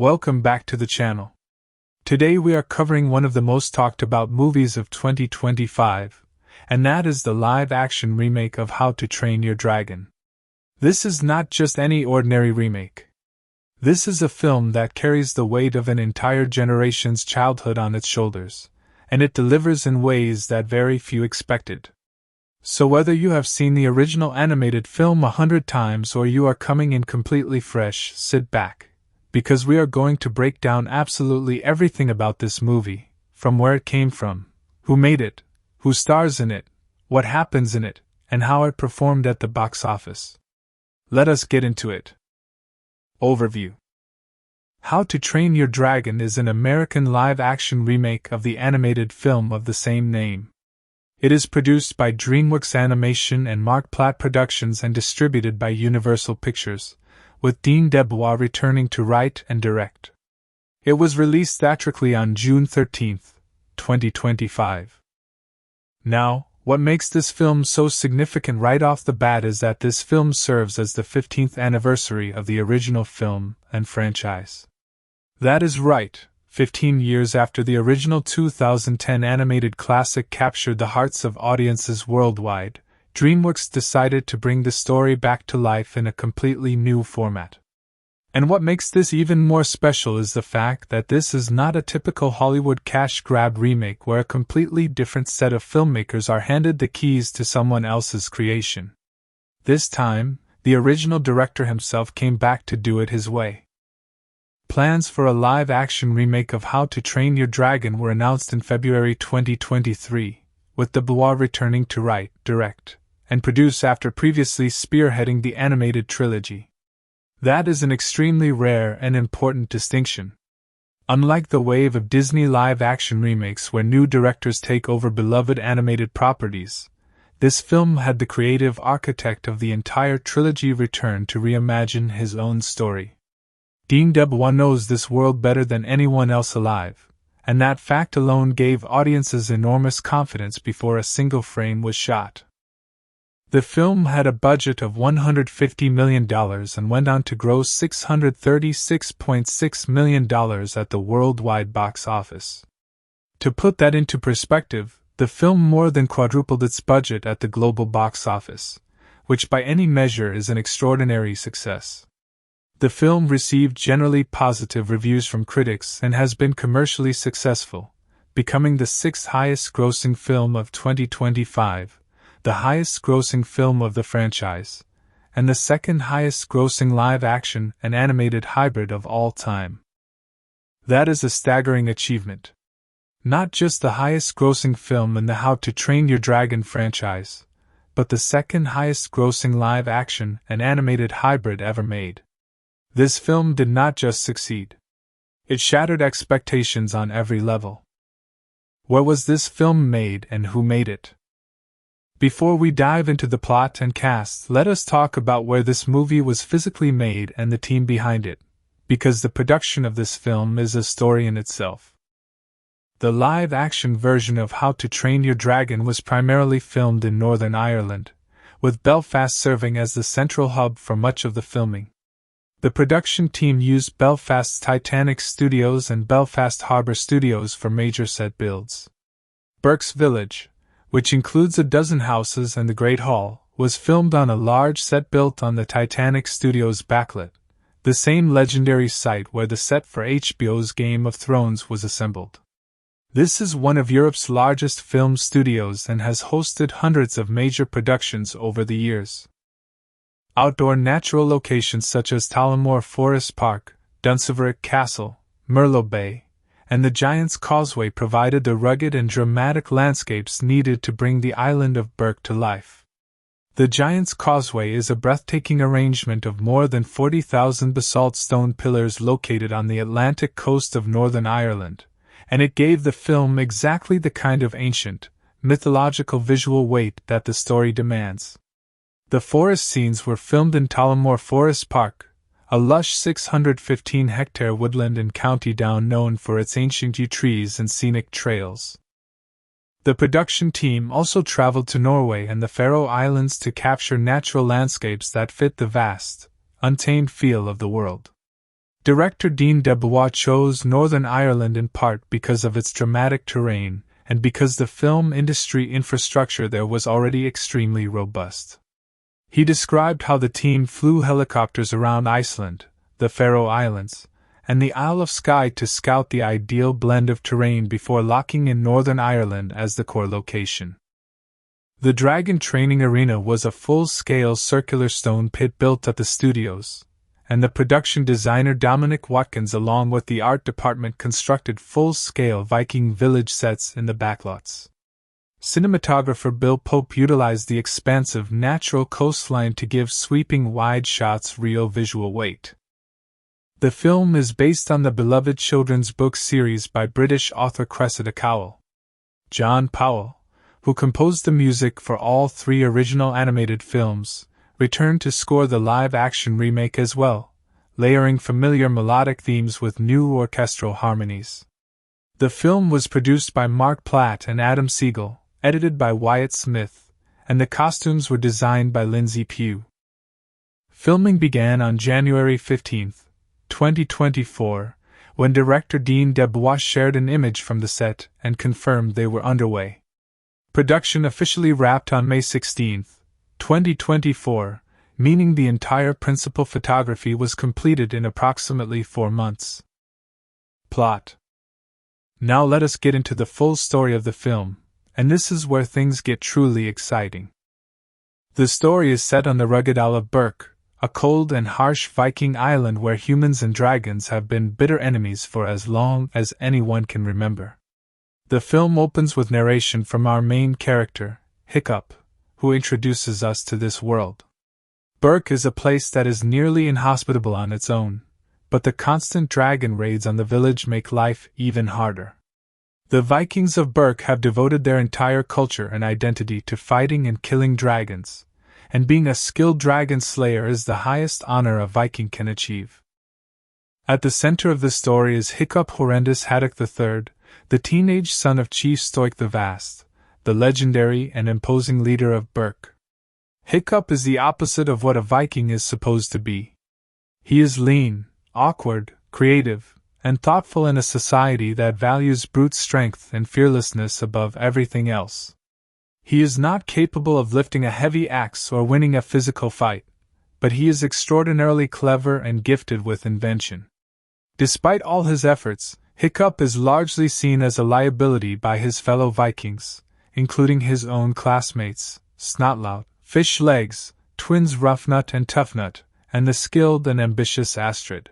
Welcome back to the channel. Today we are covering one of the most talked about movies of 2025, and that is the live-action remake of How to Train Your Dragon. This is not just any ordinary remake. This is a film that carries the weight of an entire generation's childhood on its shoulders, and it delivers in ways that very few expected. So whether you have seen the original animated film 100 times or you are coming in completely fresh, sit back, because we are going to break down absolutely everything about this movie, from where it came from, who made it, who stars in it, what happens in it, and how it performed at the box office. Let us get into it. Overview. How to Train Your Dragon is an American live-action remake of the animated film of the same name. It is produced by DreamWorks Animation and Mark Platt Productions and distributed by Universal Pictures, with Dean DeBois returning to write and direct. It was released theatrically on June 13, 2025. Now, what makes this film so significant right off the bat is that this film serves as the 15th anniversary of the original film and franchise. That is right, 15 years after the original 2010 animated classic captured the hearts of audiences worldwide, DreamWorks decided to bring the story back to life in a completely new format. And what makes this even more special is the fact that this is not a typical Hollywood cash grab remake where a completely different set of filmmakers are handed the keys to someone else's creation. This time, the original director himself came back to do it his way. Plans for a live-action remake of How to Train Your Dragon were announced in February 2023, with DeBois returning to write, direct, and produce after previously spearheading the animated trilogy. That is an extremely rare and important distinction. Unlike the wave of Disney live-action remakes where new directors take over beloved animated properties, this film had the creative architect of the entire trilogy return to reimagine his own story. Dean DeBois knows this world better than anyone else alive, and that fact alone gave audiences enormous confidence before a single frame was shot. The film had a budget of $150 million and went on to gross $636.6 million at the worldwide box office. To put that into perspective, the film more than quadrupled its budget at the global box office, which by any measure is an extraordinary success. The film received generally positive reviews from critics and has been commercially successful, becoming the sixth highest-grossing film of 2025, the highest-grossing film of the franchise, and the second highest-grossing live-action and animated hybrid of all time. That is a staggering achievement. Not just the highest-grossing film in the How to Train Your Dragon franchise, but the second highest-grossing live-action and animated hybrid ever made. This film did not just succeed. It shattered expectations on every level. Where was this film made and who made it? Before we dive into the plot and cast, let us talk about where this movie was physically made and the team behind it, because the production of this film is a story in itself. The live-action version of How to Train Your Dragon was primarily filmed in Northern Ireland, with Belfast serving as the central hub for much of the filming. The production team used Belfast's Titanic Studios and Belfast Harbour Studios for major set builds. Burke's Village, which includes a dozen houses and the Great Hall, was filmed on a large set built on the Titanic Studios backlit, the same legendary site where the set for HBO's Game of Thrones was assembled. This is one of Europe's largest film studios and has hosted hundreds of major productions over the years. Outdoor natural locations such as Tullamore Forest Park, Dunseverick Castle, Merlo Bay, and the Giant's Causeway provided the rugged and dramatic landscapes needed to bring the island of Burke to life. The Giant's Causeway is a breathtaking arrangement of more than 40,000 basalt stone pillars located on the Atlantic coast of Northern Ireland, and it gave the film exactly the kind of ancient, mythological visual weight that the story demands. The forest scenes were filmed in Tullamore Forest Park, a lush 615-hectare woodland in County Down known for its ancient yew trees and scenic trails. The production team also traveled to Norway and the Faroe Islands to capture natural landscapes that fit the vast, untamed feel of the world. Director Dean Dubois chose Northern Ireland in part because of its dramatic terrain and because the film industry infrastructure there was already extremely robust. He described how the team flew helicopters around Iceland, the Faroe Islands, and the Isle of Skye to scout the ideal blend of terrain before locking in Northern Ireland as the core location. The Dragon training arena was a full-scale circular stone pit built at the studios, and the production designer Dominic Watkins along with the art department constructed full-scale Viking village sets in the backlots. Cinematographer Bill Pope utilized the expansive natural coastline to give sweeping wide shots real visual weight. The film is based on the beloved children's book series by British author Cressida Cowell. John Powell, who composed the music for all 3 original animated films, returned to score the live-action remake as well, layering familiar melodic themes with new orchestral harmonies. The film was produced by Mark Platt and Adam Siegel, edited by Wyatt Smith, and the costumes were designed by Lindsay Pugh. Filming began on January 15, 2024, when director Dean Dubois shared an image from the set and confirmed they were underway. Production officially wrapped on May 16, 2024, meaning the entire principal photography was completed in approximately 4 months. Plot. Now let us get into the full story of the film, and this is where things get truly exciting. The story is set on the rugged Isle of Burke, a cold and harsh Viking island where humans and dragons have been bitter enemies for as long as anyone can remember. The film opens with narration from our main character, Hiccup, who introduces us to this world. Burke is a place that is nearly inhospitable on its own, but the constant dragon raids on the village make life even harder. The Vikings of Burke have devoted their entire culture and identity to fighting and killing dragons, and being a skilled dragon slayer is the highest honor a Viking can achieve. At the center of the story is Hiccup Horrendous Haddock III, the teenage son of Chief Stoic the Vast, the legendary and imposing leader of Burke. Hiccup is the opposite of what a Viking is supposed to be. He is lean, awkward, creative, and thoughtful in a society that values brute strength and fearlessness above everything else. He is not capable of lifting a heavy axe or winning a physical fight, but he is extraordinarily clever and gifted with invention. Despite all his efforts, Hiccup is largely seen as a liability by his fellow Vikings, including his own classmates, Snotlout, Fish Legs, twins Roughnut and Toughnut, and the skilled and ambitious Astrid.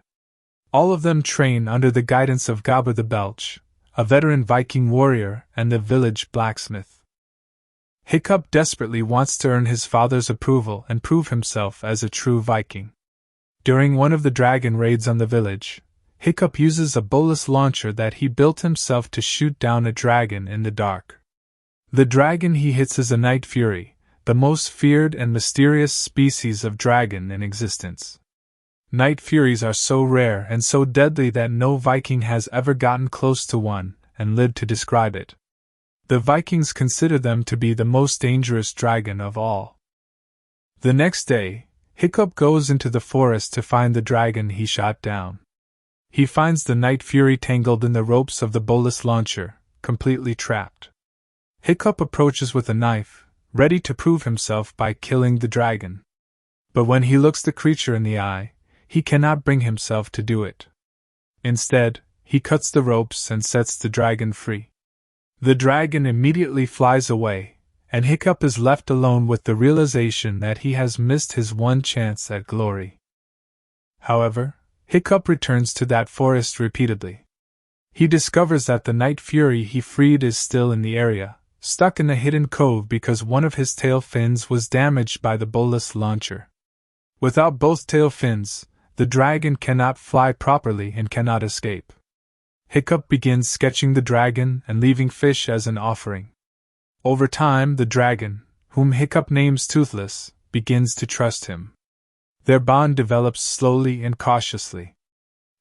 All of them train under the guidance of Gabber the Belch, a veteran Viking warrior and the village blacksmith. Hiccup desperately wants to earn his father's approval and prove himself as a true Viking. During one of the dragon raids on the village, Hiccup uses a bolas launcher that he built himself to shoot down a dragon in the dark. The dragon he hits is a Night Fury, the most feared and mysterious species of dragon in existence. Night Furies are so rare and so deadly that no Viking has ever gotten close to one and lived to describe it. The Vikings consider them to be the most dangerous dragon of all. The next day, Hiccup goes into the forest to find the dragon he shot down. He finds the Night Fury tangled in the ropes of the bolas launcher, completely trapped. Hiccup approaches with a knife, ready to prove himself by killing the dragon. But when he looks the creature in the eye, he cannot bring himself to do it. Instead, he cuts the ropes and sets the dragon free. The dragon immediately flies away, and Hiccup is left alone with the realization that he has missed his one chance at glory. However, Hiccup returns to that forest repeatedly. He discovers that the Night Fury he freed is still in the area, stuck in a hidden cove because one of his tail fins was damaged by the bolas launcher. Without both tail fins, the dragon cannot fly properly and cannot escape. Hiccup begins sketching the dragon and leaving fish as an offering. Over time, the dragon, whom Hiccup names Toothless, begins to trust him. Their bond develops slowly and cautiously.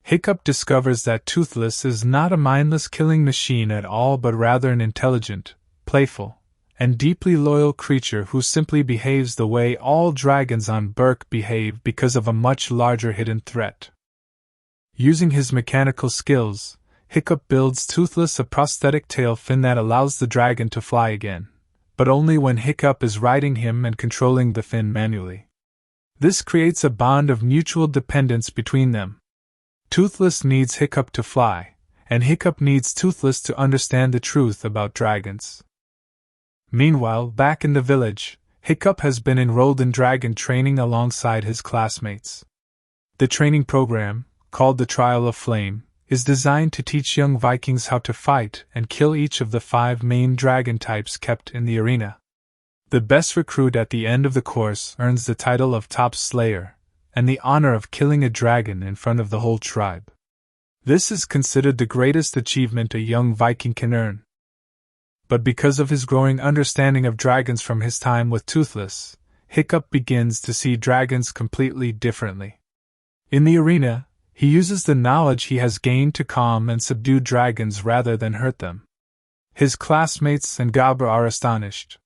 Hiccup discovers that Toothless is not a mindless killing machine at all but rather an intelligent, playful, and deeply loyal creature who simply behaves the way all dragons on Burke behave because of a much larger hidden threat. Using his mechanical skills, Hiccup builds Toothless a prosthetic tail fin that allows the dragon to fly again, but only when Hiccup is riding him and controlling the fin manually. This creates a bond of mutual dependence between them. Toothless needs Hiccup to fly, and Hiccup needs Toothless to understand the truth about dragons. Meanwhile, back in the village, Hiccup has been enrolled in dragon training alongside his classmates. The training program, called the Trial of Flame, is designed to teach young Vikings how to fight and kill each of the 5 main dragon types kept in the arena. The best recruit at the end of the course earns the title of Top Slayer, and the honor of killing a dragon in front of the whole tribe. This is considered the greatest achievement a young Viking can earn. But because of his growing understanding of dragons from his time with Toothless, Hiccup begins to see dragons completely differently. In the arena, he uses the knowledge he has gained to calm and subdue dragons rather than hurt them. His classmates and Gabra are astonished.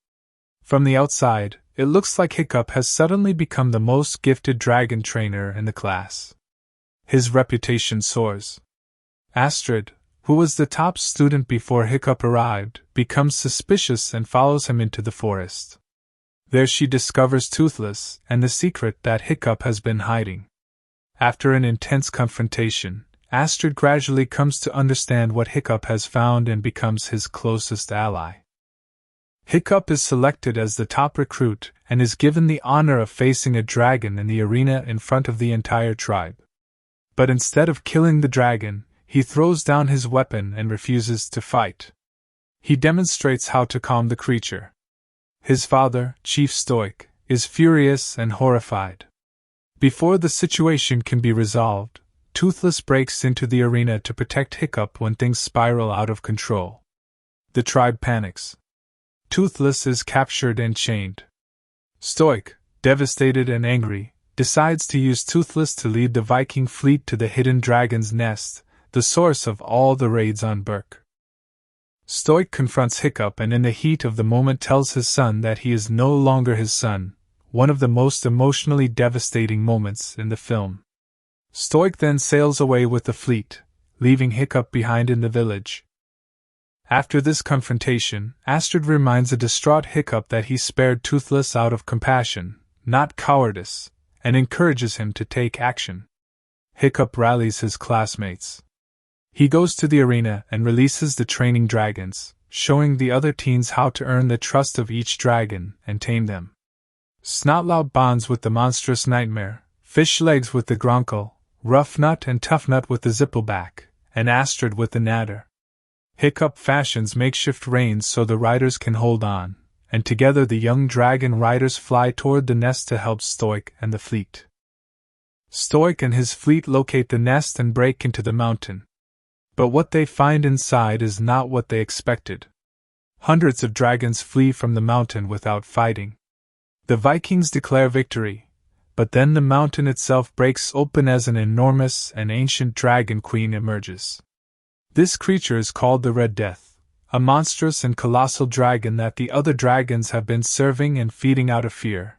From the outside, it looks like Hiccup has suddenly become the most gifted dragon trainer in the class. His reputation soars. Astrid, who was the top student before Hiccup arrived, becomes suspicious and follows him into the forest. There she discovers Toothless and the secret that Hiccup has been hiding. After an intense confrontation, Astrid gradually comes to understand what Hiccup has found and becomes his closest ally. Hiccup is selected as the top recruit and is given the honor of facing a dragon in the arena in front of the entire tribe. But instead of killing the dragon, he throws down his weapon and refuses to fight. He demonstrates how to calm the creature. His father, Chief Stoic, is furious and horrified. Before the situation can be resolved, Toothless breaks into the arena to protect Hiccup when things spiral out of control. The tribe panics. Toothless is captured and chained. Stoic, devastated and angry, decides to use Toothless to lead the Viking fleet to the hidden dragon's nest, the source of all the raids on Berk. Stoic confronts Hiccup and in the heat of the moment tells his son that he is no longer his son, one of the most emotionally devastating moments in the film. Stoic then sails away with the fleet, leaving Hiccup behind in the village. After this confrontation, Astrid reminds a distraught Hiccup that he spared Toothless out of compassion, not cowardice, and encourages him to take action. Hiccup rallies his classmates. He goes to the arena and releases the training dragons, showing the other teens how to earn the trust of each dragon and tame them. Snotlout bonds with the monstrous Nightmare, Fishlegs with the Gronkle, Roughnut and Toughnut with the Zippleback, and Astrid with the Natter. Hiccup fashions makeshift reins so the riders can hold on, and together the young dragon riders fly toward the nest to help Stoic and the fleet. Stoic and his fleet locate the nest and break into the mountain. But what they find inside is not what they expected. Hundreds of dragons flee from the mountain without fighting. The Vikings declare victory, but then the mountain itself breaks open as an enormous and ancient dragon queen emerges. This creature is called the Red Death, a monstrous and colossal dragon that the other dragons have been serving and feeding out of fear.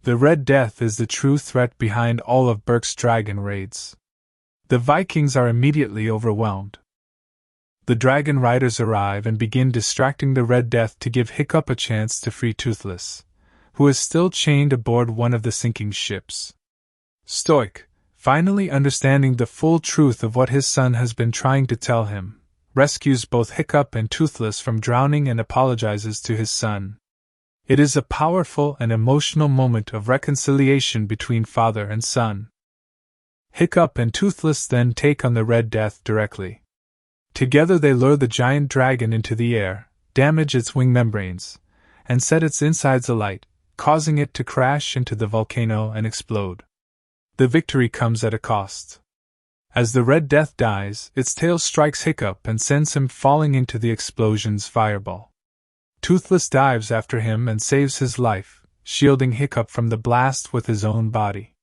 The Red Death is the true threat behind all of Berk's dragon raids. The Vikings are immediately overwhelmed. The dragon riders arrive and begin distracting the Red Death to give Hiccup a chance to free Toothless, who is still chained aboard one of the sinking ships. Stoic, finally understanding the full truth of what his son has been trying to tell him, rescues both Hiccup and Toothless from drowning and apologizes to his son. It is a powerful and emotional moment of reconciliation between father and son. Hiccup and Toothless then take on the Red Death directly. Together they lure the giant dragon into the air, damage its wing membranes, and set its insides alight, causing it to crash into the volcano and explode. The victory comes at a cost. As the Red Death dies, its tail strikes Hiccup and sends him falling into the explosion's fireball. Toothless dives after him and saves his life, shielding Hiccup from the blast with his own body.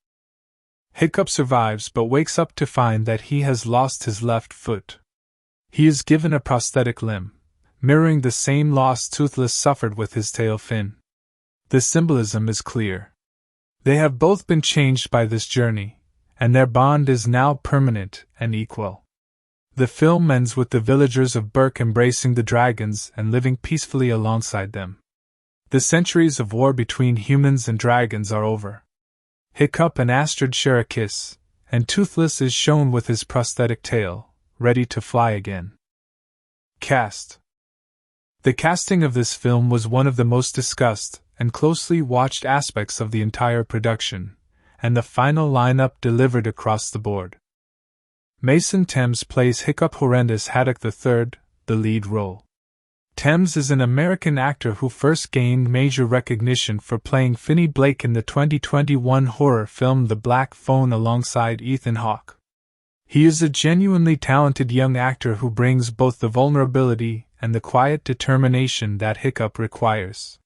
Hiccup survives but wakes up to find that he has lost his left foot. He is given a prosthetic limb, mirroring the same loss Toothless suffered with his tail fin. The symbolism is clear. They have both been changed by this journey, and their bond is now permanent and equal. The film ends with the villagers of Berk embracing the dragons and living peacefully alongside them. The centuries of war between humans and dragons are over. Hiccup and Astrid share a kiss, and Toothless is shown with his prosthetic tail, ready to fly again. Cast. The casting of this film was one of the most discussed and closely watched aspects of the entire production, and the final lineup delivered across the board. Mason Thames plays Hiccup Horrendous Haddock III, the lead role. Thames is an American actor who first gained major recognition for playing Finney Blake in the 2021 horror film The Black Phone alongside Ethan Hawke. He is a genuinely talented young actor who brings both the vulnerability and the quiet determination that Hiccup requires.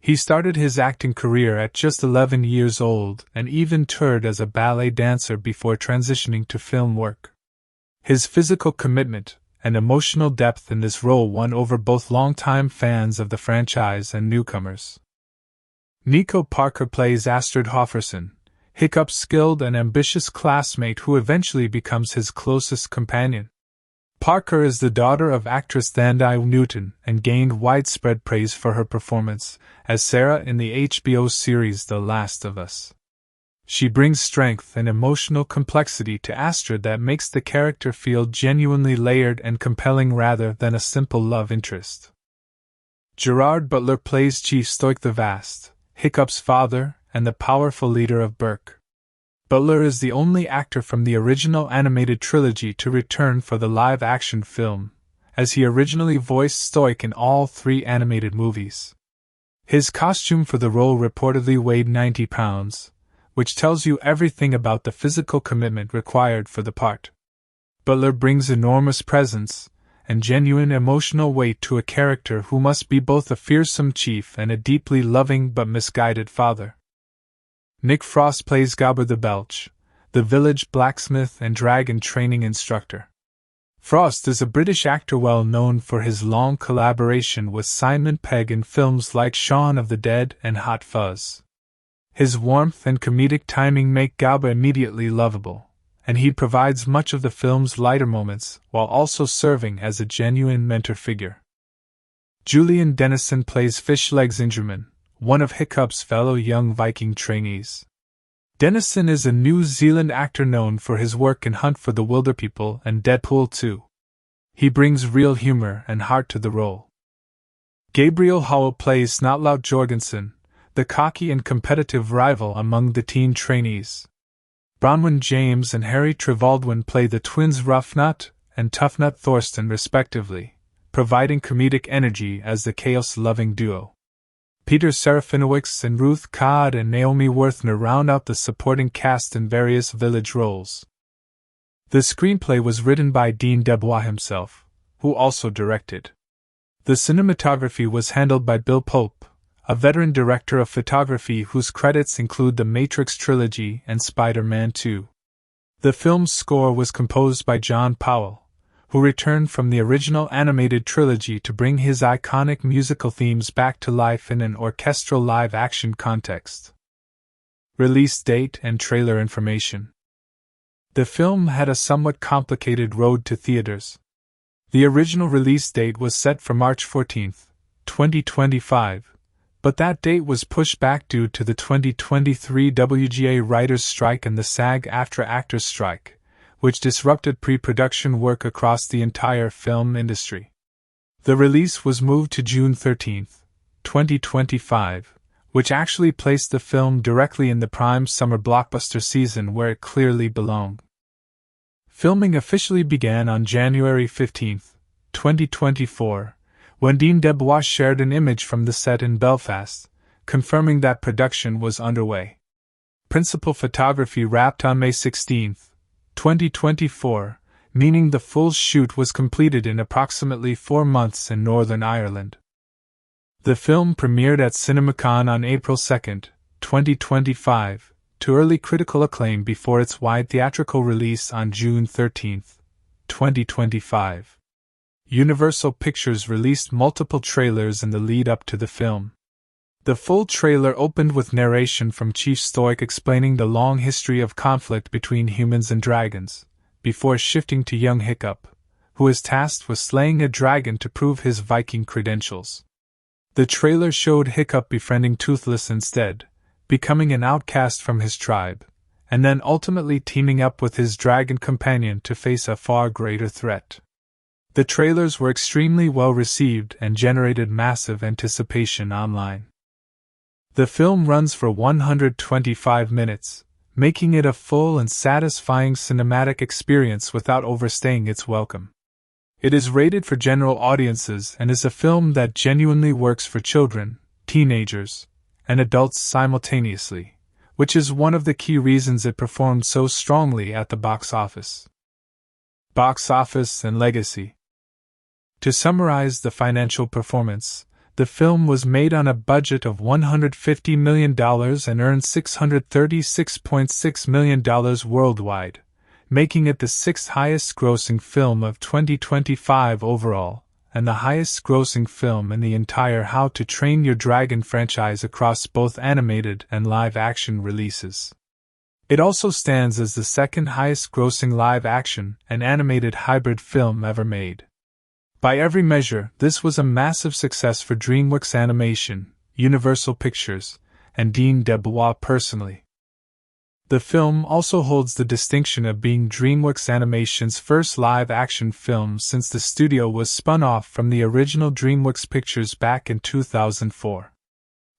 He started his acting career at just 11 years old and even toured as a ballet dancer before transitioning to film work. His physical commitment and emotional depth in this role won over both longtime fans of the franchise and newcomers. Nico Parker plays Astrid Hofferson, Hiccup's skilled and ambitious classmate who eventually becomes his closest companion. Parker is the daughter of actress Thandai Newton and gained widespread praise for her performance as Sarah in the HBO series The Last of Us. She brings strength and emotional complexity to Astrid that makes the character feel genuinely layered and compelling rather than a simple love interest. Gerard Butler plays Chief Stoic the Vast, Hiccup's father and the powerful leader of Berk. Butler is the only actor from the original animated trilogy to return for the live-action film, as he originally voiced Stoic in all 3 animated movies. His costume for the role reportedly weighed 90 pounds, which tells you everything about the physical commitment required for the part. Butler brings enormous presence and genuine emotional weight to a character who must be both a fearsome chief and a deeply loving but misguided father. Nick Frost plays Gobber the Belch, the village blacksmith and dragon training instructor. Frost is a British actor well known for his long collaboration with Simon Pegg in films like Shaun of the Dead and Hot Fuzz. His warmth and comedic timing make Gobber immediately lovable, and he provides much of the film's lighter moments while also serving as a genuine mentor figure. Julian Dennison plays Fishlegs Ingerman, one of Hiccup's fellow young Viking trainees. Dennison is a New Zealand actor known for his work in Hunt for the Wilderpeople and Deadpool 2. He brings real humor and heart to the role. Gabriel Howell plays Snotlout Jorgensen, the cocky and competitive rival among the teen trainees. Bronwyn James and Harry Trevaldwin play the twins Roughnut and Toughnut Thorsten respectively, providing comedic energy as the chaos-loving duo. Peter Serafinowicz and Ruth Codd and Naomi Worthner round out the supporting cast in various village roles. The screenplay was written by Dean Dubois himself, who also directed. The cinematography was handled by Bill Pope, a veteran director of photography whose credits include the Matrix trilogy and Spider-Man 2. The film's score was composed by John Powell, who returned from the original animated trilogy to bring his iconic musical themes back to life in an orchestral live-action context. Release date and trailer information. The film had a somewhat complicated road to theaters. The original release date was set for March 14, 2025, but that date was pushed back due to the 2023 WGA writers' strike and the SAG-AFTRA actors' strike, which disrupted pre-production work across the entire film industry. The release was moved to June 13, 2025, which actually placed the film directly in the prime summer blockbuster season where it clearly belonged. Filming officially began on January 15, 2024, when Dean Dubois shared an image from the set in Belfast, confirming that production was underway. Principal photography wrapped on May 16, 2024, meaning the full shoot was completed in approximately 4 months in Northern Ireland. The film premiered at CinemaCon on April 2, 2025, to early critical acclaim before its wide theatrical release on June 13, 2025. Universal Pictures released multiple trailers in the lead-up to the film. The full trailer opened with narration from Chief Stoic explaining the long history of conflict between humans and dragons, before shifting to young Hiccup, who is tasked with slaying a dragon to prove his Viking credentials. The trailer showed Hiccup befriending Toothless instead, becoming an outcast from his tribe, and then ultimately teaming up with his dragon companion to face a far greater threat. The trailers were extremely well received and generated massive anticipation online. The film runs for 125 minutes, making it a full and satisfying cinematic experience without overstaying its welcome. It is rated for general audiences and is a film that genuinely works for children, teenagers, and adults simultaneously, which is one of the key reasons it performed so strongly at the box office. Box office and legacy. To summarize the financial performance, the film was made on a budget of $150 million and earned $636.6 million worldwide, making it the sixth highest-grossing film of 2025 overall, and the highest-grossing film in the entire How to Train Your Dragon franchise across both animated and live-action releases. It also stands as the second highest-grossing live-action and animated hybrid film ever made. By every measure, this was a massive success for DreamWorks Animation, Universal Pictures, and Dean DeBois personally. The film also holds the distinction of being DreamWorks Animation's first live-action film since the studio was spun off from the original DreamWorks Pictures back in 2004.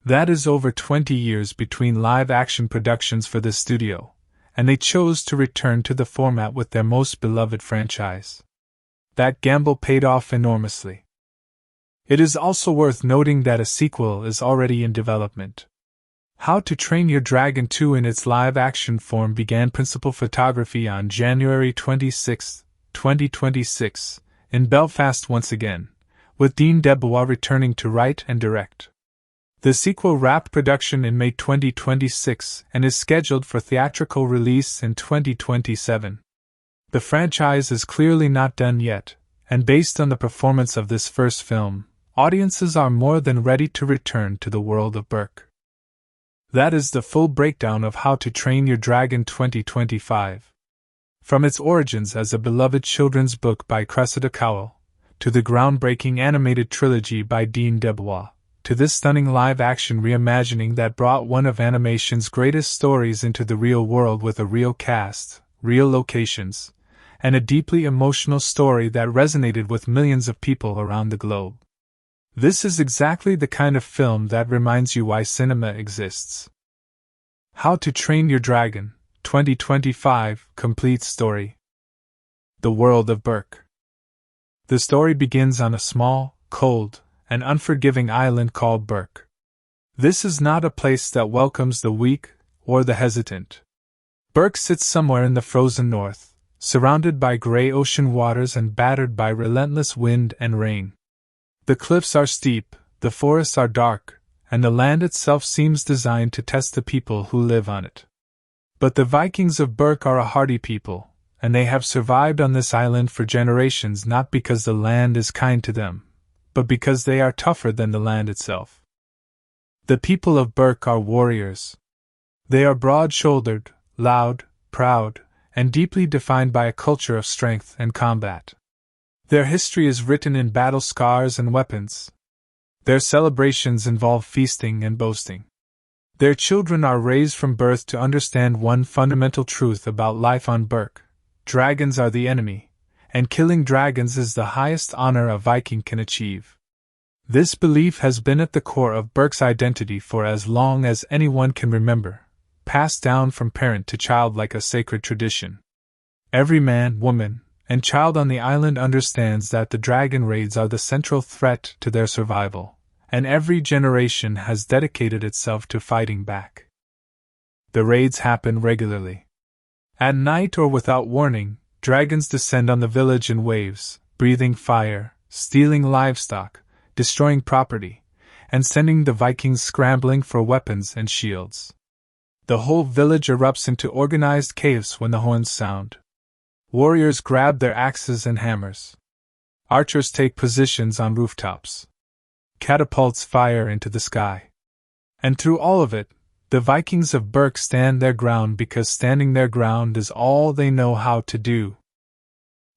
That is over 20 years between live-action productions for the studio, and they chose to return to the format with their most beloved franchise. That gamble paid off enormously. It is also worth noting that a sequel is already in development. How to Train Your Dragon 2 in its live-action form began principal photography on January 26, 2026, in Belfast once again, with Dean DeBois returning to write and direct. The sequel wrapped production in May 2026 and is scheduled for theatrical release in 2027. The franchise is clearly not done yet, and based on the performance of this first film, audiences are more than ready to return to the world of Berk. That is the full breakdown of How to Train Your Dragon 2025. From its origins as a beloved children's book by Cressida Cowell, to the groundbreaking animated trilogy by Dean DeBois, to this stunning live-action reimagining that brought one of animation's greatest stories into the real world with a real cast, real locations, and a deeply emotional story that resonated with millions of people around the globe. This is exactly the kind of film that reminds you why cinema exists. How to Train Your Dragon, 2025, Complete Story. The World of Berk. The story begins on a small, cold, and unforgiving island called Berk. This is not a place that welcomes the weak or the hesitant. Berk sits somewhere in the frozen north, surrounded by gray ocean waters and battered by relentless wind and rain. The cliffs are steep, the forests are dark, and the land itself seems designed to test the people who live on it. But the Vikings of Berk are a hardy people, and they have survived on this island for generations not because the land is kind to them, but because they are tougher than the land itself. The people of Berk are warriors. They are broad-shouldered, loud, proud, and deeply defined by a culture of strength and combat. Their history is written in battle scars and weapons. Their celebrations involve feasting and boasting. Their children are raised from birth to understand one fundamental truth about life on Berk: dragons are the enemy, and killing dragons is the highest honor a Viking can achieve. This belief has been at the core of Berk's identity for as long as anyone can remember, passed down from parent to child like a sacred tradition. Every man, woman, and child on the island understands that the dragon raids are the central threat to their survival, and every generation has dedicated itself to fighting back. The raids happen regularly. At night or without warning, dragons descend on the village in waves, breathing fire, stealing livestock, destroying property, and sending the Vikings scrambling for weapons and shields. The whole village erupts into organized chaos when the horns sound. Warriors grab their axes and hammers. Archers take positions on rooftops. Catapults fire into the sky. And through all of it, the Vikings of Berk stand their ground because standing their ground is all they know how to do.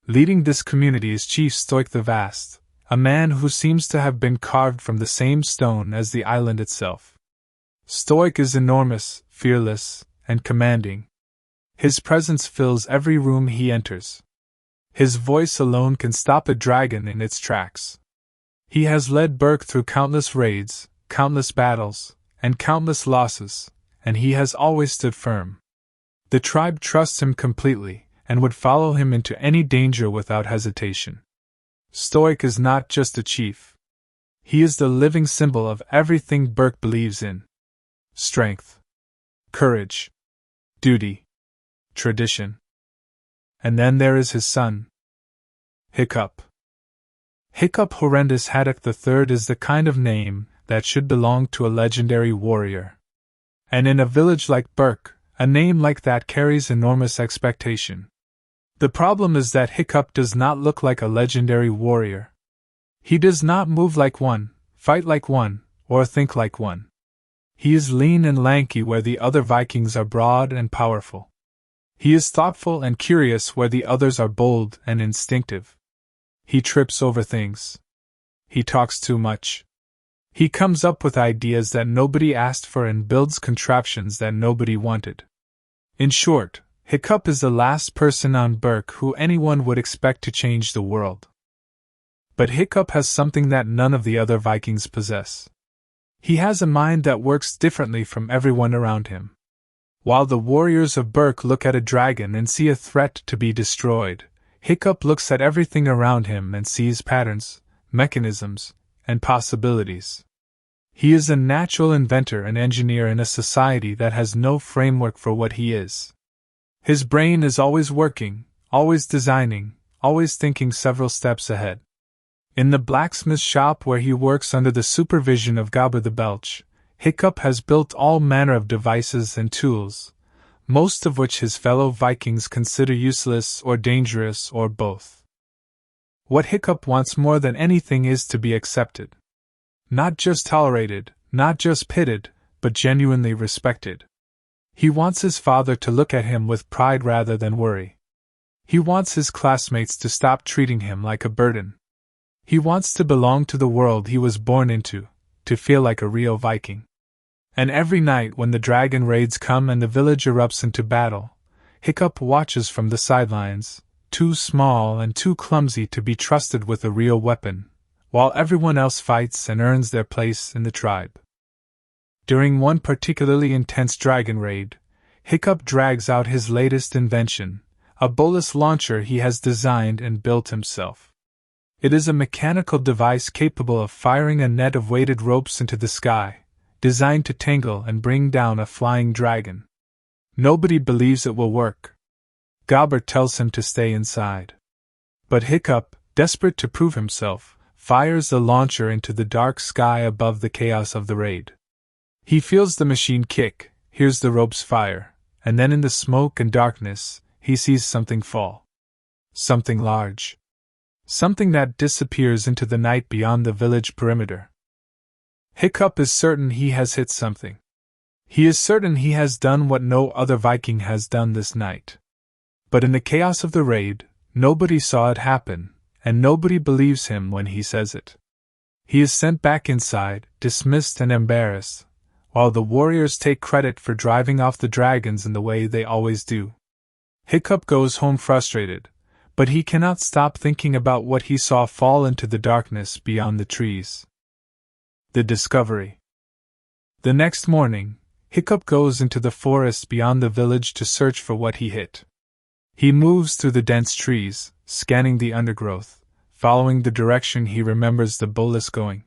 Leading this community is Chief Stoik the Vast, a man who seems to have been carved from the same stone as the island itself. Stoik is enormous, fearless, and commanding. His presence fills every room he enters. His voice alone can stop a dragon in its tracks. He has led Berk through countless raids, countless battles, and countless losses, and he has always stood firm. The tribe trusts him completely, and would follow him into any danger without hesitation. Stoik is not just a chief. He is the living symbol of everything Berk believes in. Strength, courage, duty, tradition. And then there is his son, Hiccup. Hiccup Horrendous Haddock III is the kind of name that should belong to a legendary warrior. And in a village like Berk, a name like that carries enormous expectation. The problem is that Hiccup does not look like a legendary warrior. He does not move like one, fight like one, or think like one. He is lean and lanky where the other Vikings are broad and powerful. He is thoughtful and curious where the others are bold and instinctive. He trips over things. He talks too much. He comes up with ideas that nobody asked for and builds contraptions that nobody wanted. In short, Hiccup is the last person on Berk who anyone would expect to change the world. But Hiccup has something that none of the other Vikings possess. He has a mind that works differently from everyone around him. While the warriors of Berk look at a dragon and see a threat to be destroyed, Hiccup looks at everything around him and sees patterns, mechanisms, and possibilities. He is a natural inventor and engineer in a society that has no framework for what he is. His brain is always working, always designing, always thinking several steps ahead. In the blacksmith shop where he works under the supervision of Gobber the Belch, Hiccup has built all manner of devices and tools, most of which his fellow Vikings consider useless or dangerous or both. What Hiccup wants more than anything is to be accepted. Not just tolerated, not just pitied, but genuinely respected. He wants his father to look at him with pride rather than worry. He wants his classmates to stop treating him like a burden. He wants to belong to the world he was born into, to feel like a real Viking. And every night when the dragon raids come and the village erupts into battle, Hiccup watches from the sidelines, too small and too clumsy to be trusted with a real weapon, while everyone else fights and earns their place in the tribe. During one particularly intense dragon raid, Hiccup drags out his latest invention, a bolus launcher he has designed and built himself. It is a mechanical device capable of firing a net of weighted ropes into the sky, designed to tangle and bring down a flying dragon. Nobody believes it will work. Gobber tells him to stay inside. But Hiccup, desperate to prove himself, fires the launcher into the dark sky above the chaos of the raid. He feels the machine kick, hears the ropes fire, and then in the smoke and darkness, he sees something fall. Something large. Something that disappears into the night beyond the village perimeter. Hiccup is certain he has hit something. He is certain he has done what no other Viking has done this night. But in the chaos of the raid, nobody saw it happen, and nobody believes him when he says it. He is sent back inside, dismissed and embarrassed, while the warriors take credit for driving off the dragons in the way they always do. Hiccup goes home frustrated, but he cannot stop thinking about what he saw fall into the darkness beyond the trees. The discovery. The next morning, Hiccup goes into the forest beyond the village to search for what he hit. He moves through the dense trees, scanning the undergrowth, following the direction he remembers the bolus going.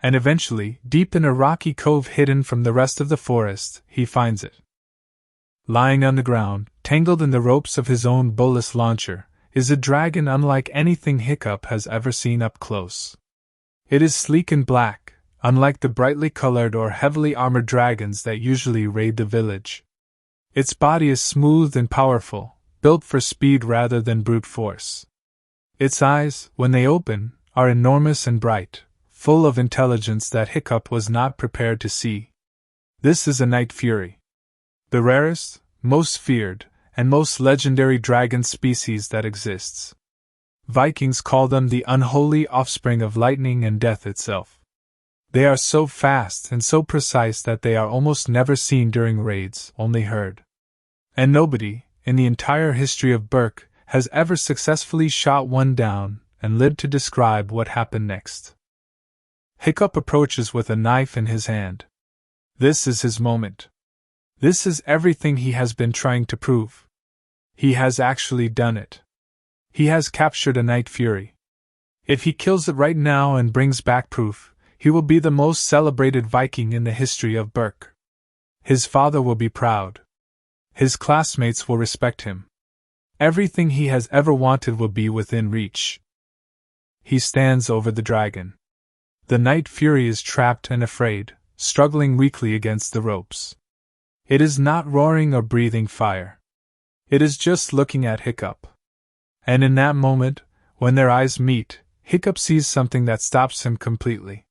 And eventually, deep in a rocky cove hidden from the rest of the forest, he finds it. Lying on the ground, tangled in the ropes of his own bolus launcher, is a dragon unlike anything Hiccup has ever seen up close. It is sleek and black, unlike the brightly colored or heavily armored dragons that usually raid the village. Its body is smooth and powerful, built for speed rather than brute force. Its eyes, when they open, are enormous and bright, full of intelligence that Hiccup was not prepared to see. This is a night fury. The rarest, most feared, and most legendary dragon species that exists. Vikings call them the unholy offspring of lightning and death itself. They are so fast and so precise that they are almost never seen during raids, only heard. And nobody, in the entire history of Berk, has ever successfully shot one down and lived to describe what happened next. Hiccup approaches with a knife in his hand. This is his moment. This is everything he has been trying to prove. He has actually done it. He has captured a night fury. If he kills it right now and brings back proof, he will be the most celebrated Viking in the history of Berk. His father will be proud. His classmates will respect him. Everything he has ever wanted will be within reach. He stands over the dragon. The night fury is trapped and afraid, struggling weakly against the ropes. It is not roaring or breathing fire. It is just looking at Hiccup. And in that moment, when their eyes meet, Hiccup sees something that stops him completely.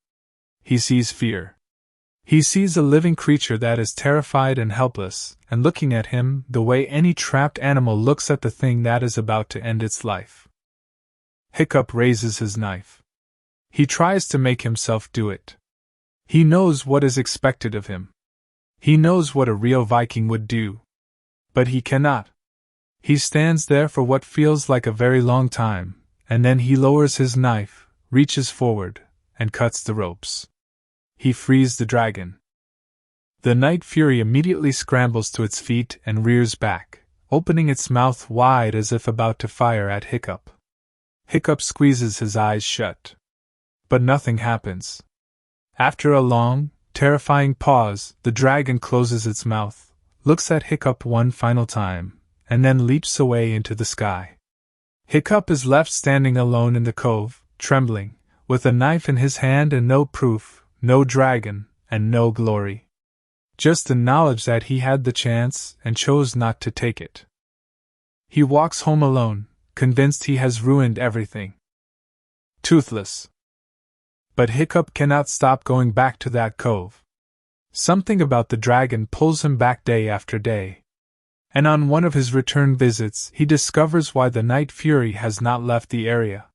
He sees fear. He sees a living creature that is terrified and helpless, and looking at him the way any trapped animal looks at the thing that is about to end its life. Hiccup raises his knife. He tries to make himself do it. He knows what is expected of him. He knows what a real Viking would do. But he cannot. He stands there for what feels like a very long time, and then he lowers his knife, reaches forward, and cuts the ropes. He frees the dragon. The night fury immediately scrambles to its feet and rears back, opening its mouth wide as if about to fire at Hiccup. Hiccup squeezes his eyes shut. But nothing happens. After a long, terrifying pause, the dragon closes its mouth, looks at Hiccup one final time, and then leaps away into the sky. Hiccup is left standing alone in the cove, trembling, with a knife in his hand and no proof, no dragon, and no glory. Just the knowledge that he had the chance and chose not to take it. He walks home alone, convinced he has ruined everything. Toothless. But Hiccup cannot stop going back to that cove. Something about the dragon pulls him back day after day. And on one of his return visits, he discovers why the night fury has not left the area.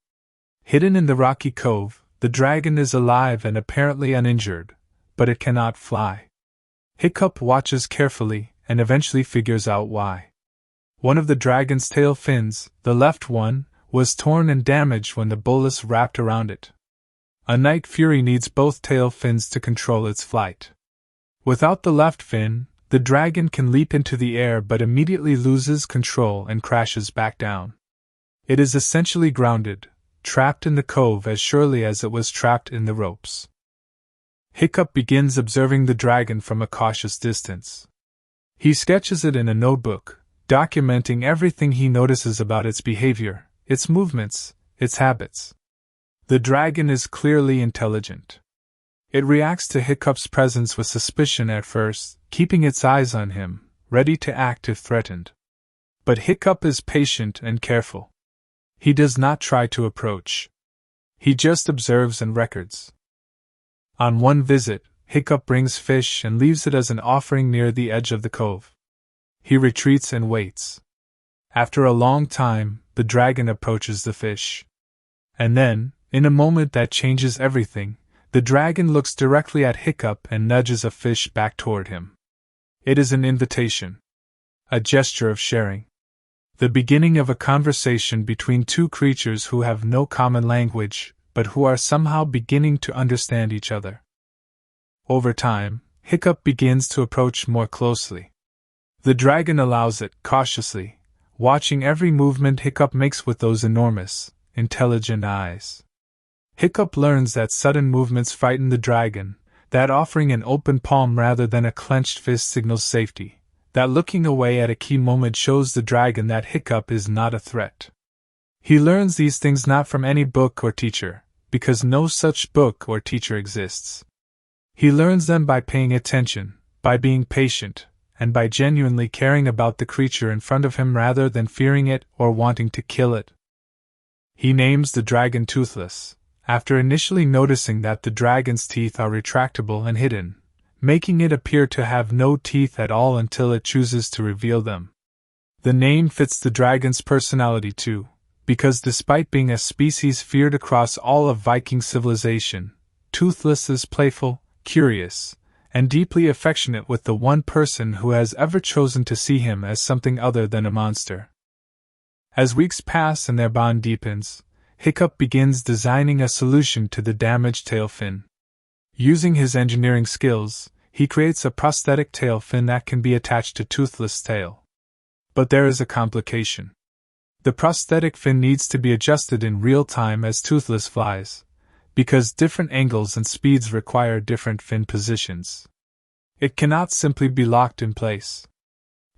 Hidden in the rocky cove, the dragon is alive and apparently uninjured, but it cannot fly. Hiccup watches carefully and eventually figures out why. One of the dragon's tail fins, the left one, was torn and damaged when the bolus wrapped around it. A night fury needs both tail fins to control its flight. Without the left fin, the dragon can leap into the air but immediately loses control and crashes back down. It is essentially grounded, trapped in the cove as surely as it was trapped in the ropes. Hiccup begins observing the dragon from a cautious distance. He sketches it in a notebook, documenting everything he notices about its behavior, its movements, its habits. The dragon is clearly intelligent. It reacts to Hiccup's presence with suspicion at first, keeping its eyes on him, ready to act if threatened. But Hiccup is patient and careful. He does not try to approach. He just observes and records. On one visit, Hiccup brings fish and leaves it as an offering near the edge of the cove. He retreats and waits. After a long time, the dragon approaches the fish. And then, in a moment that changes everything, the dragon looks directly at Hiccup and nudges a fish back toward him. It is an invitation. A gesture of sharing. The beginning of a conversation between two creatures who have no common language, but who are somehow beginning to understand each other. Over time, Hiccup begins to approach more closely. The dragon allows it, cautiously, watching every movement Hiccup makes with those enormous, intelligent eyes. Hiccup learns that sudden movements frighten the dragon, that offering an open palm rather than a clenched fist signals safety, that looking away at a key moment shows the dragon that Hiccup is not a threat. He learns these things not from any book or teacher, because no such book or teacher exists. He learns them by paying attention, by being patient, and by genuinely caring about the creature in front of him rather than fearing it or wanting to kill it. He names the dragon Toothless, after initially noticing that the dragon's teeth are retractable and hidden, making it appear to have no teeth at all until it chooses to reveal them. The name fits the dragon's personality too, because despite being a species feared across all of Viking civilization, Toothless is playful, curious, and deeply affectionate with the one person who has ever chosen to see him as something other than a monster. As weeks pass and their bond deepens, Hiccup begins designing a solution to the damaged tail fin. Using his engineering skills, he creates a prosthetic tail fin that can be attached to Toothless' tail. But there is a complication. The prosthetic fin needs to be adjusted in real time as Toothless flies, because different angles and speeds require different fin positions. It cannot simply be locked in place.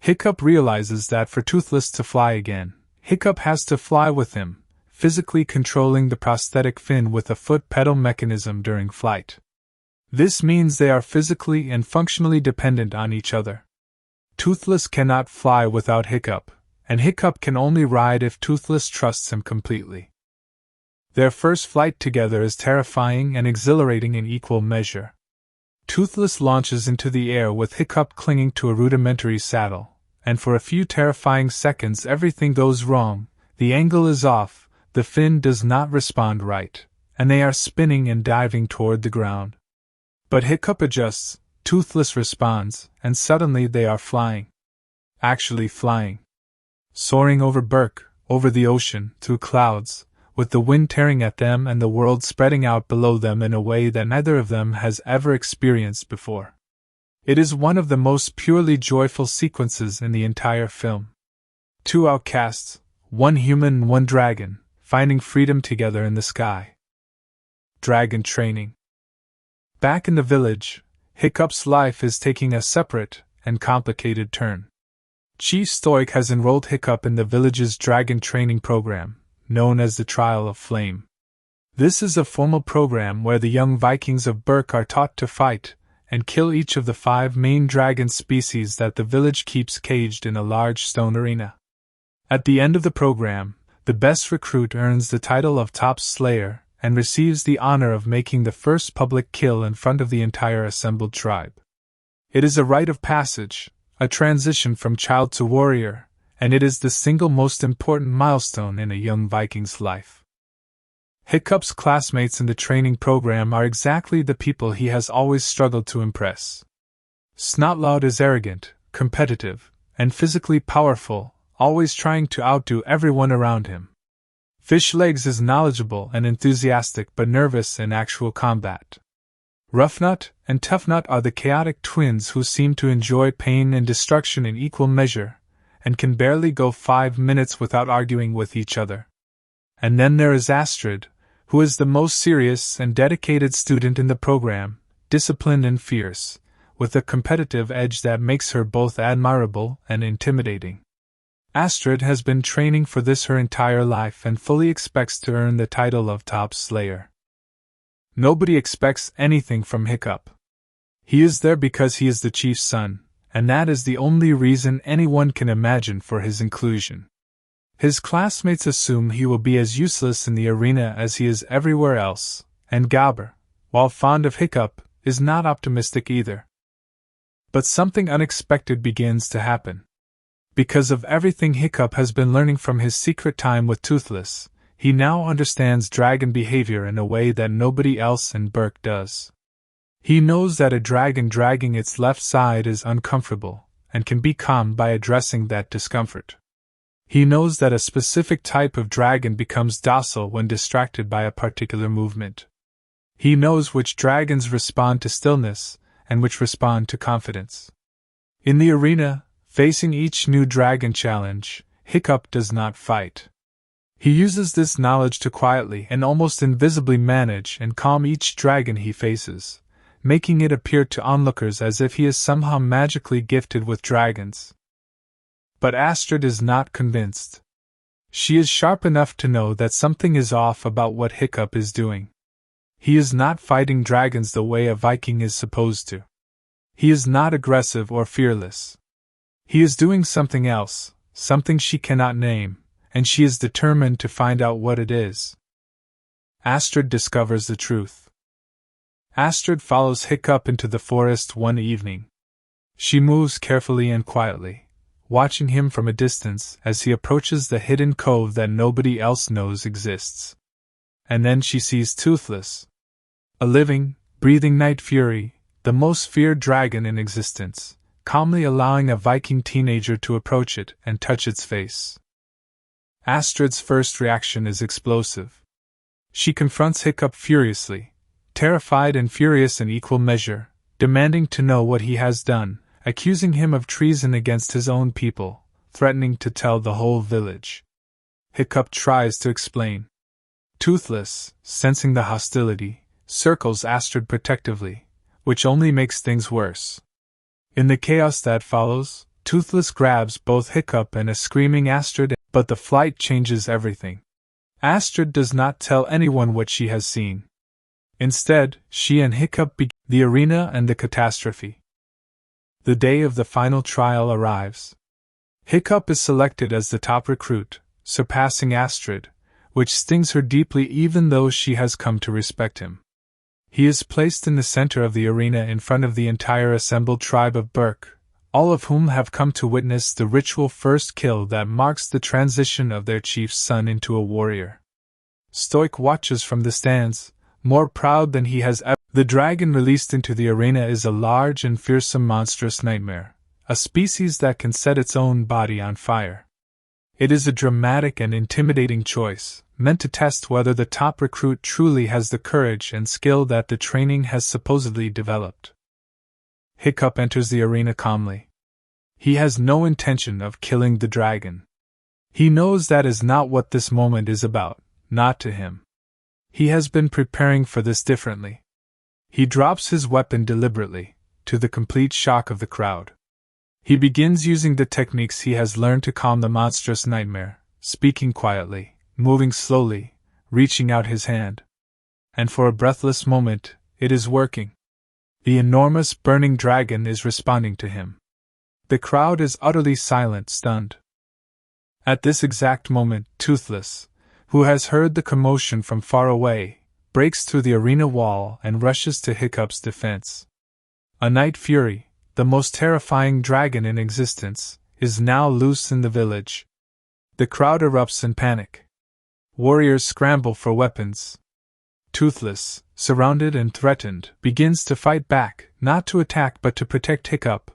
Hiccup realizes that for Toothless to fly again, Hiccup has to fly with him, physically controlling the prosthetic fin with a foot pedal mechanism during flight. This means they are physically and functionally dependent on each other. Toothless cannot fly without Hiccup, and Hiccup can only ride if Toothless trusts him completely. Their first flight together is terrifying and exhilarating in equal measure. Toothless launches into the air with Hiccup clinging to a rudimentary saddle, and for a few terrifying seconds everything goes wrong, the angle is off, the fin does not respond right, and they are spinning and diving toward the ground. But Hiccup adjusts, Toothless responds, and suddenly they are flying. Actually flying. Soaring over Berk, over the ocean, through clouds, with the wind tearing at them and the world spreading out below them in a way that neither of them has ever experienced before. It is one of the most purely joyful sequences in the entire film. Two outcasts, one human and one dragon, finding freedom together in the sky. Dragon training. Back in the village, Hiccup's life is taking a separate and complicated turn. Chief Stoic has enrolled Hiccup in the village's dragon training program, known as the Trial of Flame. This is a formal program where the young Vikings of Berk are taught to fight and kill each of the 5 main dragon species that the village keeps caged in a large stone arena. At the end of the program, the best recruit earns the title of Top Slayer and receives the honor of making the first public kill in front of the entire assembled tribe. It is a rite of passage, a transition from child to warrior, and it is the single most important milestone in a young Viking's life. Hiccup's classmates in the training program are exactly the people he has always struggled to impress. Snotloud is arrogant, competitive, and physically powerful, always trying to outdo everyone around him. Fishlegs is knowledgeable and enthusiastic but nervous in actual combat. Roughnut and Toughnut are the chaotic twins who seem to enjoy pain and destruction in equal measure, and can barely go 5 minutes without arguing with each other. And then there is Astrid, who is the most serious and dedicated student in the program, disciplined and fierce, with a competitive edge that makes her both admirable and intimidating. Astrid has been training for this her entire life and fully expects to earn the title of Top Slayer. Nobody expects anything from Hiccup. He is there because he is the chief's son, and that is the only reason anyone can imagine for his inclusion. His classmates assume he will be as useless in the arena as he is everywhere else, and Gabber, while fond of Hiccup, is not optimistic either. But something unexpected begins to happen. Because of everything Hiccup has been learning from his secret time with Toothless, he now understands dragon behavior in a way that nobody else in Berk does. He knows that a dragon dragging its left side is uncomfortable, and can be calmed by addressing that discomfort. He knows that a specific type of dragon becomes docile when distracted by a particular movement. He knows which dragons respond to stillness, and which respond to confidence. In the arena, facing each new dragon challenge, Hiccup does not fight. He uses this knowledge to quietly and almost invisibly manage and calm each dragon he faces, making it appear to onlookers as if he is somehow magically gifted with dragons. But Astrid is not convinced. She is sharp enough to know that something is off about what Hiccup is doing. He is not fighting dragons the way a Viking is supposed to. He is not aggressive or fearless. He is doing something else, something she cannot name, and she is determined to find out what it is. Astrid discovers the truth. Astrid follows Hiccup into the forest one evening. She moves carefully and quietly, watching him from a distance as he approaches the hidden cove that nobody else knows exists. And then she sees Toothless, a living, breathing night fury, the most feared dragon in existence, calmly allowing a Viking teenager to approach it and touch its face. Astrid's first reaction is explosive. She confronts Hiccup furiously, terrified and furious in equal measure, demanding to know what he has done, accusing him of treason against his own people, threatening to tell the whole village. Hiccup tries to explain. Toothless, sensing the hostility, circles Astrid protectively, which only makes things worse. In the chaos that follows, Toothless grabs both Hiccup and a screaming Astrid, but the flight changes everything. Astrid does not tell anyone what she has seen. Instead, she and Hiccup begin the arena and the catastrophe. The day of the final trial arrives. Hiccup is selected as the top recruit, surpassing Astrid, which stings her deeply even though she has come to respect him. He is placed in the center of the arena in front of the entire assembled tribe of Burke, all of whom have come to witness the ritual first kill that marks the transition of their chief's son into a warrior. Stoic watches from the stands, more proud than he has ever. The dragon released into the arena is a large and fearsome monstrous nightmare, a species that can set its own body on fire. It is a dramatic and intimidating choice, meant to test whether the top recruit truly has the courage and skill that the training has supposedly developed. Hiccup enters the arena calmly. He has no intention of killing the dragon. He knows that is not what this moment is about, not to him. He has been preparing for this differently. He drops his weapon deliberately, to the complete shock of the crowd. He begins using the techniques he has learned to calm the monstrous nightmare, speaking quietly, moving slowly, reaching out his hand. And for a breathless moment, it is working. The enormous burning dragon is responding to him. The crowd is utterly silent, stunned. At this exact moment, Toothless, who has heard the commotion from far away, breaks through the arena wall and rushes to Hiccup's defense. A night fury, the most terrifying dragon in existence, is now loose in the village. The crowd erupts in panic. Warriors scramble for weapons. Toothless, surrounded and threatened, begins to fight back, not to attack but to protect Hiccup.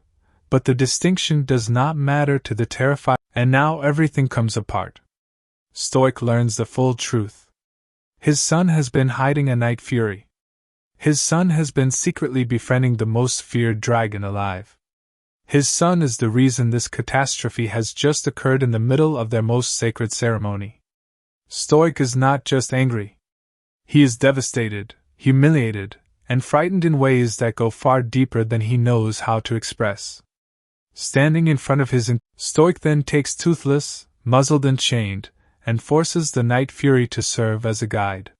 But the distinction does not matter to the terrified, and now everything comes apart. Stoic learns the full truth. His son has been hiding a night fury. His son has been secretly befriending the most feared dragon alive. His son is the reason this catastrophe has just occurred in the middle of their most sacred ceremony. Stoic is not just angry. He is devastated, humiliated, and frightened in ways that go far deeper than he knows how to express. Standing in front of Stoic then takes Toothless, muzzled and chained, and forces the Night Fury to serve as a guide.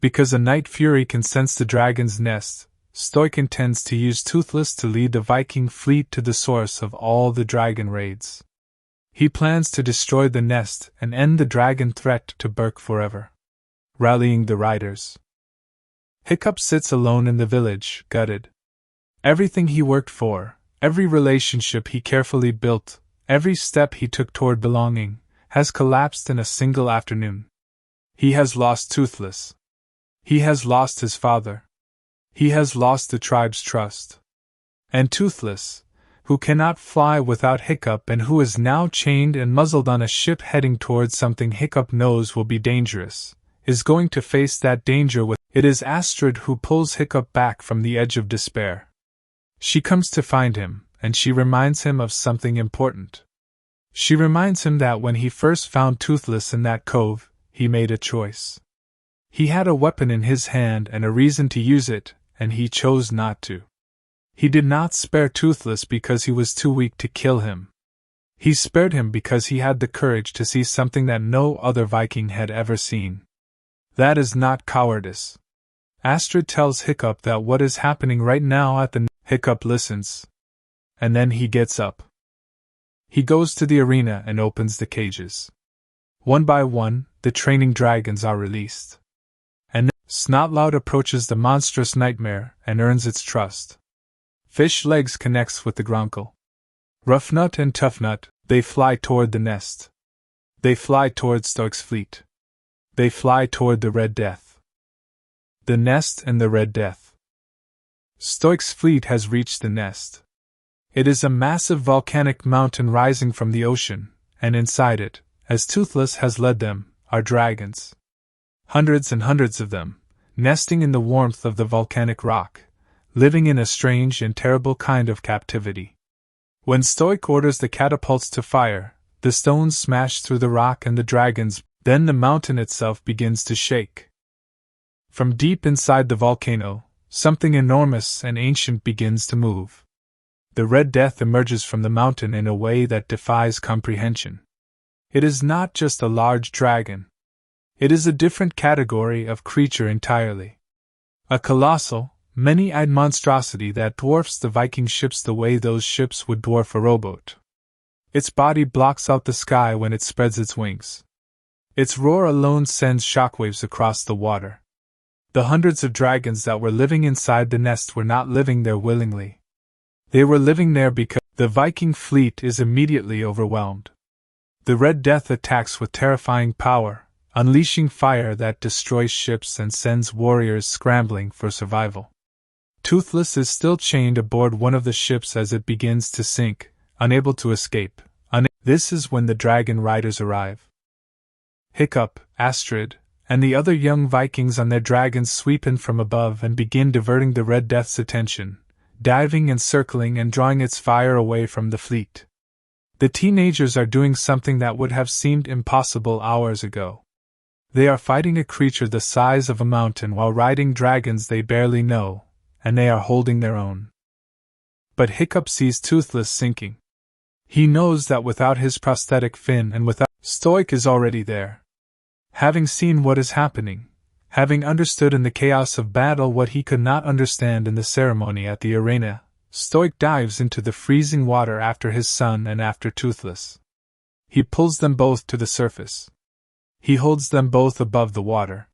Because a Night Fury can sense the dragon's nest, Stoic intends to use Toothless to lead the Viking fleet to the source of all the dragon raids. He plans to destroy the nest and end the dragon threat to Burke forever. Rallying the riders. Hiccup sits alone in the village, gutted. Everything he worked for, every relationship he carefully built, every step he took toward belonging, has collapsed in a single afternoon. He has lost Toothless. He has lost his father. He has lost the tribe's trust. And Toothless, who cannot fly without Hiccup and who is now chained and muzzled on a ship heading towards something Hiccup knows will be dangerous, is going to face that danger with. It is Astrid who pulls Hiccup back from the edge of despair. She comes to find him, and she reminds him of something important. She reminds him that when he first found Toothless in that cove, he made a choice. He had a weapon in his hand and a reason to use it, and he chose not to. He did not spare Toothless because he was too weak to kill him. He spared him because he had the courage to see something that no other Viking had ever seen. That is not cowardice. Astrid tells Hiccup that what is happening right now at the Hiccup listens. And then he gets up. He goes to the arena and opens the cages. One by one, the training dragons are released. And Snotlout approaches the monstrous nightmare and earns its trust. Fish Legs connects with the Gronkle. Roughnut and Toughnut, they fly toward the nest. They fly toward Stoic's fleet. They fly toward the Red Death. The nest and the Red Death. Stoic's fleet has reached the nest. It is a massive volcanic mountain rising from the ocean, and inside it, as Toothless has led them, are dragons. Hundreds and hundreds of them, nesting in the warmth of the volcanic rock, living in a strange and terrible kind of captivity. When Stoic orders the catapults to fire, the stones smash through the rock and the dragons, then the mountain itself begins to shake. From deep inside the volcano, something enormous and ancient begins to move. The Red Death emerges from the mountain in a way that defies comprehension. It is not just a large dragon. It is a different category of creature entirely. A colossal, many-eyed monstrosity that dwarfs the Viking ships the way those ships would dwarf a rowboat. Its body blocks out the sky when it spreads its wings. Its roar alone sends shockwaves across the water. The hundreds of dragons that were living inside the nest were not living there willingly. They were living there because the Viking fleet is immediately overwhelmed. The Red Death attacks with terrifying power, unleashing fire that destroys ships and sends warriors scrambling for survival. Toothless is still chained aboard one of the ships as it begins to sink, unable to escape. This is when the dragon riders arrive. Hiccup, Astrid, and the other young Vikings on their dragons sweep in from above and begin diverting the Red Death's attention, diving and circling and drawing its fire away from the fleet. The teenagers are doing something that would have seemed impossible hours ago. They are fighting a creature the size of a mountain while riding dragons they barely know, and they are holding their own. But Hiccup sees Toothless sinking. He knows that without his prosthetic fin and without Stoic is already there. Having seen what is happening, having understood in the chaos of battle what he could not understand in the ceremony at the arena, Stoic dives into the freezing water after his son and after Toothless. He pulls them both to the surface. He holds them both above the water.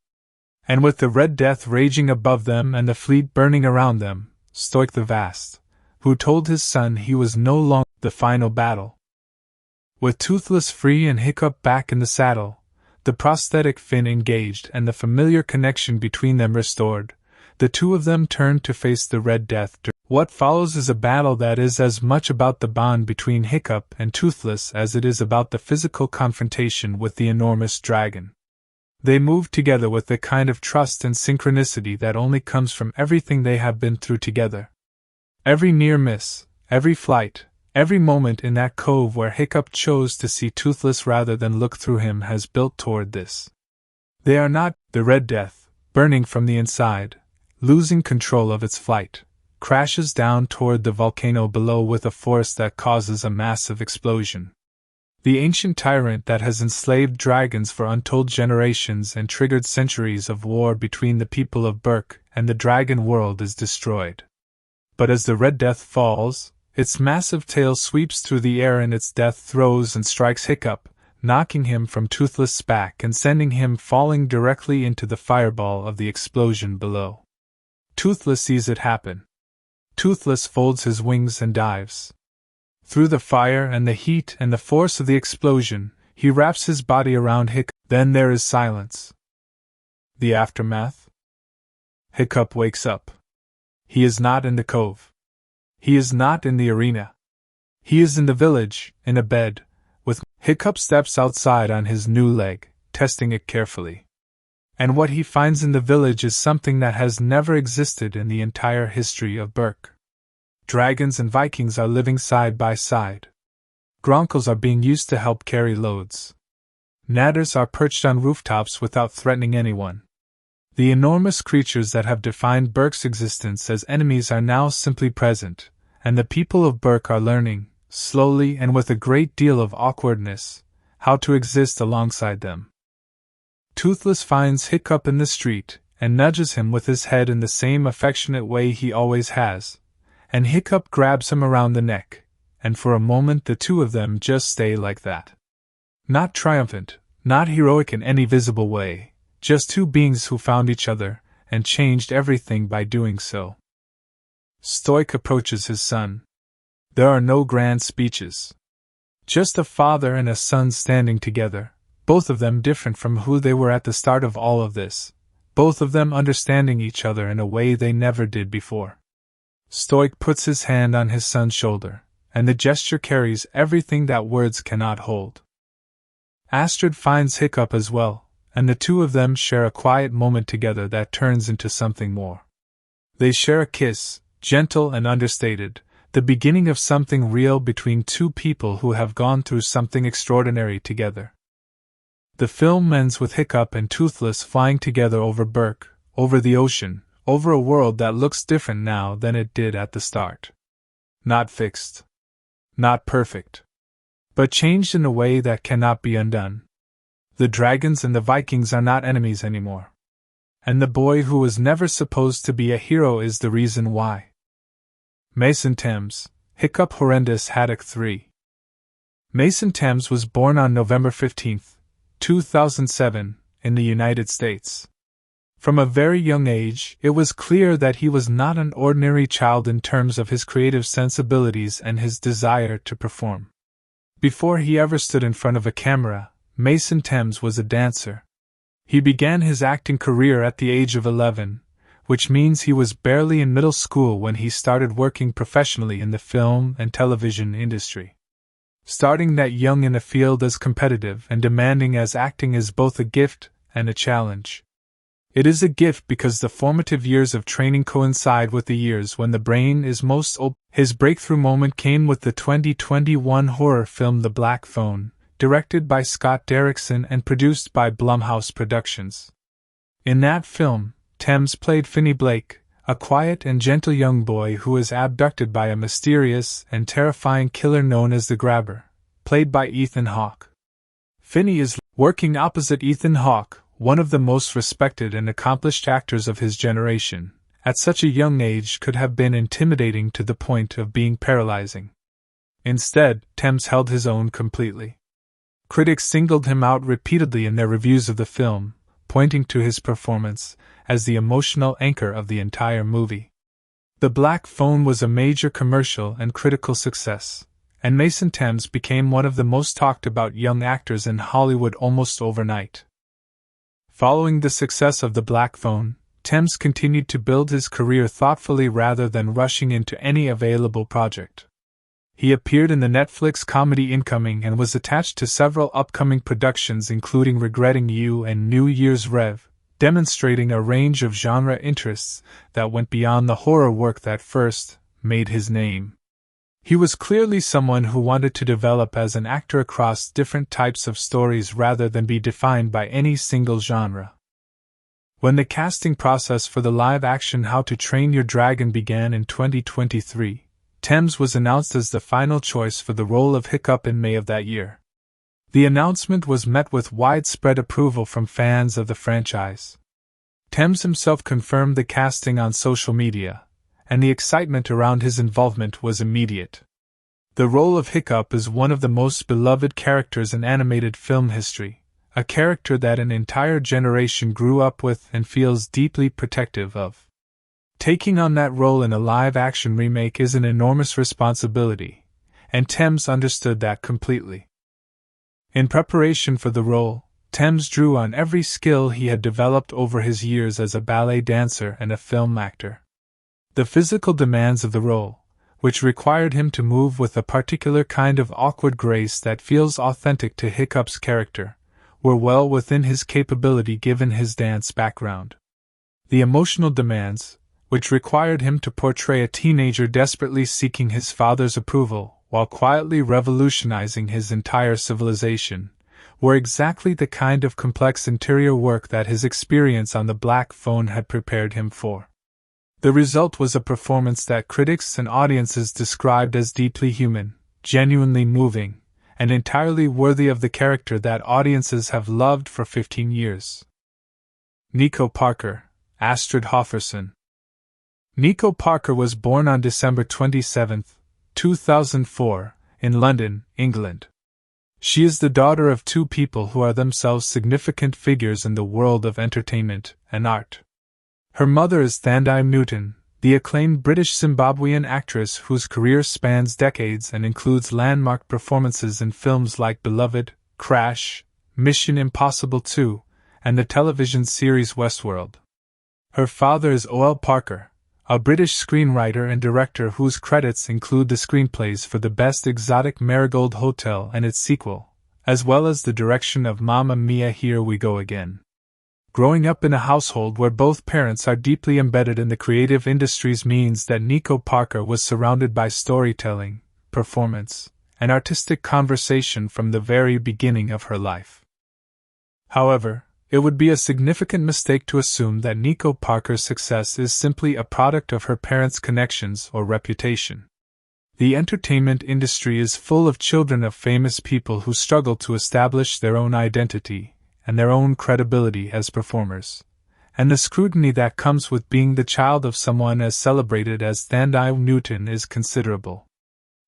And with the Red Death raging above them and the fleet burning around them, Stoic the Vast, who told his son he was no longer the final battle. With Toothless free and Hiccup back in the saddle, the prosthetic fin engaged and the familiar connection between them restored, the two of them turned to face the Red Death. What follows is a battle that is as much about the bond between Hiccup and Toothless as it is about the physical confrontation with the enormous dragon. They move together with the kind of trust and synchronicity that only comes from everything they have been through together. Every near miss, every flight, every moment in that cove where Hiccup chose to see Toothless rather than look through him has built toward this. They are not the Red Death, burning from the inside, losing control of its flight, crashes down toward the volcano below with a force that causes a massive explosion. The ancient tyrant that has enslaved dragons for untold generations and triggered centuries of war between the people of Berk and the dragon world is destroyed. But as the Red Death falls, its massive tail sweeps through the air in its death throes and strikes Hiccup, knocking him from Toothless' back and sending him falling directly into the fireball of the explosion below. Toothless sees it happen. Toothless folds his wings and dives. Through the fire and the heat and the force of the explosion, he wraps his body around Hiccup. Then there is silence. The aftermath? Hiccup wakes up. He is not in the cove. He is not in the arena. He is in the village, in a bed, with Hiccup steps outside on his new leg, testing it carefully. And what he finds in the village is something that has never existed in the entire history of Berk. Dragons and Vikings are living side by side. Gronkles are being used to help carry loads. Nadders are perched on rooftops without threatening anyone. The enormous creatures that have defined Berk's existence as enemies are now simply present, and the people of Berk are learning, slowly and with a great deal of awkwardness, how to exist alongside them. Toothless finds Hiccup in the street, and nudges him with his head in the same affectionate way he always has, and Hiccup grabs him around the neck, and for a moment the two of them just stay like that. Not triumphant, not heroic in any visible way, just two beings who found each other, and changed everything by doing so. Stoic approaches his son. There are no grand speeches. Just a father and a son standing together, both of them different from who they were at the start of all of this, both of them understanding each other in a way they never did before. Stoic puts his hand on his son's shoulder, and the gesture carries everything that words cannot hold. Astrid finds Hiccup as well, and the two of them share a quiet moment together that turns into something more. They share a kiss, gentle and understated, the beginning of something real between two people who have gone through something extraordinary together. The film ends with Hiccup and Toothless flying together over Berk, over the ocean, over a world that looks different now than it did at the start. Not fixed. Not perfect. But changed in a way that cannot be undone. The dragons and the Vikings are not enemies anymore. And the boy who was never supposed to be a hero is the reason why. Mason Thames, Hiccup Horrendous Haddock 3. Mason Thames was born on November 15, 2007, in the United States. From a very young age, it was clear that he was not an ordinary child in terms of his creative sensibilities and his desire to perform. Before he ever stood in front of a camera, Mason Thames was a dancer. He began his acting career at the age of 11, which means he was barely in middle school when he started working professionally in the film and television industry. Starting that young in a field as competitive and demanding as acting is both a gift and a challenge. It is a gift because the formative years of training coincide with the years when the brain is most open. His breakthrough moment came with the 2021 horror film The Black Phone, directed by Scott Derrickson and produced by Blumhouse Productions. In that film, Thames played Finney Blake, a quiet and gentle young boy who is abducted by a mysterious and terrifying killer known as the Grabber, played by Ethan Hawke. Finney is working opposite Ethan Hawke, one of the most respected and accomplished actors of his generation, at such a young age could have been intimidating to the point of being paralyzing. Instead, Thames held his own completely. Critics singled him out repeatedly in their reviews of the film, pointing to his performance as the emotional anchor of the entire movie. The Black Phone was a major commercial and critical success, and Mason Thames became one of the most talked about young actors in Hollywood almost overnight. Following the success of The Black Phone, Thames continued to build his career thoughtfully rather than rushing into any available project. He appeared in the Netflix comedy Incoming and was attached to several upcoming productions including Regretting You and New Year's Rev, demonstrating a range of genre interests that went beyond the horror work that first made his name. He was clearly someone who wanted to develop as an actor across different types of stories rather than be defined by any single genre. When the casting process for the live-action How to Train Your Dragon began in 2023, Thames was announced as the final choice for the role of Hiccup in May of that year. The announcement was met with widespread approval from fans of the franchise. Thames himself confirmed the casting on social media, and the excitement around his involvement was immediate. The role of Hiccup is one of the most beloved characters in animated film history, a character that an entire generation grew up with and feels deeply protective of. Taking on that role in a live-action remake is an enormous responsibility, and Thames understood that completely. In preparation for the role, Thames drew on every skill he had developed over his years as a ballet dancer and a film actor. The physical demands of the role, which required him to move with a particular kind of awkward grace that feels authentic to Hiccup's character, were well within his capability given his dance background. The emotional demands, which required him to portray a teenager desperately seeking his father's approval while quietly revolutionizing his entire civilization, were exactly the kind of complex interior work that his experience on The Black Phone had prepared him for. The result was a performance that critics and audiences described as deeply human, genuinely moving, and entirely worthy of the character that audiences have loved for 15 years. Nico Parker, Astrid Hofferson. Nico Parker was born on December 27, 2004, in London, England. She is the daughter of two people who are themselves significant figures in the world of entertainment and art. Her mother is Thandai Newton, the acclaimed British Zimbabwean actress whose career spans decades and includes landmark performances in films like Beloved, Crash, Mission Impossible 2, and the television series Westworld. Her father is O.L. Parker, a British screenwriter and director whose credits include the screenplays for The Best Exotic Marigold Hotel and its sequel, as well as the direction of Mamma Mia! Here We Go Again. Growing up in a household where both parents are deeply embedded in the creative industries means that Nico Parker was surrounded by storytelling, performance, and artistic conversation from the very beginning of her life. However, it would be a significant mistake to assume that Nico Parker's success is simply a product of her parents' connections or reputation. The entertainment industry is full of children of famous people who struggle to establish their own identity and their own credibility as performers, and the scrutiny that comes with being the child of someone as celebrated as Thandai Newton is considerable.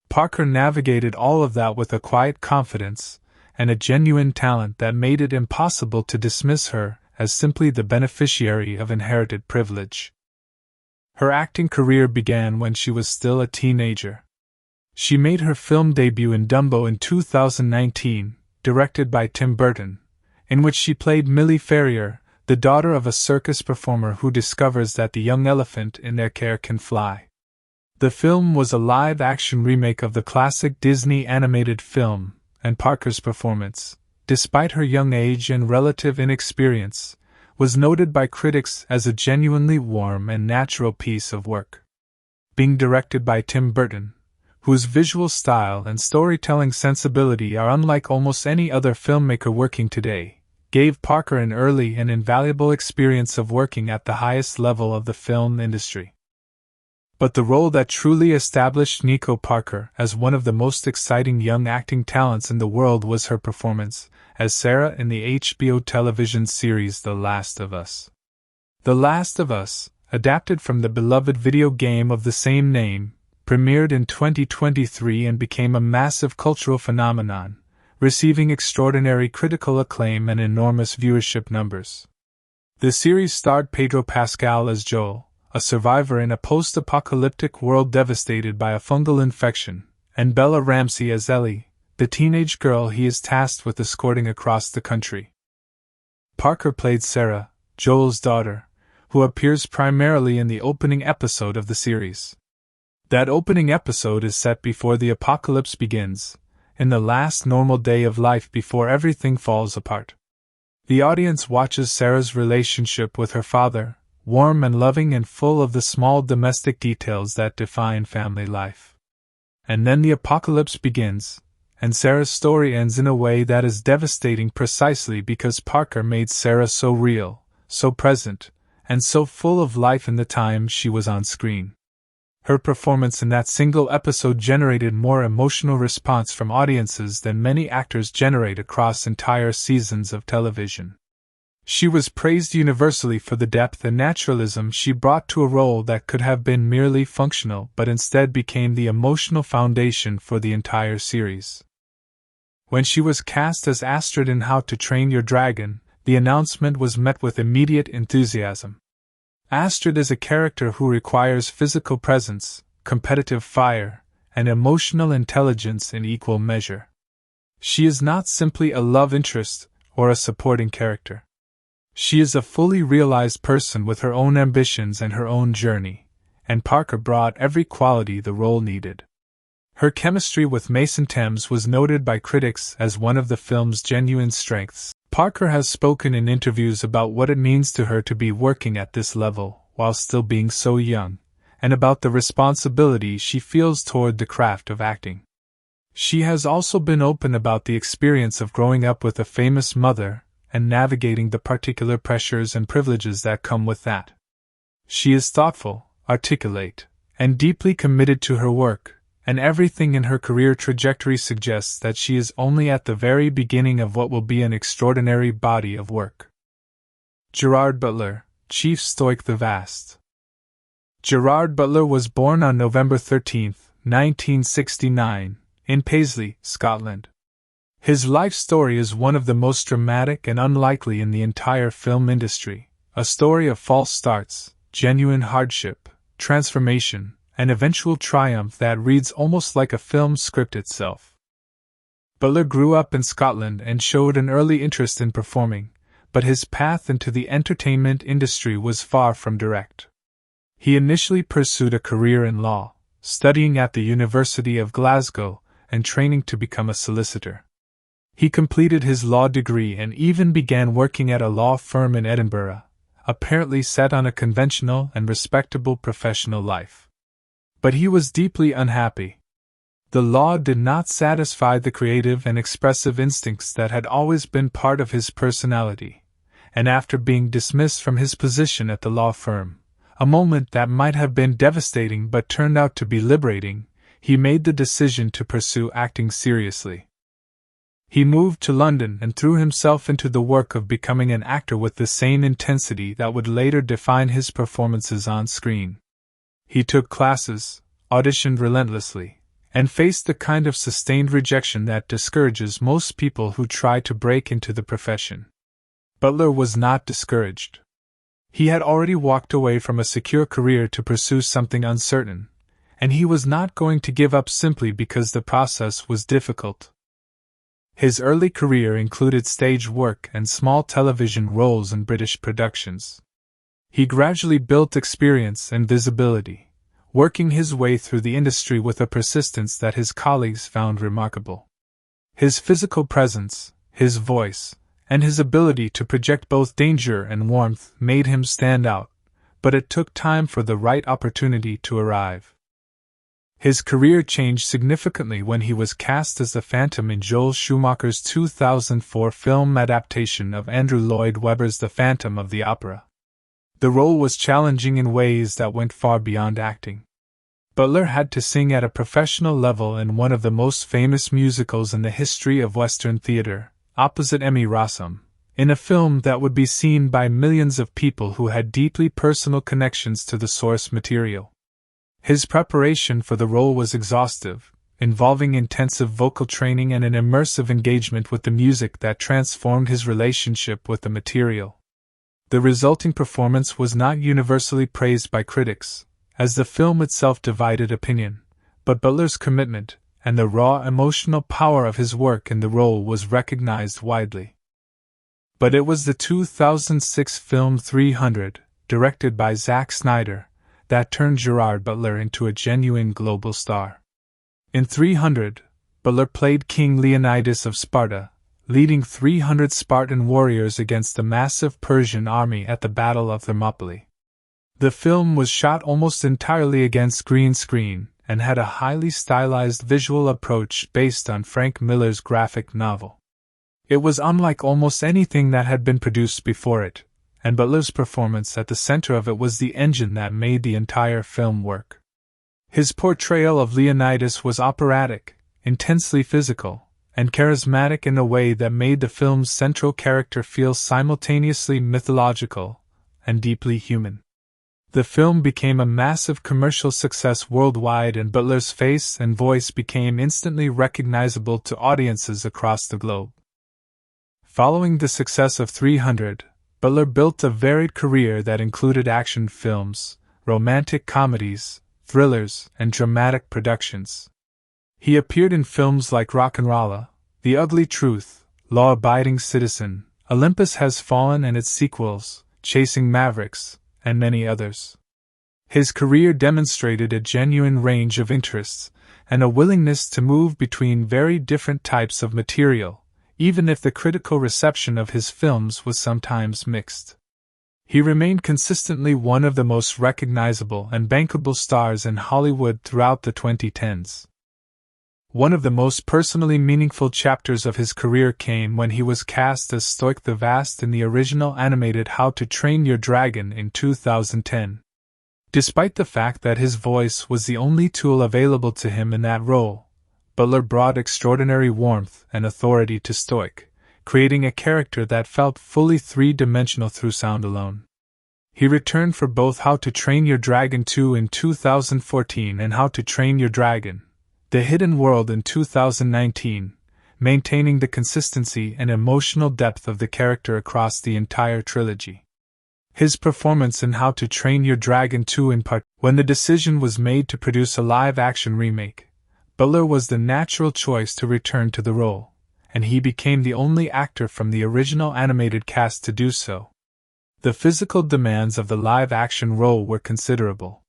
Parker navigated all of that with a quiet confidence and a genuine talent that made it impossible to dismiss her as simply the beneficiary of inherited privilege. Her acting career began when she was still a teenager. She made her film debut in Dumbo in 2019, directed by Tim Burton, in which she played Millie Ferrier, the daughter of a circus performer who discovers that the young elephant in their care can fly. The film was a live-action remake of the classic Disney animated film, and Parker's performance, despite her young age and relative inexperience, was noted by critics as a genuinely warm and natural piece of work. Being directed by Tim Burton, whose visual style and storytelling sensibility are unlike almost any other filmmaker working today, gave Parker an early and invaluable experience of working at the highest level of the film industry. But the role that truly established Nico Parker as one of the most exciting young acting talents in the world was her performance as Sarah in the HBO television series The Last of Us. The Last of Us, adapted from the beloved video game of the same name, premiered in 2023 and became a massive cultural phenomenon, receiving extraordinary critical acclaim and enormous viewership numbers. The series starred Pedro Pascal as Joel, a survivor in a post-apocalyptic world devastated by a fungal infection, and Bella Ramsey as Ellie, the teenage girl he is tasked with escorting across the country. Parker played Sarah, Joel's daughter, who appears primarily in the opening episode of the series. That opening episode is set before the apocalypse begins, in the last normal day of life before everything falls apart. The audience watches Sarah's relationship with her father, warm and loving and full of the small domestic details that define family life. And then the apocalypse begins, and Sarah's story ends in a way that is devastating precisely because Parker made Sarah so real, so present, and so full of life in the time she was on screen. Her performance in that single episode generated more emotional response from audiences than many actors generate across entire seasons of television. She was praised universally for the depth and naturalism she brought to a role that could have been merely functional but instead became the emotional foundation for the entire series. When she was cast as Astrid in How to Train Your Dragon, the announcement was met with immediate enthusiasm. Astrid is a character who requires physical presence, competitive fire, and emotional intelligence in equal measure. She is not simply a love interest or a supporting character. She is a fully realized person with her own ambitions and her own journey, and Parker brought every quality the role needed. Her chemistry with Mason Thames was noted by critics as one of the film's genuine strengths. Parker has spoken in interviews about what it means to her to be working at this level while still being so young, and about the responsibility she feels toward the craft of acting. She has also been open about the experience of growing up with a famous mother and navigating the particular pressures and privileges that come with that. She is thoughtful, articulate, and deeply committed to her work, and everything in her career trajectory suggests that she is only at the very beginning of what will be an extraordinary body of work. Gerard Butler, Chief Stoic the Vast. Gerard Butler was born on November 13, 1969, in Paisley, Scotland. His life story is one of the most dramatic and unlikely in the entire film industry, a story of false starts, genuine hardship, transformation, and eventual triumph that reads almost like a film script itself. Butler grew up in Scotland and showed an early interest in performing, but his path into the entertainment industry was far from direct. He initially pursued a career in law, studying at the University of Glasgow and training to become a solicitor. He completed his law degree and even began working at a law firm in Edinburgh, apparently set on a conventional and respectable professional life. But he was deeply unhappy. The law did not satisfy the creative and expressive instincts that had always been part of his personality, and after being dismissed from his position at the law firm, a moment that might have been devastating but turned out to be liberating, he made the decision to pursue acting seriously. He moved to London and threw himself into the work of becoming an actor with the same intensity that would later define his performances on screen. He took classes, auditioned relentlessly, and faced the kind of sustained rejection that discourages most people who try to break into the profession. Butler was not discouraged. He had already walked away from a secure career to pursue something uncertain, and he was not going to give up simply because the process was difficult. His early career included stage work and small television roles in British productions. He gradually built experience and visibility, working his way through the industry with a persistence that his colleagues found remarkable. His physical presence, his voice, and his ability to project both danger and warmth made him stand out, but it took time for the right opportunity to arrive. His career changed significantly when he was cast as the Phantom in Joel Schumacher's 2004 film adaptation of Andrew Lloyd Webber's The Phantom of the Opera. The role was challenging in ways that went far beyond acting. Butler had to sing at a professional level in one of the most famous musicals in the history of Western theater, opposite Emmy Rossum, in a film that would be seen by millions of people who had deeply personal connections to the source material. His preparation for the role was exhaustive, involving intensive vocal training and an immersive engagement with the music that transformed his relationship with the material. The resulting performance was not universally praised by critics, as the film itself divided opinion, but Butler's commitment and the raw emotional power of his work in the role was recognized widely. But it was the 2006 film 300, directed by Zack Snyder, that turned Gerard Butler into a genuine global star. In 300, Butler played King Leonidas of Sparta, leading 300 Spartan warriors against the massive Persian army at the Battle of Thermopylae. The film was shot almost entirely against green screen and had a highly stylized visual approach based on Frank Miller's graphic novel. It was unlike almost anything that had been produced before it, and Butler's performance at the center of it was the engine that made the entire film work. His portrayal of Leonidas was operatic, intensely physical, and charismatic in a way that made the film's central character feel simultaneously mythological and deeply human. The film became a massive commercial success worldwide, and Butler's face and voice became instantly recognizable to audiences across the globe. Following the success of 300, Butler built a varied career that included action films, romantic comedies, thrillers, and dramatic productions. He appeared in films like Rock'n'Rolla, The Ugly Truth, Law-Abiding Citizen, Olympus Has Fallen and its sequels, Chasing Mavericks, and many others. His career demonstrated a genuine range of interests and a willingness to move between very different types of material, even if the critical reception of his films was sometimes mixed. He remained consistently one of the most recognizable and bankable stars in Hollywood throughout the 2010s. One of the most personally meaningful chapters of his career came when he was cast as Stoic the Vast in the original animated How to Train Your Dragon in 2010. Despite the fact that his voice was the only tool available to him in that role, Butler brought extraordinary warmth and authority to Stoic, creating a character that felt fully three-dimensional through sound alone. He returned for both How to Train Your Dragon 2 in 2014 and How to Train Your Dragon: The Hidden World in 2019, maintaining the consistency and emotional depth of the character across the entire trilogy. His performance in How to Train Your Dragon 2 in part. When the decision was made to produce a live-action remake, Butler was the natural choice to return to the role, and he became the only actor from the original animated cast to do so. The physical demands of the live-action role were considerable.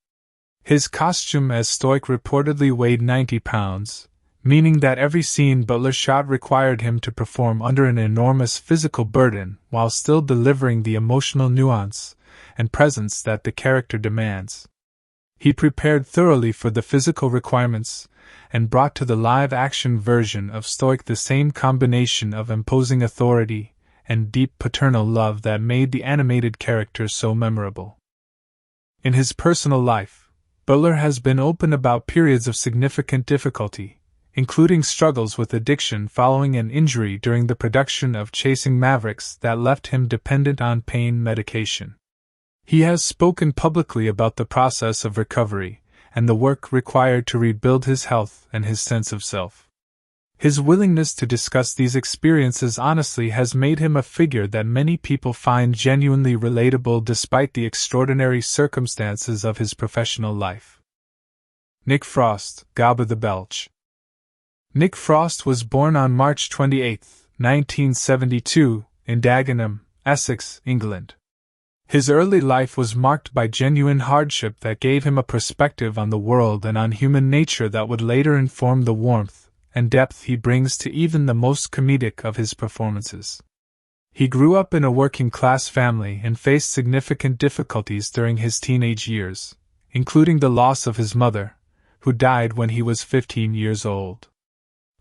His costume as Stoic reportedly weighed 90 pounds, meaning that every scene Butler shot required him to perform under an enormous physical burden while still delivering the emotional nuance and presence that the character demands. He prepared thoroughly for the physical requirements and brought to the live-action version of Stoic the same combination of imposing authority and deep paternal love that made the animated character so memorable. In his personal life, Butler has been open about periods of significant difficulty, including struggles with addiction following an injury during the production of Chasing Mavericks that left him dependent on pain medication. He has spoken publicly about the process of recovery and the work required to rebuild his health and his sense of self. His willingness to discuss these experiences honestly has made him a figure that many people find genuinely relatable despite the extraordinary circumstances of his professional life. Nick Frost, Gabba the Belch. Nick Frost was born on March 28, 1972, in Dagenham, Essex, England. His early life was marked by genuine hardship that gave him a perspective on the world and on human nature that would later inform the warmth and depth he brings to even the most comedic of his performances. He grew up in a working-class family and faced significant difficulties during his teenage years, including the loss of his mother, who died when he was 15 years old.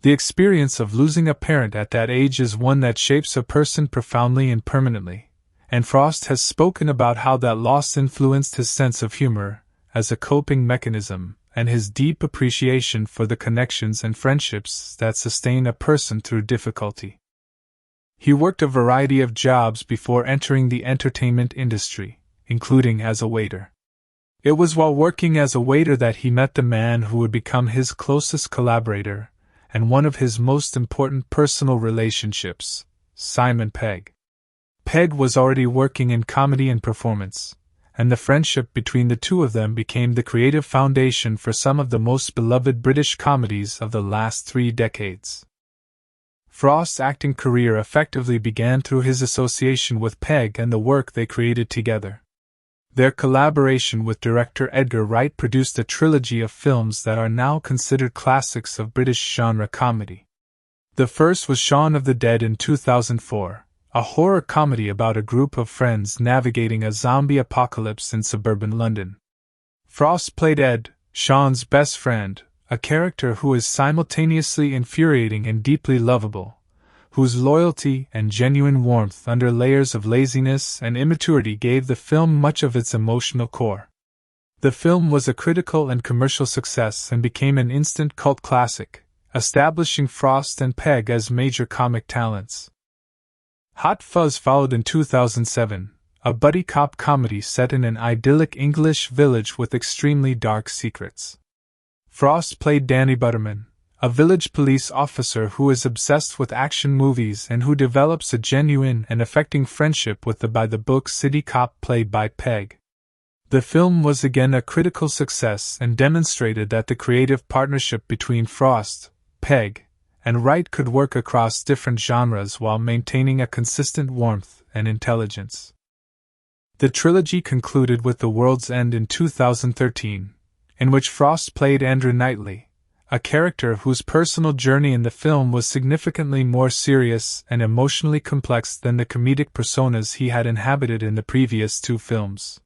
The experience of losing a parent at that age is one that shapes a person profoundly and permanently, and Frost has spoken about how that loss influenced his sense of humor as a coping mechanism and his deep appreciation for the connections and friendships that sustain a person through difficulty. He worked a variety of jobs before entering the entertainment industry, including as a waiter. It was while working as a waiter that he met the man who would become his closest collaborator and one of his most important personal relationships, Simon Pegg. Pegg was already working in comedy and performance, and the friendship between the two of them became the creative foundation for some of the most beloved British comedies of the last 3 decades. Frost's acting career effectively began through his association with Pegg and the work they created together. Their collaboration with director Edgar Wright produced a trilogy of films that are now considered classics of British genre comedy. The first was Shaun of the Dead in 2004, a horror comedy about a group of friends navigating a zombie apocalypse in suburban London. Frost played Ed, Shaun's best friend, a character who is simultaneously infuriating and deeply lovable, whose loyalty and genuine warmth under layers of laziness and immaturity gave the film much of its emotional core. The film was a critical and commercial success and became an instant cult classic, establishing Frost and Pegg as major comic talents. Hot Fuzz followed in 2007, a buddy cop comedy set in an idyllic English village with extremely dark secrets. Frost played Danny Butterman, a village police officer who is obsessed with action movies and who develops a genuine and affecting friendship with the by-the-book city cop played by Pegg. The film was again a critical success and demonstrated that the creative partnership between Frost, Pegg, and Wright could work across different genres while maintaining a consistent warmth and intelligence. The trilogy concluded with The World's End in 2013, in which Frost played Andrew Knightley, a character whose personal journey in the film was significantly more serious and emotionally complex than the comedic personas he had inhabited in the previous 2 films.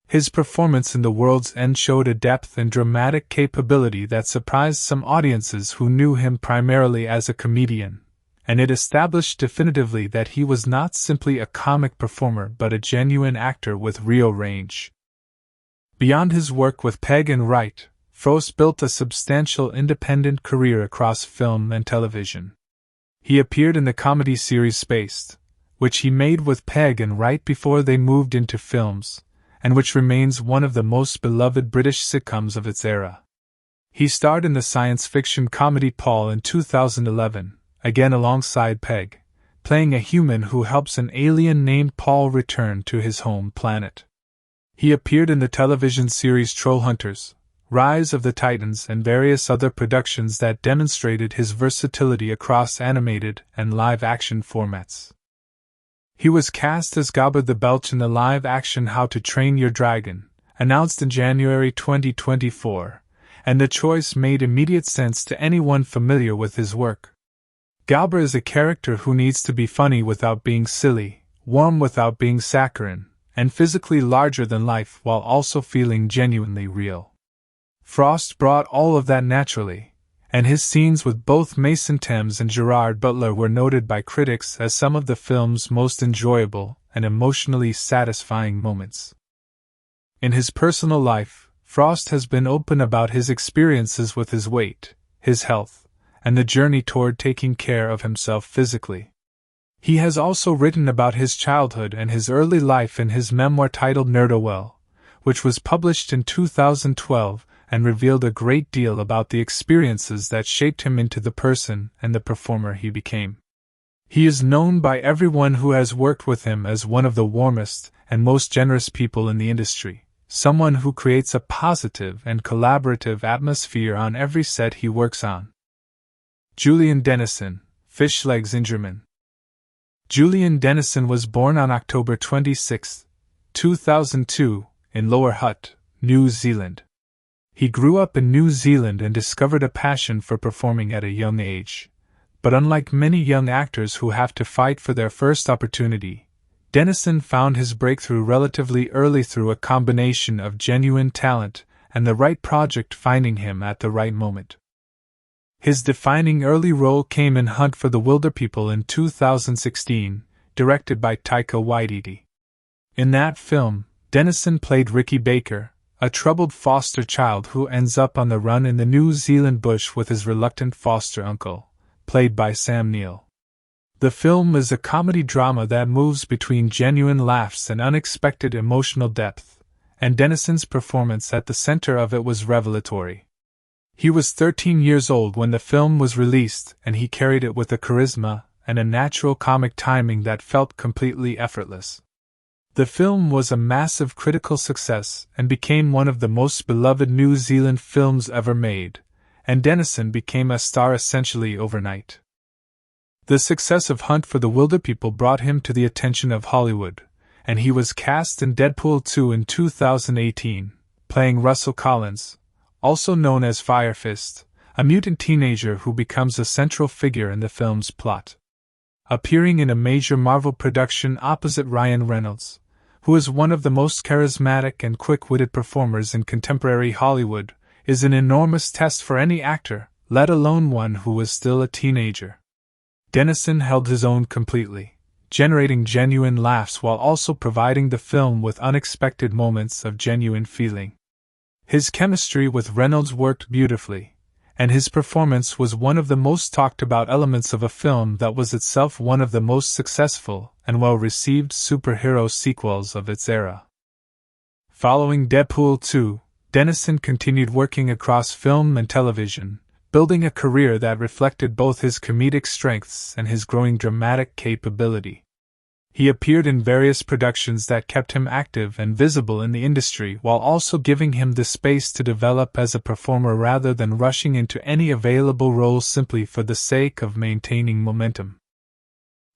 His performance in The World's End showed a depth and dramatic capability that surprised some audiences who knew him primarily as a comedian, and it established definitively that he was not simply a comic performer but a genuine actor with real range. Beyond his work with Pegg and Wright, Frost built a substantial independent career across film and television. He appeared in the comedy series Spaced, which he made with Pegg and Wright before they moved into films, and which remains one of the most beloved British sitcoms of its era. He starred in the science fiction comedy Paul in 2011, again alongside Pegg, playing a human who helps an alien named Paul return to his home planet. He appeared in the television series Trollhunters, Rise of the Titans, and various other productions that demonstrated his versatility across animated and live-action formats. He was cast as Gabba the Belch in the live-action How to Train Your Dragon, announced in January 2024, and the choice made immediate sense to anyone familiar with his work. Gabba is a character who needs to be funny without being silly, warm without being saccharine, and physically larger than life while also feeling genuinely real. Frost brought all of that naturally, and his scenes with both Mason Thames and Gerard Butler were noted by critics as some of the film's most enjoyable and emotionally satisfying moments. In his personal life, Frost has been open about his experiences with his weight, his health, and the journey toward taking care of himself physically. He has also written about his childhood and his early life in his memoir titled Nerdowell, which was published in 2012 and revealed a great deal about the experiences that shaped him into the person and the performer he became. He is known by everyone who has worked with him as one of the warmest and most generous people in the industry, someone who creates a positive and collaborative atmosphere on every set he works on. Julian Dennison, Fishlegs Ingerman. Julian Dennison was born on October 26, 2002, in Lower Hutt, New Zealand. He grew up in New Zealand and discovered a passion for performing at a young age. But unlike many young actors who have to fight for their first opportunity, Dennison found his breakthrough relatively early through a combination of genuine talent and the right project finding him at the right moment. His defining early role came in Hunt for the Wilderpeople in 2016, directed by Taika Waititi. In that film, Dennison played Ricky Baker, a troubled foster child who ends up on the run in the New Zealand bush with his reluctant foster uncle, played by Sam Neill. The film is a comedy drama that moves between genuine laughs and unexpected emotional depth, and Dennison's performance at the center of it was revelatory. He was 13 years old when the film was released, and he carried it with a charisma and a natural comic timing that felt completely effortless. The film was a massive critical success and became one of the most beloved New Zealand films ever made, and Dennison became a star essentially overnight. The success of Hunt for the Wilderpeople brought him to the attention of Hollywood, and he was cast in Deadpool 2 in 2018, playing Russell Collins, also known as Firefist, a mutant teenager who becomes a central figure in the film's plot. Appearing in a major Marvel production opposite Ryan Reynolds, who is one of the most charismatic and quick-witted performers in contemporary Hollywood, is an enormous test for any actor, let alone one who is still a teenager. Dennison held his own completely, generating genuine laughs while also providing the film with unexpected moments of genuine feeling. His chemistry with Reynolds worked beautifully, and his performance was one of the most talked about elements of a film that was itself one of the most successful and well-received superhero sequels of its era. Following Deadpool 2, Dennison continued working across film and television, building a career that reflected both his comedic strengths and his growing dramatic capability. He appeared in various productions that kept him active and visible in the industry while also giving him the space to develop as a performer rather than rushing into any available role simply for the sake of maintaining momentum.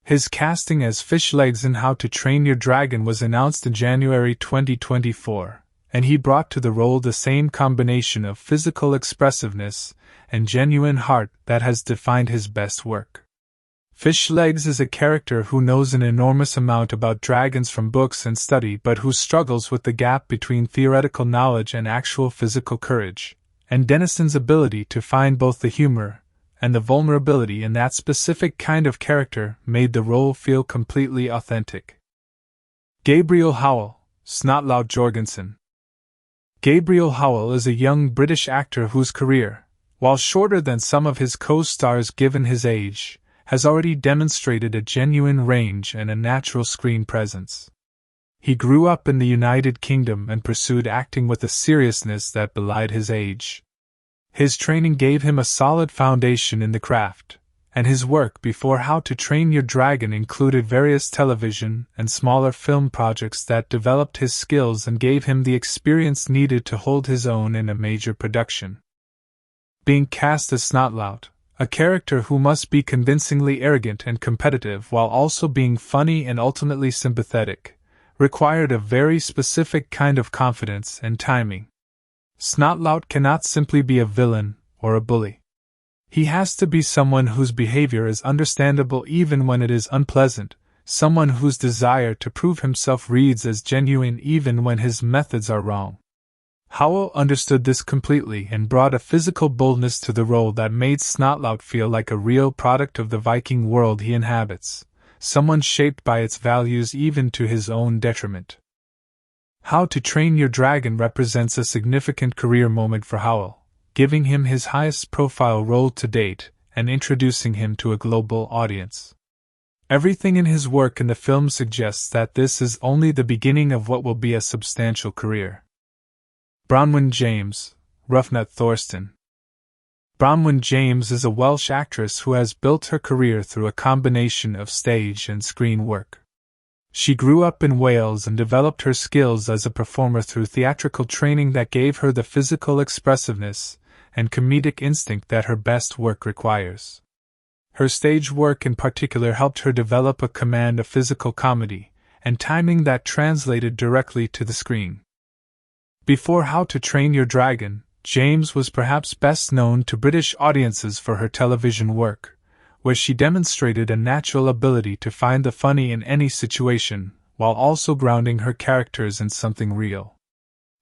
His casting as Fishlegs in How to Train Your Dragon was announced in January 2024, and he brought to the role the same combination of physical expressiveness and genuine heart that has defined his best work. Fishlegs is a character who knows an enormous amount about dragons from books and study but who struggles with the gap between theoretical knowledge and actual physical courage, and Dennison's ability to find both the humor and the vulnerability in that specific kind of character made the role feel completely authentic. Gabriel Howell, Snotlout Jorgensen. Gabriel Howell is a young British actor whose career, while shorter than some of his co-stars given his age, has already demonstrated a genuine range and a natural screen presence. He grew up in the United Kingdom and pursued acting with a seriousness that belied his age. His training gave him a solid foundation in the craft, and his work before How to Train Your Dragon included various television and smaller film projects that developed his skills and gave him the experience needed to hold his own in a major production. Being cast as Snotlout, a character who must be convincingly arrogant and competitive while also being funny and ultimately sympathetic, required a very specific kind of confidence and timing. Snotlout cannot simply be a villain or a bully. He has to be someone whose behavior is understandable even when it is unpleasant, someone whose desire to prove himself reads as genuine even when his methods are wrong. Howell understood this completely and brought a physical boldness to the role that made Snotlout feel like a real product of the Viking world he inhabits, someone shaped by its values even to his own detriment. How to Train Your Dragon represents a significant career moment for Howell, giving him his highest profile role to date and introducing him to a global audience. Everything in his work in the film suggests that this is only the beginning of what will be a substantial career. Bronwyn James, Roughnet Thorsten. Bronwyn James is a Welsh actress who has built her career through a combination of stage and screen work. She grew up in Wales and developed her skills as a performer through theatrical training that gave her the physical expressiveness and comedic instinct that her best work requires. Her stage work in particular helped her develop a command of physical comedy and timing that translated directly to the screen. Before How to Train Your Dragon, James was perhaps best known to British audiences for her television work, where she demonstrated a natural ability to find the funny in any situation, while also grounding her characters in something real.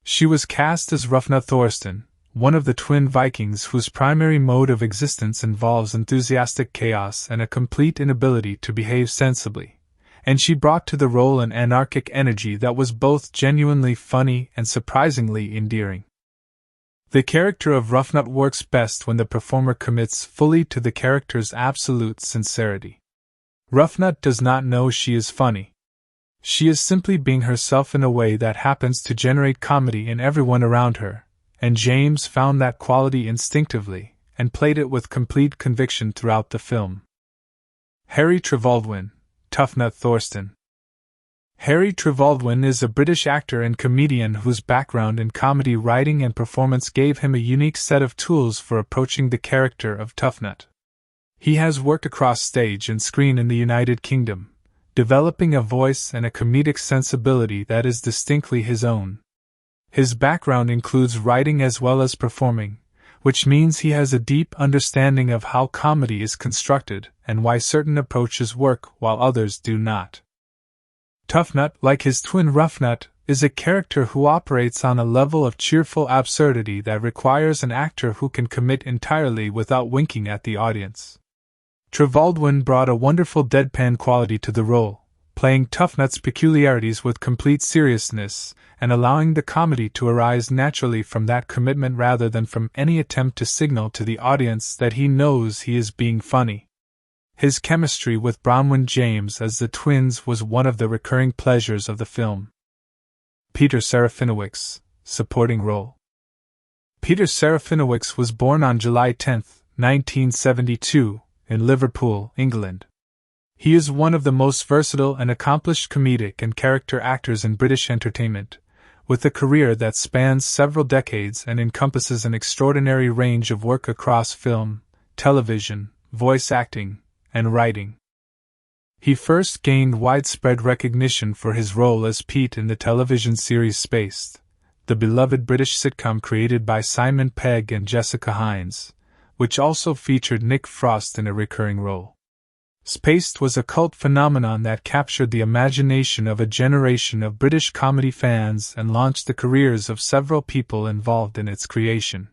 She was cast as Roughnet Thorsten, one of the twin Vikings whose primary mode of existence involves enthusiastic chaos and a complete inability to behave sensibly, and she brought to the role an anarchic energy that was both genuinely funny and surprisingly endearing. The character of Roughnet works best when the performer commits fully to the character's absolute sincerity. Roughnet does not know she is funny. She is simply being herself in a way that happens to generate comedy in everyone around her, and James found that quality instinctively and played it with complete conviction throughout the film. Harry Trevaldwyn, Toughnet Thorsten. Harry Trevaldwyn is a British actor and comedian whose background in comedy writing and performance gave him a unique set of tools for approaching the character of Toughnet. He has worked across stage and screen in the United Kingdom, developing a voice and a comedic sensibility that is distinctly his own. His background includes writing as well as performing, which means he has a deep understanding of how comedy is constructed and why certain approaches work while others do not. Toughnet, like his twin Roughnet, is a character who operates on a level of cheerful absurdity that requires an actor who can commit entirely without winking at the audience. Trevaldwyn brought a wonderful deadpan quality to the role, playing Toughnet's peculiarities with complete seriousness and allowing the comedy to arise naturally from that commitment rather than from any attempt to signal to the audience that he knows he is being funny. His chemistry with Bronwyn James as the twins was one of the recurring pleasures of the film. Peter Serafinowicz, supporting role. Peter Serafinowicz was born on July 10, 1972, in Liverpool, England. He is one of the most versatile and accomplished comedic and character actors in British entertainment, with a career that spans several decades and encompasses an extraordinary range of work across film, television, voice acting, and writing. He first gained widespread recognition for his role as Pete in the television series Spaced, the beloved British sitcom created by Simon Pegg and Jessica Hines, which also featured Nick Frost in a recurring role. Spaced was a cult phenomenon that captured the imagination of a generation of British comedy fans and launched the careers of several people involved in its creation.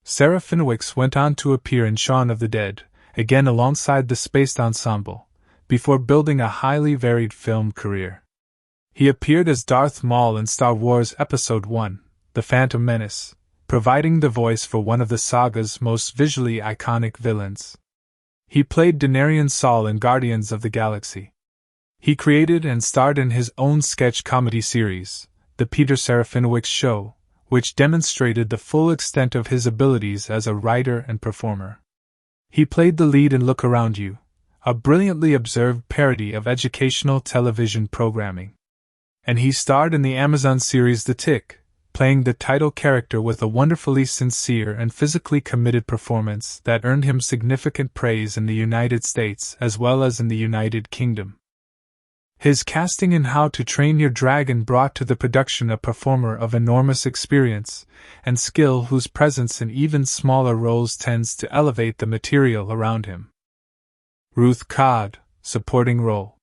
Serafinowicz went on to appear in Shaun of the Dead, again alongside the Spaced ensemble, before building a highly varied film career. He appeared as Darth Maul in Star Wars Episode I, The Phantom Menace, providing the voice for one of the saga's most visually iconic villains. He played Denarian Saul in Guardians of the Galaxy. He created and starred in his own sketch comedy series, The Peter Serafinowicz Show, which demonstrated the full extent of his abilities as a writer and performer. He played the lead in Look Around You, a brilliantly observed parody of educational television programming. And he starred in the Amazon series The Tick, playing the title character with a wonderfully sincere and physically committed performance that earned him significant praise in the United States as well as in the United Kingdom. His casting in How to Train Your Dragon brought to the production a performer of enormous experience and skill whose presence in even smaller roles tends to elevate the material around him. Ruth Codd, supporting role.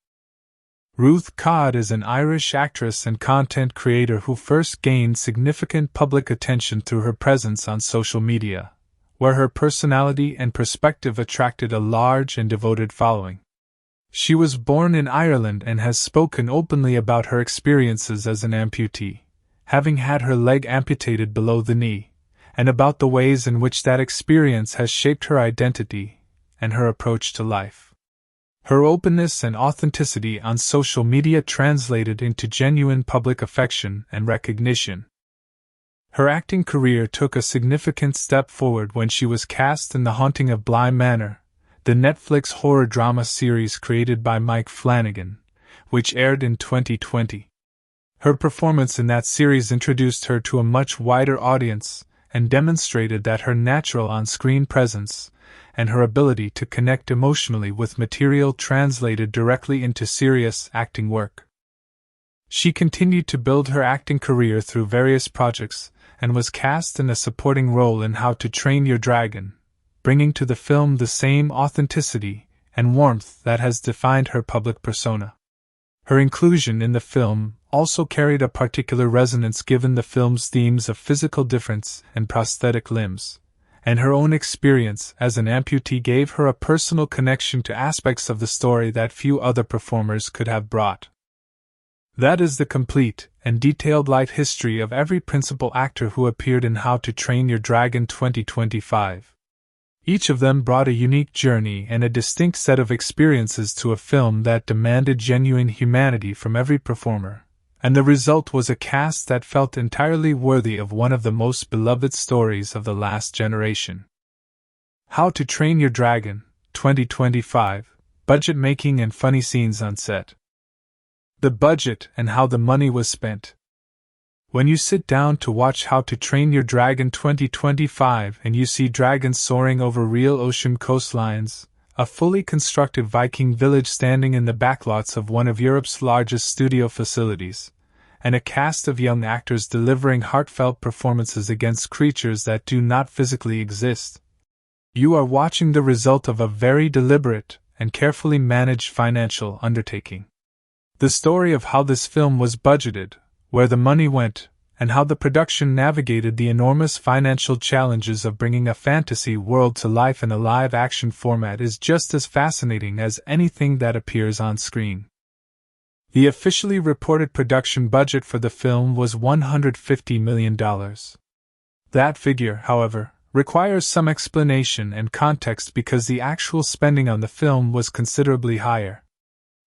Ruth Codd is an Irish actress and content creator who first gained significant public attention through her presence on social media, where her personality and perspective attracted a large and devoted following. She was born in Ireland and has spoken openly about her experiences as an amputee, having had her leg amputated below the knee, and about the ways in which that experience has shaped her identity and her approach to life. Her openness and authenticity on social media translated into genuine public affection and recognition. Her acting career took a significant step forward when she was cast in The Haunting of Bly Manor, the Netflix horror drama series created by Mike Flanagan, which aired in 2020. Her performance in that series introduced her to a much wider audience and demonstrated that her natural on-screen presence and her ability to connect emotionally with material translated directly into serious acting work. She continued to build her acting career through various projects and was cast in a supporting role in How to Train Your Dragon, bringing to the film the same authenticity and warmth that has defined her public persona. Her inclusion in the film also carried a particular resonance given the film's themes of physical difference and prosthetic limbs, and her own experience as an amputee gave her a personal connection to aspects of the story that few other performers could have brought. That is the complete and detailed life history of every principal actor who appeared in How to Train Your Dragon 2025. Each of them brought a unique journey and a distinct set of experiences to a film that demanded genuine humanity from every performer, and the result was a cast that felt entirely worthy of one of the most beloved stories of the last generation. How to Train Your Dragon 2025, Budget Making and Funny Scenes on Set. The budget and how the money was spent. When you sit down to watch How to Train Your Dragon 2025 and you see dragons soaring over real ocean coastlines, a fully constructed Viking village standing in the backlots of one of Europe's largest studio facilities, and a cast of young actors delivering heartfelt performances against creatures that do not physically exist, you are watching the result of a very deliberate and carefully managed financial undertaking. The story of how this film was budgeted, where the money went, and how the production navigated the enormous financial challenges of bringing a fantasy world to life in a live-action format is just as fascinating as anything that appears on screen. The officially reported production budget for the film was $150 million. That figure, however, requires some explanation and context because the actual spending on the film was considerably higher.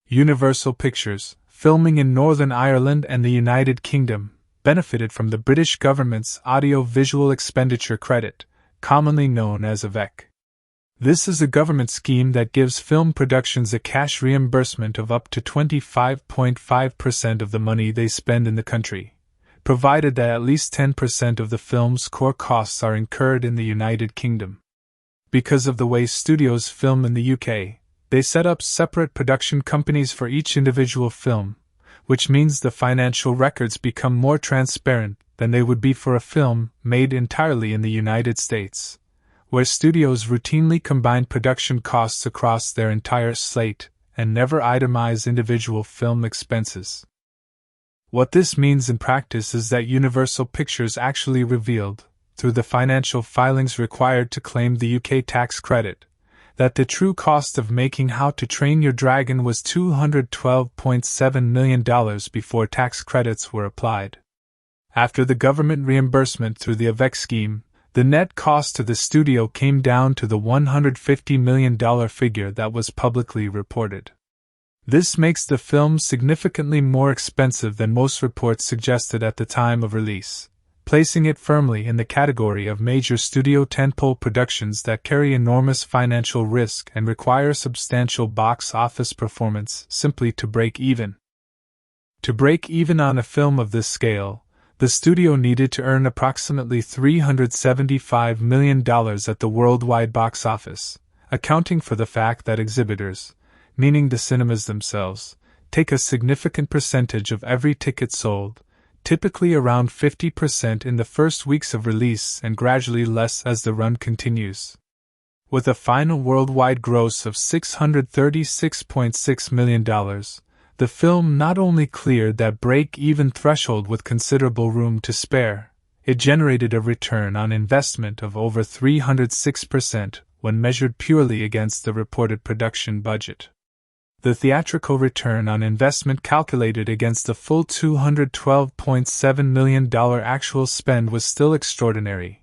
Universal Pictures, filming in Northern Ireland and the United Kingdom, benefited from the British government's Audio-Visual Expenditure Credit, commonly known as AVEC. This is a government scheme that gives film productions a cash reimbursement of up to 25.5% of the money they spend in the country, provided that at least 10% of the film's core costs are incurred in the United Kingdom. Because of the way studios film in the UK, they set up separate production companies for each individual film, which means the financial records become more transparent than they would be for a film made entirely in the United States, where studios routinely combine production costs across their entire slate and never itemize individual film expenses. What this means in practice is that Universal Pictures actually revealed, through the financial filings required to claim the UK tax credit, that the true cost of making How to Train Your Dragon was $212.7 million before tax credits were applied. After the government reimbursement through the AVEC scheme, the net cost to the studio came down to the $150 million figure that was publicly reported. This makes the film significantly more expensive than most reports suggested at the time of release, placing it firmly in the category of major studio tentpole productions that carry enormous financial risk and require substantial box office performance simply to break even. To break even on a film of this scale, the studio needed to earn approximately $375 million at the worldwide box office, accounting for the fact that exhibitors, meaning the cinemas themselves, take a significant percentage of every ticket sold, typically around 50% in the first weeks of release and gradually less as the run continues. With a final worldwide gross of $636.6 million, the film not only cleared that break-even threshold with considerable room to spare, it generated a return on investment of over 306% when measured purely against the reported production budget. The theatrical return on investment calculated against the full $212.7 million actual spend was still extraordinary,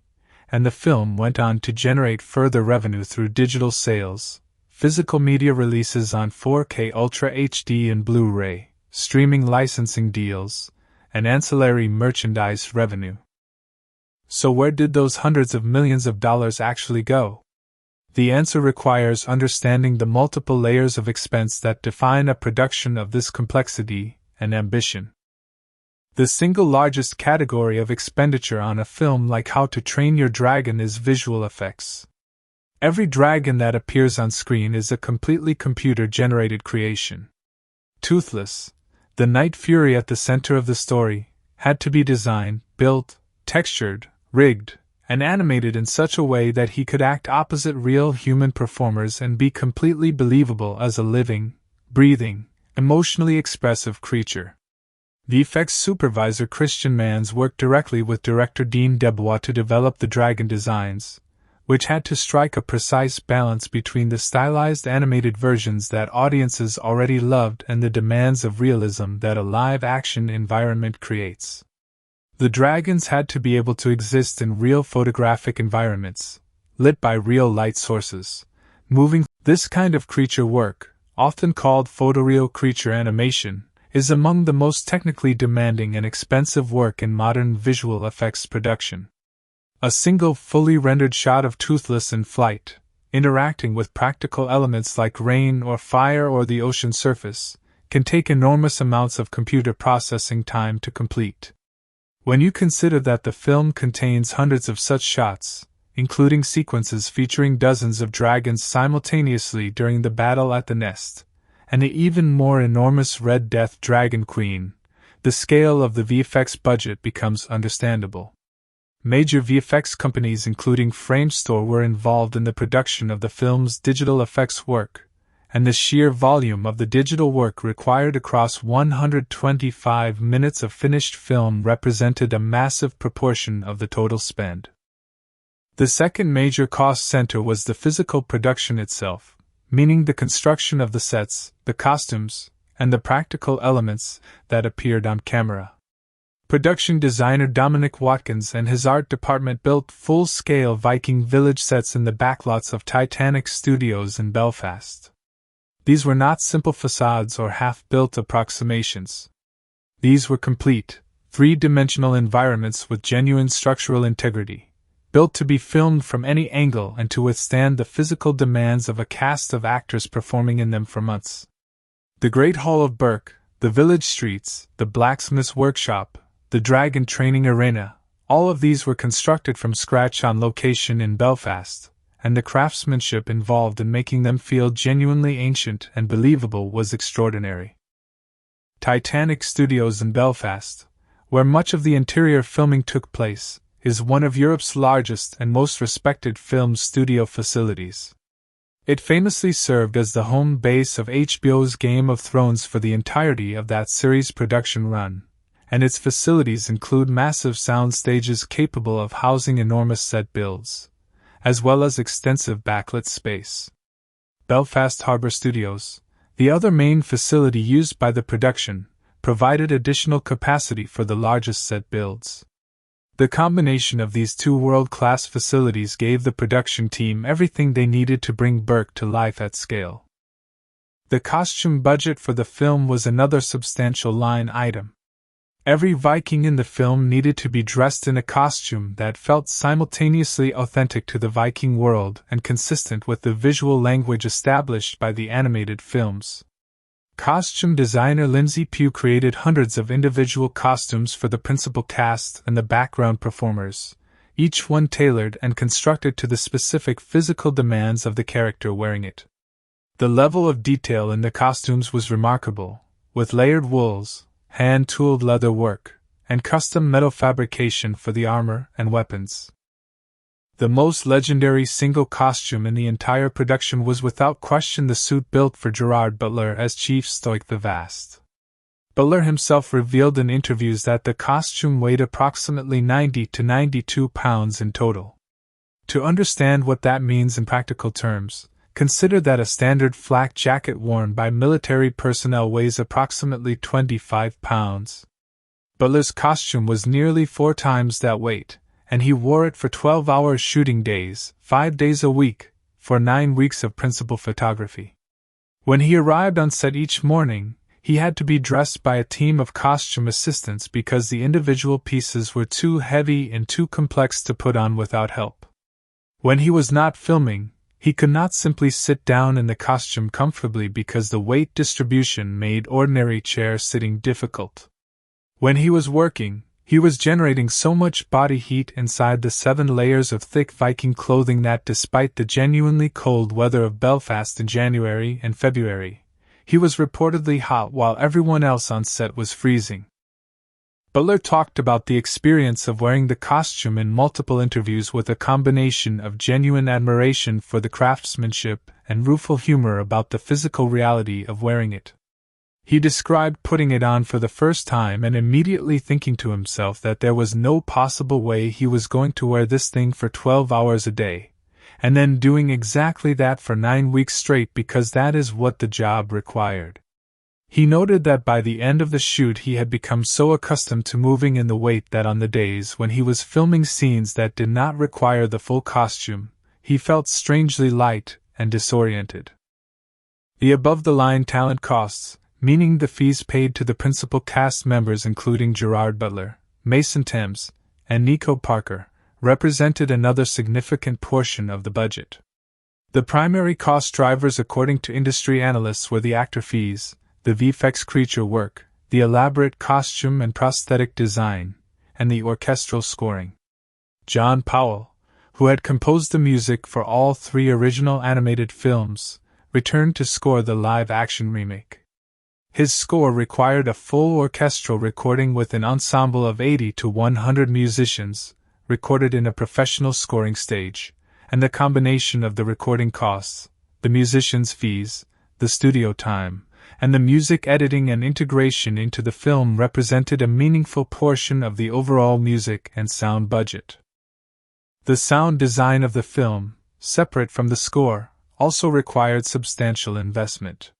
and the film went on to generate further revenue through digital sales, physical media releases on 4K Ultra HD and Blu-ray, streaming licensing deals, and ancillary merchandise revenue. So where did those hundreds of millions of dollars actually go? The answer requires understanding the multiple layers of expense that define a production of this complexity and ambition. The single largest category of expenditure on a film like How to Train Your Dragon is visual effects. Every dragon that appears on screen is a completely computer-generated creation. Toothless, the Night Fury at the center of the story, had to be designed, built, textured, rigged, and animated in such a way that he could act opposite real human performers and be completely believable as a living, breathing, emotionally expressive creature. VFX supervisor Christian Manns worked directly with director Dean Debois to develop the dragon designs, which had to strike a precise balance between the stylized animated versions that audiences already loved and the demands of realism that a live-action environment creates. The dragons had to be able to exist in real photographic environments, lit by real light sources, moving. This kind of creature work, often called photoreal creature animation, is among the most technically demanding and expensive work in modern visual effects production. A single fully rendered shot of Toothless in flight, interacting with practical elements like rain or fire or the ocean surface, can take enormous amounts of computer processing time to complete. When you consider that the film contains hundreds of such shots, including sequences featuring dozens of dragons simultaneously during the battle at the nest, and the even more enormous Red Death Dragon Queen, the scale of the VFX budget becomes understandable. Major VFX companies including Framestore were involved in the production of the film's digital effects work, and the sheer volume of the digital work required across 125 minutes of finished film represented a massive proportion of the total spend. The second major cost center was the physical production itself, meaning the construction of the sets, the costumes, and the practical elements that appeared on camera. Production designer Dominic Watkins and his art department built full-scale Viking village sets in the backlots of Titanic Studios in Belfast. These were not simple facades or half-built approximations. These were complete, three-dimensional environments with genuine structural integrity, built to be filmed from any angle and to withstand the physical demands of a cast of actors performing in them for months. The Great Hall of Burke, the village streets, the blacksmith's workshop, the dragon training arena, all of these were constructed from scratch on location in Belfast, and the craftsmanship involved in making them feel genuinely ancient and believable was extraordinary. Titanic Studios in Belfast, where much of the interior filming took place, is one of Europe's largest and most respected film studio facilities. It famously served as the home base of HBO's Game of Thrones for the entirety of that series' production run, and its facilities include massive sound stages capable of housing enormous set builds, as well as extensive backlit space. Belfast Harbour Studios, the other main facility used by the production, provided additional capacity for the largest set builds. The combination of these two world-class facilities gave the production team everything they needed to bring Burke to life at scale. The costume budget for the film was another substantial line item. Every Viking in the film needed to be dressed in a costume that felt simultaneously authentic to the Viking world and consistent with the visual language established by the animated films. Costume designer Lindsay Pugh created hundreds of individual costumes for the principal cast and the background performers, each one tailored and constructed to the specific physical demands of the character wearing it. The level of detail in the costumes was remarkable, with layered wools, hand-tooled leather work, and custom metal fabrication for the armor and weapons. The most legendary single costume in the entire production was without question the suit built for Gerard Butler as Chief Stoic the Vast. Butler himself revealed in interviews that the costume weighed approximately 90 to 92 pounds in total. To understand what that means in practical terms, consider that a standard flak jacket worn by military personnel weighs approximately 25 pounds. Butler's costume was nearly 4 times that weight, and he wore it for 12-hour shooting days, 5 days a week, for 9 weeks of principal photography. When he arrived on set each morning, he had to be dressed by a team of costume assistants because the individual pieces were too heavy and too complex to put on without help. When he was not filming, he could not simply sit down in the costume comfortably because the weight distribution made ordinary chair sitting difficult. When he was working, he was generating so much body heat inside the 7 layers of thick Viking clothing that despite the genuinely cold weather of Belfast in January and February, he was reportedly hot while everyone else on set was freezing. Butler talked about the experience of wearing the costume in multiple interviews with a combination of genuine admiration for the craftsmanship and rueful humor about the physical reality of wearing it. He described putting it on for the first time and immediately thinking to himself that there was no possible way he was going to wear this thing for 12 hours a day, and then doing exactly that for 9 weeks straight because that is what the job required. He noted that by the end of the shoot he had become so accustomed to moving in the weight that on the days when he was filming scenes that did not require the full costume, he felt strangely light and disoriented. The above-the-line talent costs, meaning the fees paid to the principal cast members including Gerard Butler, Mason Thames, and Nico Parker, represented another significant portion of the budget. The primary cost drivers according to industry analysts were the actor fees, the VFX creature work, the elaborate costume and prosthetic design, and the orchestral scoring. John Powell, who had composed the music for all 3 original animated films, returned to score the live-action remake. His score required a full orchestral recording with an ensemble of 80 to 100 musicians, recorded in a professional scoring stage, and the combination of the recording costs, the musicians' fees, the studio time, and the music editing and integration into the film represented a meaningful portion of the overall music and sound budget. The sound design of the film, separate from the score, also required substantial investment.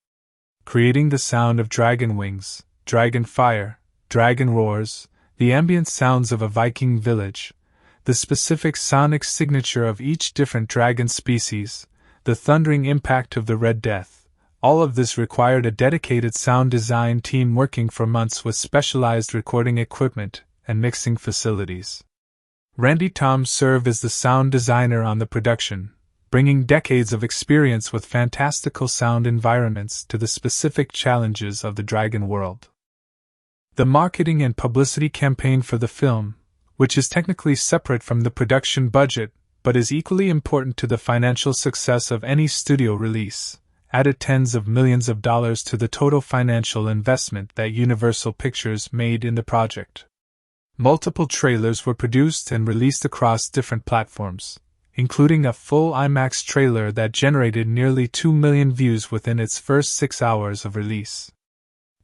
Creating the sound of dragon wings, dragon fire, dragon roars, the ambient sounds of a Viking village, the specific sonic signature of each different dragon species, the thundering impact of the Red Death, all of this required a dedicated sound design team working for months with specialized recording equipment and mixing facilities. Randy Tom served as the sound designer on the production, bringing decades of experience with fantastical sound environments to the specific challenges of the dragon world. The marketing and publicity campaign for the film, which is technically separate from the production budget but is equally important to the financial success of any studio release, added tens of millions of dollars to the total financial investment that Universal Pictures made in the project. Multiple trailers were produced and released across different platforms, including a full IMAX trailer that generated nearly 2 million views within its first 6 hours of release.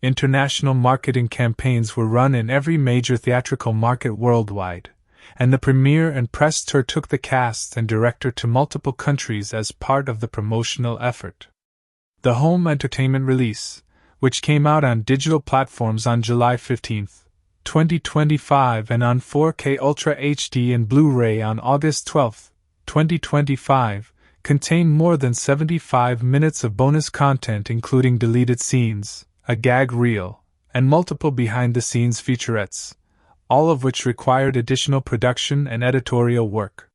International marketing campaigns were run in every major theatrical market worldwide, and the premiere and press tour took the cast and director to multiple countries as part of the promotional effort. The home entertainment release, which came out on digital platforms on July 15, 2025 and on 4K Ultra HD and Blu-ray on August 12, 2025, contained more than 75 minutes of bonus content including deleted scenes, a gag reel, and multiple behind-the-scenes featurettes, all of which required additional production and editorial work.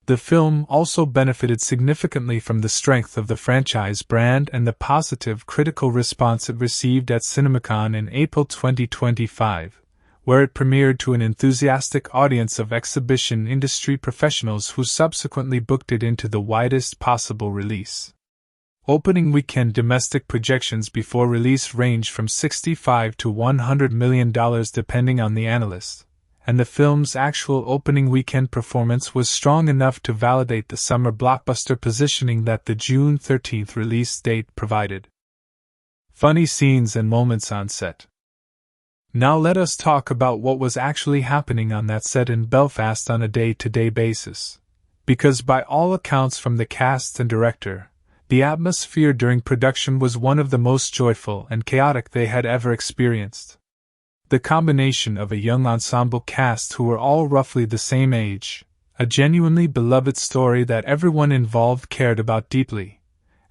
The film also benefited significantly from the strength of the franchise brand and the positive critical response it received at CinemaCon in April 2025, where it premiered to an enthusiastic audience of exhibition industry professionals who subsequently booked it into the widest possible release. Opening weekend domestic projections before release ranged from $65 to $100 million depending on the analyst, and the film's actual opening weekend performance was strong enough to validate the summer blockbuster positioning that the June 13th release date provided. Funny scenes and moments on set. Now let us talk about what was actually happening on that set in Belfast on a day-to-day basis. Because by all accounts from the cast and director, the atmosphere during production was one of the most joyful and chaotic they had ever experienced. The combination of a young ensemble cast who were all roughly the same age, a genuinely beloved story that everyone involved cared about deeply,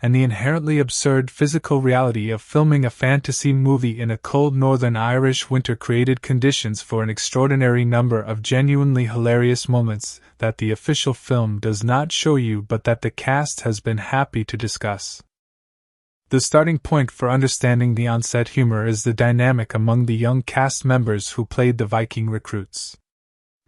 and the inherently absurd physical reality of filming a fantasy movie in a cold Northern Irish winter created conditions for an extraordinary number of genuinely hilarious moments that the official film does not show you but that the cast has been happy to discuss. The starting point for understanding the on-set humor is the dynamic among the young cast members who played the Viking recruits.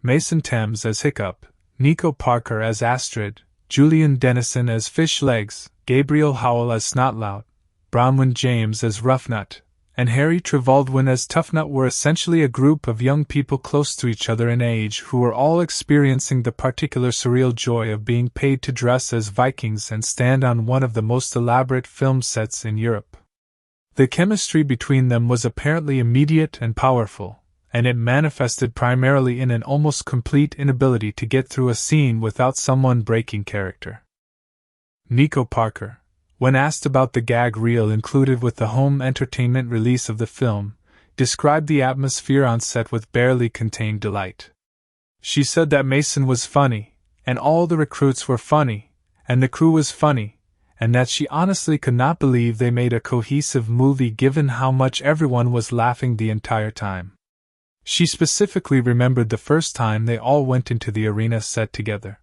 Mason Thames as Hiccup, Nico Parker as Astrid, Julian Dennison as Fish Legs, Gabriel Howell as Snotlout, Bronwyn James as Roughnut, and Harry Trevaldwyn as Toughnut were essentially a group of young people close to each other in age who were all experiencing the particular surreal joy of being paid to dress as Vikings and stand on one of the most elaborate film sets in Europe. The chemistry between them was apparently immediate and powerful, and it manifested primarily in an almost complete inability to get through a scene without someone breaking character. Nico Parker, when asked about the gag reel included with the home entertainment release of the film, described the atmosphere on set with barely contained delight. She said that Mason was funny, and all the recruits were funny, and the crew was funny, and that she honestly could not believe they made a cohesive movie given how much everyone was laughing the entire time. She specifically remembered the first time they all went into the arena set together.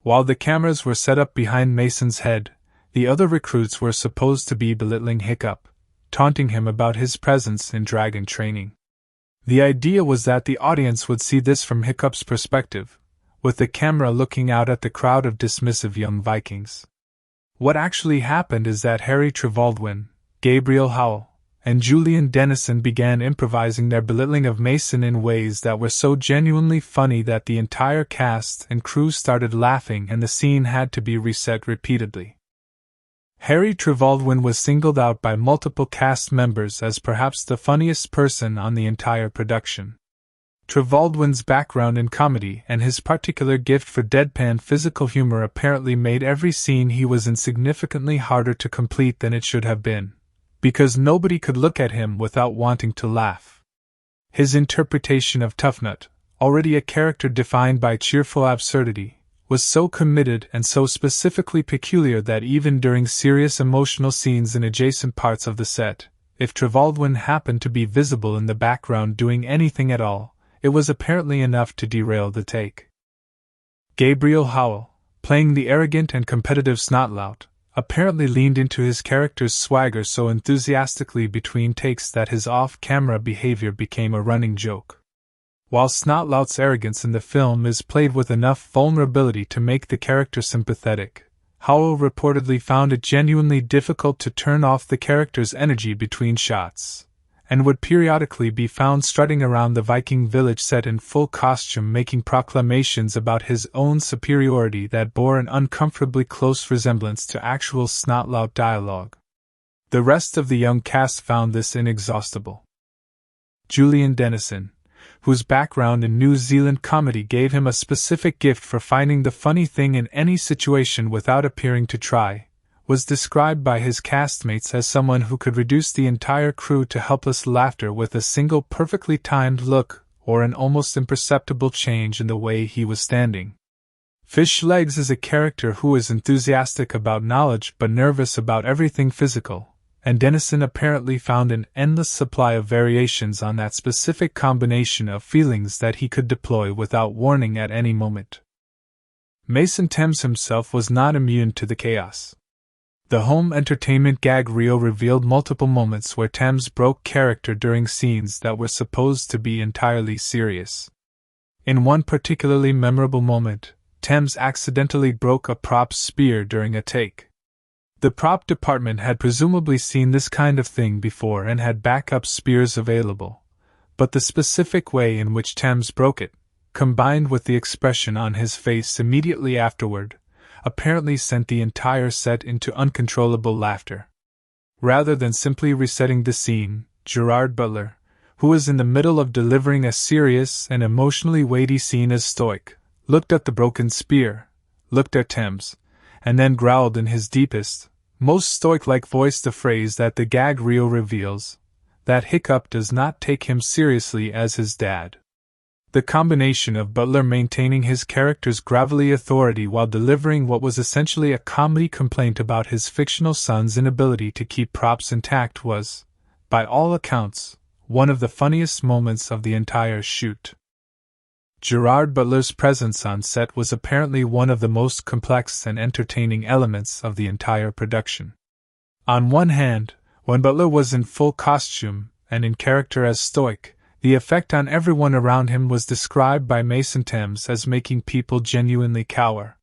While the cameras were set up behind Mason's head, the other recruits were supposed to be belittling Hiccup, taunting him about his presence in dragon training. The idea was that the audience would see this from Hiccup's perspective, with the camera looking out at the crowd of dismissive young Vikings. What actually happened is that Harry Trevaldwyn, Gabriel Howell, and Julian Dennison began improvising their belittling of Mason in ways that were so genuinely funny that the entire cast and crew started laughing and the scene had to be reset repeatedly. Harry Trevaldwyn was singled out by multiple cast members as perhaps the funniest person on the entire production. Trevaldwyn's background in comedy and his particular gift for deadpan physical humor apparently made every scene he was in significantly harder to complete than it should have been, because nobody could look at him without wanting to laugh. His interpretation of Toughnut, already a character defined by cheerful absurdity, was so committed and so specifically peculiar that even during serious emotional scenes in adjacent parts of the set, if Trevaldwyn happened to be visible in the background doing anything at all, it was apparently enough to derail the take. Gabriel Howell, playing the arrogant and competitive Snotlout, apparently leaned into his character's swagger so enthusiastically between takes that his off-camera behavior became a running joke. While Snotlout's arrogance in the film is played with enough vulnerability to make the character sympathetic, Howell reportedly found it genuinely difficult to turn off the character's energy between shots, and would periodically be found strutting around the Viking village set in full costume making proclamations about his own superiority that bore an uncomfortably close resemblance to actual Snotlout dialogue. The rest of the young cast found this inexhaustible. Julian Dennison, whose background in New Zealand comedy gave him a specific gift for finding the funny thing in any situation without appearing to try, was described by his castmates as someone who could reduce the entire crew to helpless laughter with a single perfectly timed look or an almost imperceptible change in the way he was standing. Fish Legs is a character who is enthusiastic about knowledge but nervous about everything physical, and Dennison apparently found an endless supply of variations on that specific combination of feelings that he could deploy without warning at any moment. Mason Thames himself was not immune to the chaos. The home entertainment gag reel revealed multiple moments where Thames broke character during scenes that were supposed to be entirely serious. In one particularly memorable moment, Thames accidentally broke a prop's spear during a take. The prop department had presumably seen this kind of thing before and had backup spears available, but the specific way in which Thames broke it, combined with the expression on his face immediately afterward, apparently sent the entire set into uncontrollable laughter. Rather than simply resetting the scene, Gerard Butler, who was in the middle of delivering a serious and emotionally weighty scene as Stoic, looked at the broken spear, looked at Thames, and then growled in his deepest, most Stoic-like voice the phrase that the gag reel reveals, that Hiccup does not take him seriously as his dad. The combination of Butler maintaining his character's gravelly authority while delivering what was essentially a comedy complaint about his fictional son's inability to keep props intact was, by all accounts, one of the funniest moments of the entire shoot. Gerard Butler's presence on set was apparently one of the most complex and entertaining elements of the entire production. On one hand, when Butler was in full costume and in character as Stoic, the effect on everyone around him was described by Mason Thames as making people genuinely cower.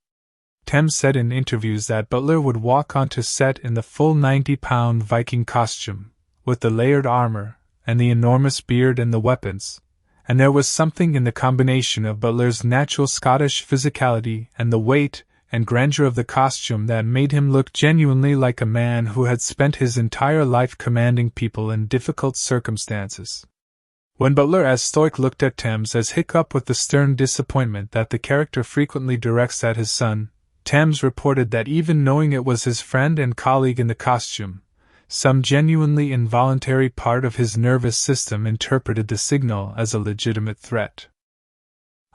Thames said in interviews that Butler would walk onto set in the full 90-pound Viking costume, with the layered armor, and the enormous beard and the weapons, and there was something in the combination of Butler's natural Scottish physicality and the weight and grandeur of the costume that made him look genuinely like a man who had spent his entire life commanding people in difficult circumstances. When Butler as Stoic looked at Thames as Hiccup with the stern disappointment that the character frequently directs at his son, Thames reported that even knowing it was his friend and colleague in the costume, some genuinely involuntary part of his nervous system interpreted the signal as a legitimate threat.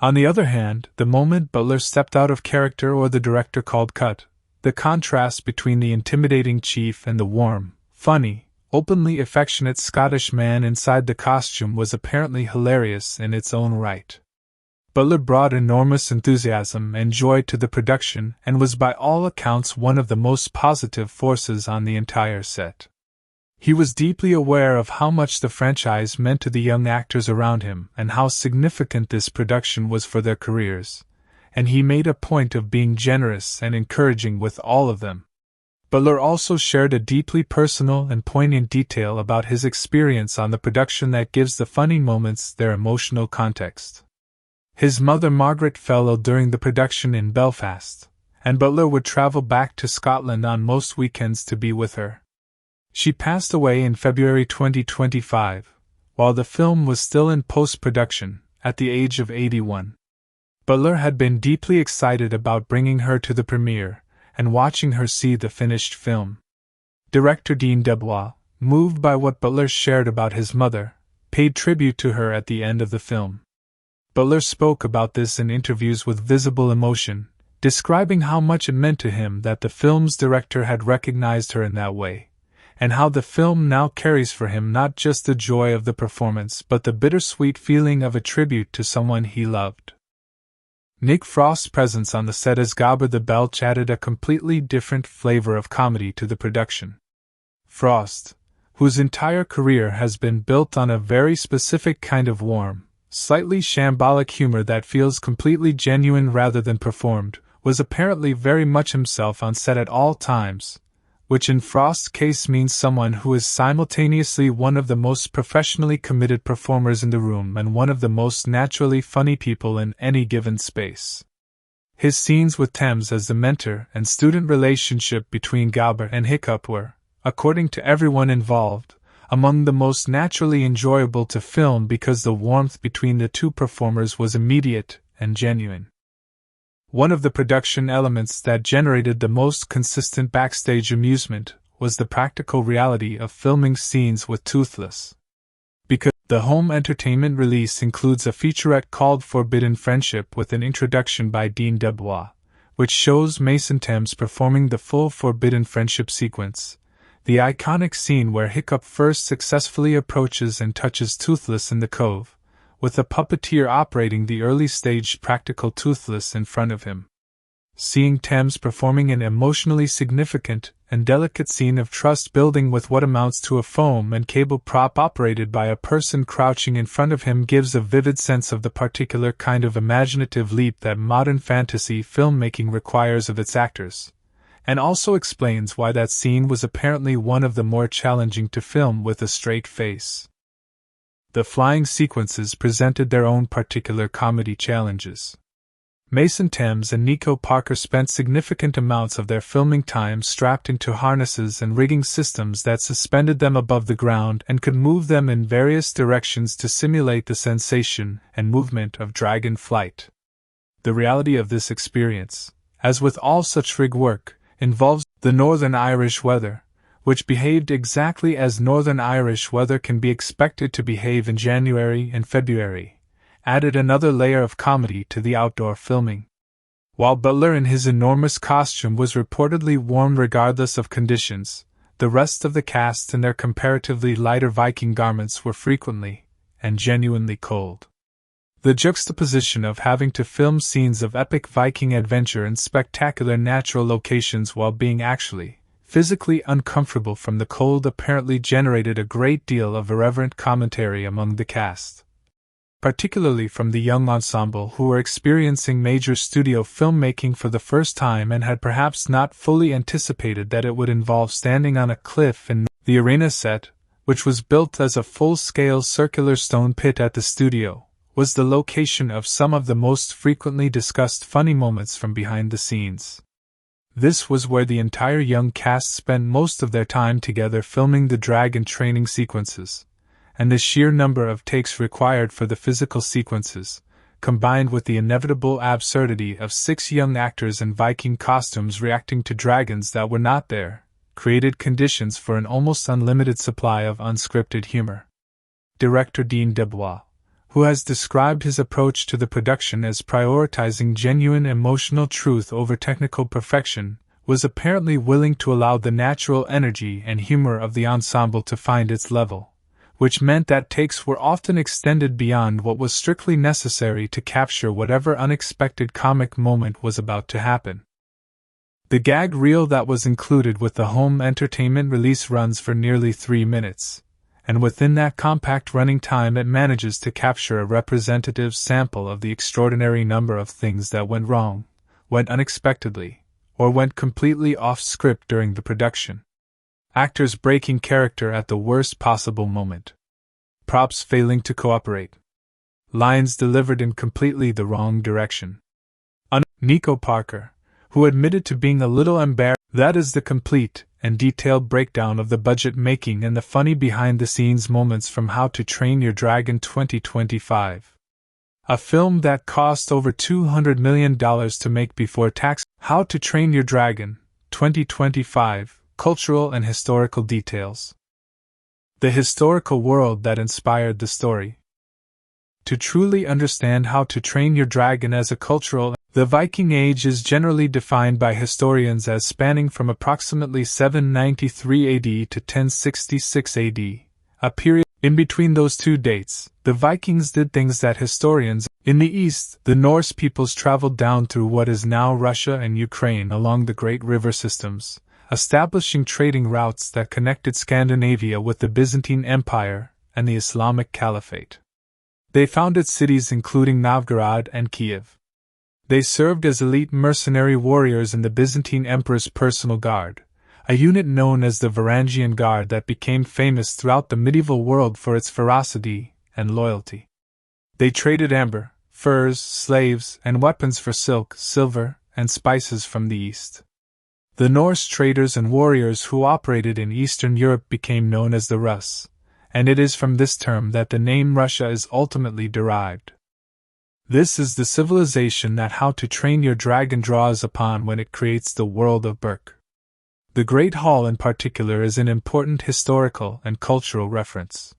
On the other hand, the moment Butler stepped out of character or the director called cut, the contrast between the intimidating chief and the warm, funny, openly affectionate Scottish man inside the costume was apparently hilarious in its own right. Butler brought enormous enthusiasm and joy to the production and was by all accounts one of the most positive forces on the entire set. He was deeply aware of how much the franchise meant to the young actors around him and how significant this production was for their careers, and he made a point of being generous and encouraging with all of them. Butler also shared a deeply personal and poignant detail about his experience on the production that gives the funny moments their emotional context. His mother Margaret fell ill during the production in Belfast, and Butler would travel back to Scotland on most weekends to be with her. She passed away in February 2025, while the film was still in post-production, at the age of 81. Butler had been deeply excited about bringing her to the premiere and watching her see the finished film. Director Dean Dubois, moved by what Butler shared about his mother, paid tribute to her at the end of the film. Butler spoke about this in interviews with visible emotion, describing how much it meant to him that the film's director had recognized her in that way, and how the film now carries for him not just the joy of the performance but the bittersweet feeling of a tribute to someone he loved. Nick Frost's presence on the set as Gabber the Belch added a completely different flavor of comedy to the production. Frost, whose entire career has been built on a very specific kind of warm, slightly shambolic humor that feels completely genuine rather than performed, was apparently very much himself on set at all times, which in Frost's case means someone who is simultaneously one of the most professionally committed performers in the room and one of the most naturally funny people in any given space. His scenes with Thames as the mentor and student relationship between Gabber and Hiccup were, according to everyone involved, among the most naturally enjoyable to film because the warmth between the two performers was immediate and genuine. One of the production elements that generated the most consistent backstage amusement was the practical reality of filming scenes with Toothless. Because the home entertainment release includes a featurette called Forbidden Friendship with an introduction by Dean Dubois, which shows Mason Thames performing the full Forbidden Friendship sequence. The iconic scene where Hiccup first successfully approaches and touches Toothless in the cove, with the puppeteer operating the early-stage practical Toothless in front of him. Seeing Thames performing an emotionally significant and delicate scene of trust building with what amounts to a foam and cable prop operated by a person crouching in front of him gives a vivid sense of the particular kind of imaginative leap that modern fantasy filmmaking requires of its actors, and also explains why that scene was apparently one of the more challenging to film with a straight face. The flying sequences presented their own particular comedy challenges. Mason Thames and Nico Parker spent significant amounts of their filming time strapped into harnesses and rigging systems that suspended them above the ground and could move them in various directions to simulate the sensation and movement of dragon flight. The reality of this experience, as with all such rig work, involves the Northern Irish weather, which behaved exactly as Northern Irish weather can be expected to behave in January and February, added another layer of comedy to the outdoor filming. While Butler in his enormous costume was reportedly warm regardless of conditions, the rest of the cast in their comparatively lighter Viking garments were frequently and genuinely cold. The juxtaposition of having to film scenes of epic Viking adventure in spectacular natural locations while being actually, physically uncomfortable from the cold apparently generated a great deal of irreverent commentary among the cast, particularly from the young ensemble who were experiencing major studio filmmaking for the first time and had perhaps not fully anticipated that it would involve standing on a cliff. In the arena set, which was built as a full-scale circular stone pit at the studio, was the location of some of the most frequently discussed funny moments from behind the scenes. This was where the entire young cast spent most of their time together filming the dragon training sequences, and the sheer number of takes required for the physical sequences, combined with the inevitable absurdity of 6 young actors in Viking costumes reacting to dragons that were not there, created conditions for an almost unlimited supply of unscripted humor. Director Dean Dubois, who has described his approach to the production as prioritizing genuine emotional truth over technical perfection, was apparently willing to allow the natural energy and humor of the ensemble to find its level, which meant that takes were often extended beyond what was strictly necessary to capture whatever unexpected comic moment was about to happen. The gag reel that was included with the home entertainment release runs for nearly 3 minutes, and within that compact running time it manages to capture a representative sample of the extraordinary number of things that went wrong, went unexpectedly, or went completely off script during the production. Actors breaking character at the worst possible moment. Props failing to cooperate. Lines delivered in completely the wrong direction. Nico Parker, who admitted to being a little embarrassed. That is the complete and detailed breakdown of the budget making and the funny behind-the-scenes moments from How to Train Your Dragon 2025. A film that cost over $200 million to make before tax. How to Train Your Dragon 2025. Cultural and historical details. The historical world that inspired the story. To truly understand How to Train Your Dragon as a cultural, the Viking Age is generally defined by historians as spanning from approximately 793 AD to 1066 AD, a period in between those two dates. The Vikings did things that historians. In the east, the Norse peoples traveled down through what is now Russia and Ukraine along the great river systems, establishing trading routes that connected Scandinavia with the Byzantine Empire and the Islamic Caliphate. They founded cities including Novgorod and Kiev. They served as elite mercenary warriors in the Byzantine Emperor's personal guard, a unit known as the Varangian Guard that became famous throughout the medieval world for its ferocity and loyalty. They traded amber, furs, slaves, and weapons for silk, silver, and spices from the east. The Norse traders and warriors who operated in Eastern Europe became known as the Rus, and it is from this term that the name Russia is ultimately derived. This is the civilization that How to Train Your Dragon draws upon when it creates the world of Berk. The Great Hall in particular is an important historical and cultural reference.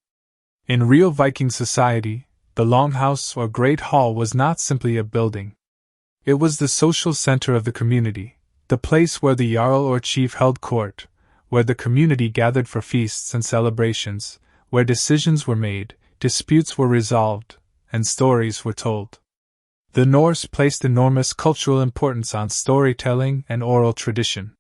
In real Viking society, the Longhouse or Great Hall was not simply a building. It was the social center of the community, the place where the Jarl or chief held court, where the community gathered for feasts and celebrations, where decisions were made, disputes were resolved, and stories were told. The Norse placed enormous cultural importance on storytelling and oral tradition.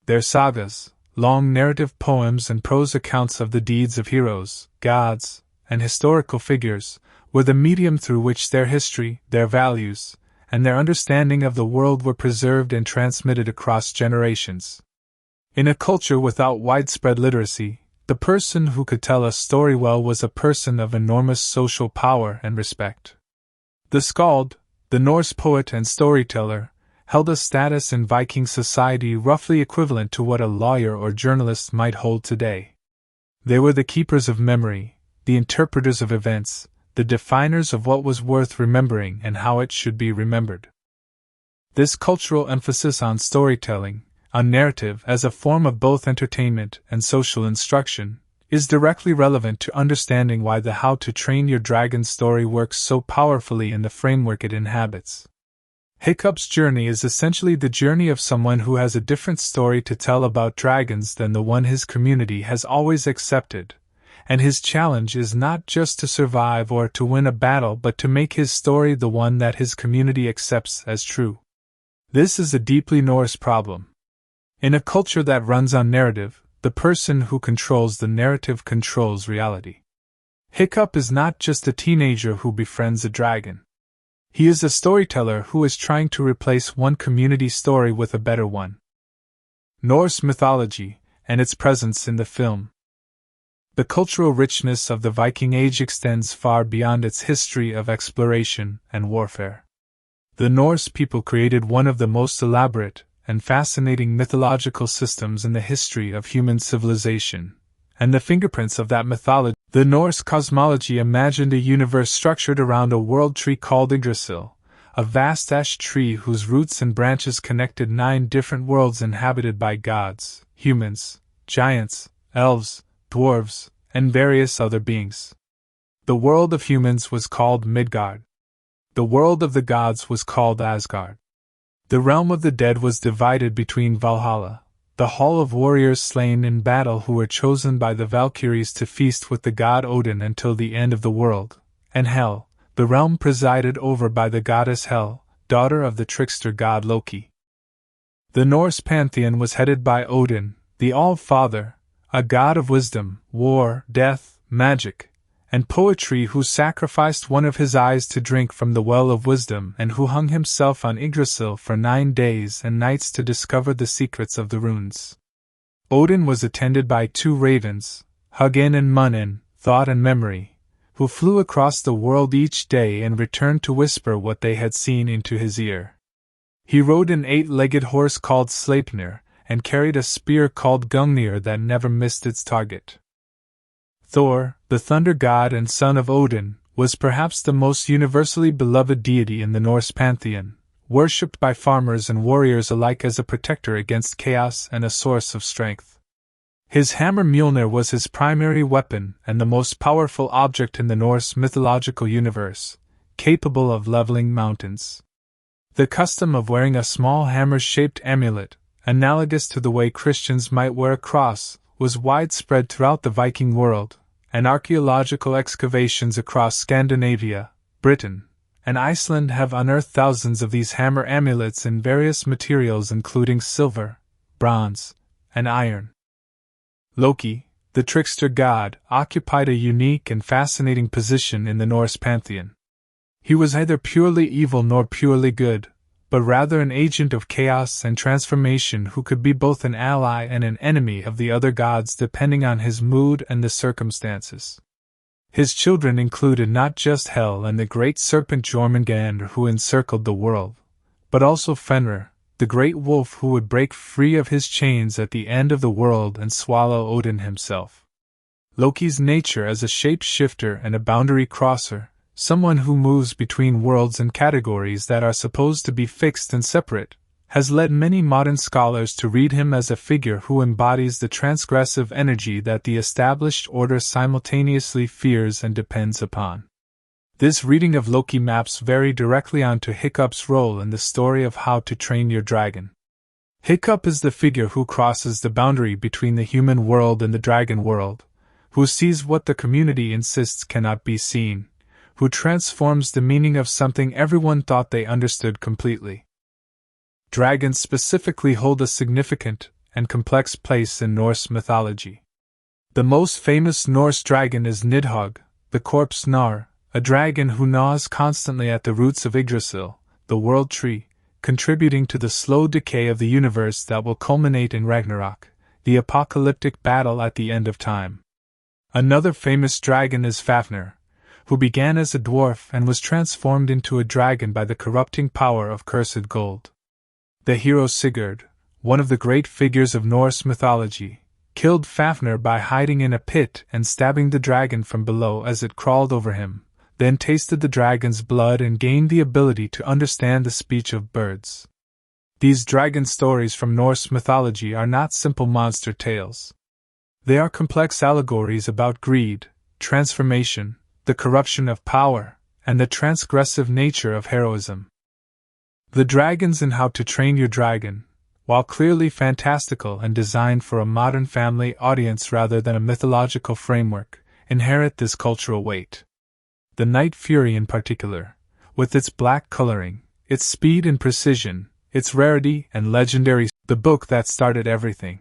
Their sagas, long narrative poems and prose accounts of the deeds of heroes, gods, and historical figures, were the medium through which their history, their values, and their understanding of the world were preserved and transmitted across generations. In a culture without widespread literacy, the person who could tell a story well was a person of enormous social power and respect. The skald, the Norse poet and storyteller, held a status in Viking society roughly equivalent to what a lawyer or journalist might hold today. They were the keepers of memory, the interpreters of events, the definers of what was worth remembering and how it should be remembered. This cultural emphasis on storytelling, on narrative as a form of both entertainment and social instruction, is directly relevant to understanding why the How to Train Your Dragon story works so powerfully in the framework it inhabits. Hiccup's journey is essentially the journey of someone who has a different story to tell about dragons than the one his community has always accepted, and his challenge is not just to survive or to win a battle but to make his story the one that his community accepts as true. This is a deeply Norse problem. In a culture that runs on narrative, the person who controls the narrative controls reality. Hiccup is not just a teenager who befriends a dragon. He is a storyteller who is trying to replace one community story with a better one. Norse mythology, and its presence in the film. The cultural richness of the Viking Age extends far beyond its history of exploration and warfare. The Norse people created one of the most elaborate and fascinating mythological systems in the history of human civilization, and the fingerprints of that mythology. The Norse cosmology imagined a universe structured around a world tree called Yggdrasil, a vast ash tree whose roots and branches connected 9 different worlds inhabited by gods, humans, giants, elves, dwarves, and various other beings. The world of humans was called Midgard. The world of the gods was called Asgard. The realm of the dead was divided between Valhalla, the hall of warriors slain in battle who were chosen by the Valkyries to feast with the god Odin until the end of the world, and Hel, the realm presided over by the goddess Hel, daughter of the trickster god Loki. The Norse pantheon was headed by Odin, the All-Father, a god of wisdom, war, death, magic, and poetry, who sacrificed one of his eyes to drink from the well of wisdom and who hung himself on Yggdrasil for 9 days and nights to discover the secrets of the runes. Odin was attended by 2 ravens, Hugin and Munin, Thought and Memory, who flew across the world each day and returned to whisper what they had seen into his ear. He rode an 8-legged horse called Sleipnir, and carried a spear called Gungnir that never missed its target. Thor, the thunder god and son of Odin, was perhaps the most universally beloved deity in the Norse pantheon, worshipped by farmers and warriors alike as a protector against chaos and a source of strength. His hammer Mjolnir was his primary weapon and the most powerful object in the Norse mythological universe, capable of leveling mountains. The custom of wearing a small hammer-shaped amulet, analogous to the way Christians might wear a cross, was widespread throughout the Viking world, and archaeological excavations across Scandinavia, Britain, and Iceland have unearthed thousands of these hammer amulets in various materials including silver, bronze, and iron. Loki, the trickster god, occupied a unique and fascinating position in the Norse pantheon. He was neither purely evil nor purely good, but rather an agent of chaos and transformation who could be both an ally and an enemy of the other gods depending on his mood and the circumstances. His children included not just Hel and the great serpent Jormungandr who encircled the world, but also Fenrir, the great wolf who would break free of his chains at the end of the world and swallow Odin himself. Loki's nature as a shape-shifter and a boundary crosser, someone who moves between worlds and categories that are supposed to be fixed and separate, has led many modern scholars to read him as a figure who embodies the transgressive energy that the established order simultaneously fears and depends upon. This reading of Loki maps very directly onto Hiccup's role in the story of How to Train Your Dragon. Hiccup is the figure who crosses the boundary between the human world and the dragon world, who sees what the community insists cannot be seen, who transforms the meaning of something everyone thought they understood completely. Dragons specifically hold a significant and complex place in Norse mythology. The most famous Norse dragon is Nidhogg, the corpse gnar, a dragon who gnaws constantly at the roots of Yggdrasil, the world tree, contributing to the slow decay of the universe that will culminate in Ragnarok, the apocalyptic battle at the end of time. Another famous dragon is Fafnir, who began as a dwarf and was transformed into a dragon by the corrupting power of cursed gold. The hero Sigurd, one of the great figures of Norse mythology, killed Fafnir by hiding in a pit and stabbing the dragon from below as it crawled over him, then tasted the dragon's blood and gained the ability to understand the speech of birds. These dragon stories from Norse mythology are not simple monster tales. They are complex allegories about greed, transformation, the corruption of power, and the transgressive nature of heroism. The dragons in How to Train Your Dragon, while clearly fantastical and designed for a modern family audience rather than a mythological framework, inherit this cultural weight. The Night Fury in particular, with its black coloring, its speed and precision, its rarity and legendary, the book that started everything.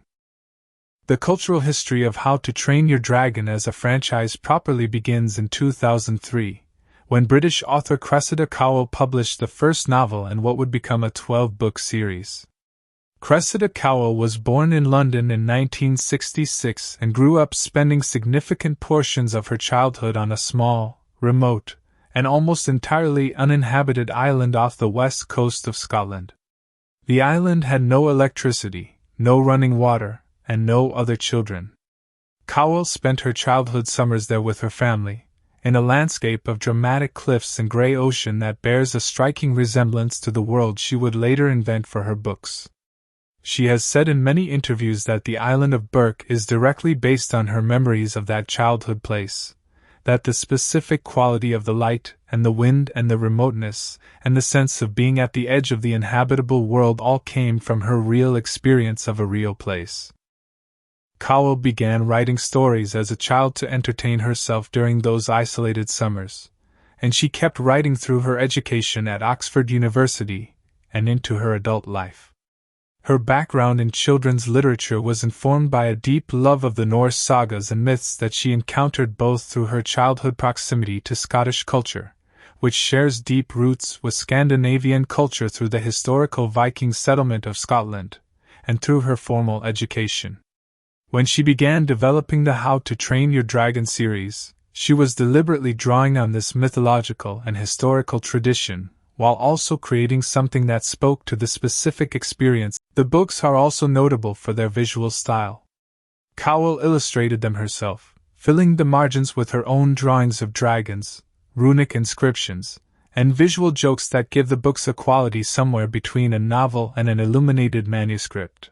The cultural history of How to Train Your Dragon as a franchise properly begins in 2003, when British author Cressida Cowell published the first novel in what would become a 12-book series. Cressida Cowell was born in London in 1966 and grew up spending significant portions of her childhood on a small, remote, and almost entirely uninhabited island off the west coast of Scotland. The island had no electricity, no running water, and no other children. Cowell spent her childhood summers there with her family, in a landscape of dramatic cliffs and grey ocean that bears a striking resemblance to the world she would later invent for her books. She has said in many interviews that the island of Berk is directly based on her memories of that childhood place, that the specific quality of the light and the wind and the remoteness and the sense of being at the edge of the inhabitable world all came from her real experience of a real place. Cowell began writing stories as a child to entertain herself during those isolated summers, and she kept writing through her education at Oxford University and into her adult life. Her background in children's literature was informed by a deep love of the Norse sagas and myths that she encountered both through her childhood proximity to Scottish culture, which shares deep roots with Scandinavian culture through the historical Viking settlement of Scotland, and through her formal education. When she began developing the How to Train Your Dragon series, she was deliberately drawing on this mythological and historical tradition, while also creating something that spoke to the specific experience. The books are also notable for their visual style. Cowell illustrated them herself, filling the margins with her own drawings of dragons, runic inscriptions, and visual jokes that give the books a quality somewhere between a novel and an illuminated manuscript.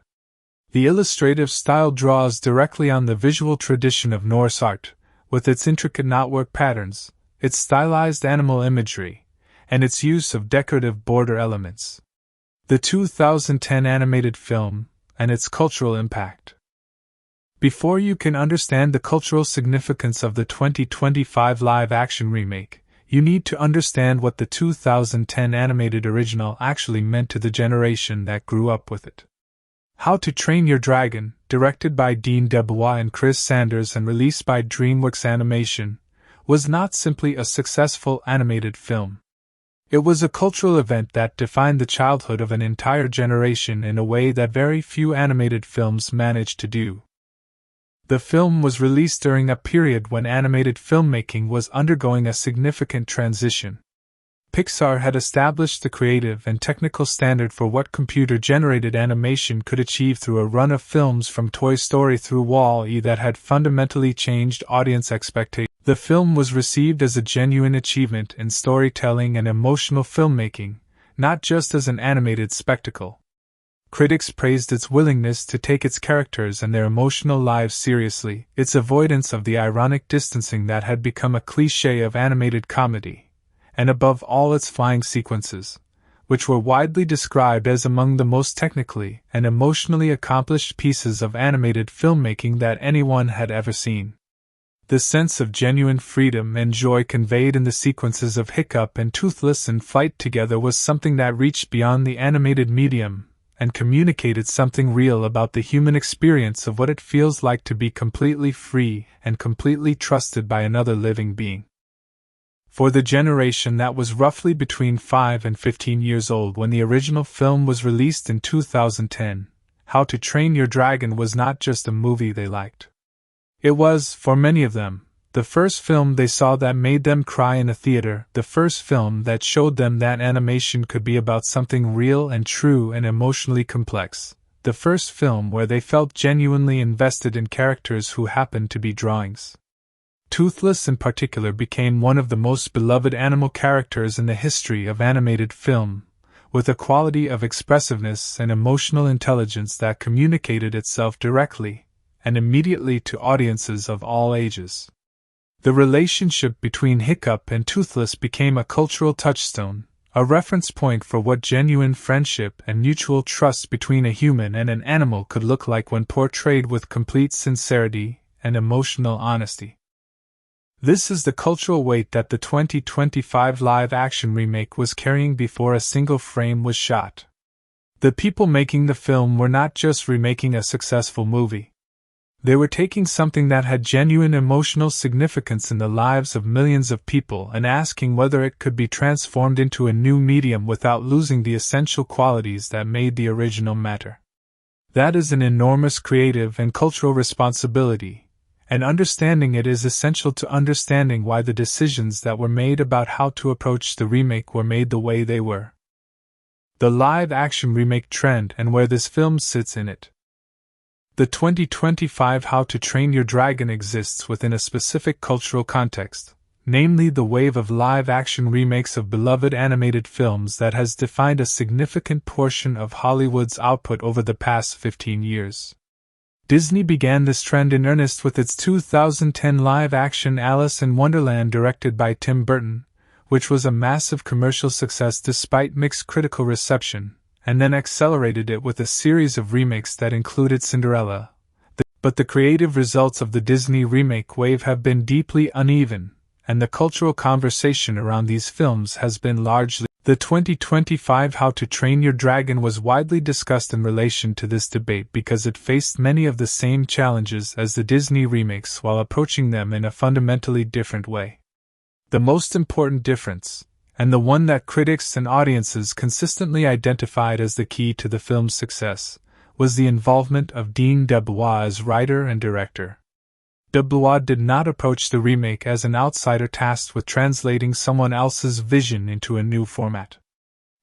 The illustrative style draws directly on the visual tradition of Norse art, with its intricate knotwork patterns, its stylized animal imagery, and its use of decorative border elements. The 2010 animated film, and its cultural impact. Before you can understand the cultural significance of the 2025 live-action remake, you need to understand what the 2010 animated original actually meant to the generation that grew up with it. How to Train Your Dragon, directed by Dean DeBois and Chris Sanders and released by DreamWorks Animation, was not simply a successful animated film. It was a cultural event that defined the childhood of an entire generation in a way that very few animated films managed to do. The film was released during a period when animated filmmaking was undergoing a significant transition. Pixar had established the creative and technical standard for what computer-generated animation could achieve through a run of films from Toy Story through Wall-E that had fundamentally changed audience expectations. The film was received as a genuine achievement in storytelling and emotional filmmaking, not just as an animated spectacle. Critics praised its willingness to take its characters and their emotional lives seriously, its avoidance of the ironic distancing that had become a cliché of animated comedy, and above all its flying sequences, which were widely described as among the most technically and emotionally accomplished pieces of animated filmmaking that anyone had ever seen. The sense of genuine freedom and joy conveyed in the sequences of Hiccup and Toothless in fight together was something that reached beyond the animated medium and communicated something real about the human experience of what it feels like to be completely free and completely trusted by another living being. For the generation that was roughly between 5 and 15 years old when the original film was released in 2010, How to Train Your Dragon was not just a movie they liked. It was, for many of them, the first film they saw that made them cry in a theater, the first film that showed them that animation could be about something real and true and emotionally complex, the first film where they felt genuinely invested in characters who happened to be drawings. Toothless in particular became one of the most beloved animal characters in the history of animated film, with a quality of expressiveness and emotional intelligence that communicated itself directly and immediately to audiences of all ages. The relationship between Hiccup and Toothless became a cultural touchstone, a reference point for what genuine friendship and mutual trust between a human and an animal could look like when portrayed with complete sincerity and emotional honesty. This is the cultural weight that the 2025 live-action remake was carrying before a single frame was shot. The people making the film were not just remaking a successful movie. They were taking something that had genuine emotional significance in the lives of millions of people and asking whether it could be transformed into a new medium without losing the essential qualities that made the original matter. That is an enormous creative and cultural responsibility. And understanding it is essential to understanding why the decisions that were made about how to approach the remake were made the way they were. The live-action remake trend and where this film sits in it. The 2025 How to Train Your Dragon exists within a specific cultural context, namely the wave of live-action remakes of beloved animated films that has defined a significant portion of Hollywood's output over the past 15 years. Disney began this trend in earnest with its 2010 live-action Alice in Wonderland directed by Tim Burton, which was a massive commercial success despite mixed critical reception, and then accelerated it with a series of remakes that included Cinderella. But the creative results of the Disney remake wave have been deeply uneven, and the cultural conversation around these films has been largely. The 2025 How to Train Your Dragon was widely discussed in relation to this debate because it faced many of the same challenges as the Disney remakes while approaching them in a fundamentally different way. The most important difference, and the one that critics and audiences consistently identified as the key to the film's success, was the involvement of Dean DeBlois as writer and director. DeBlois did not approach the remake as an outsider tasked with translating someone else's vision into a new format.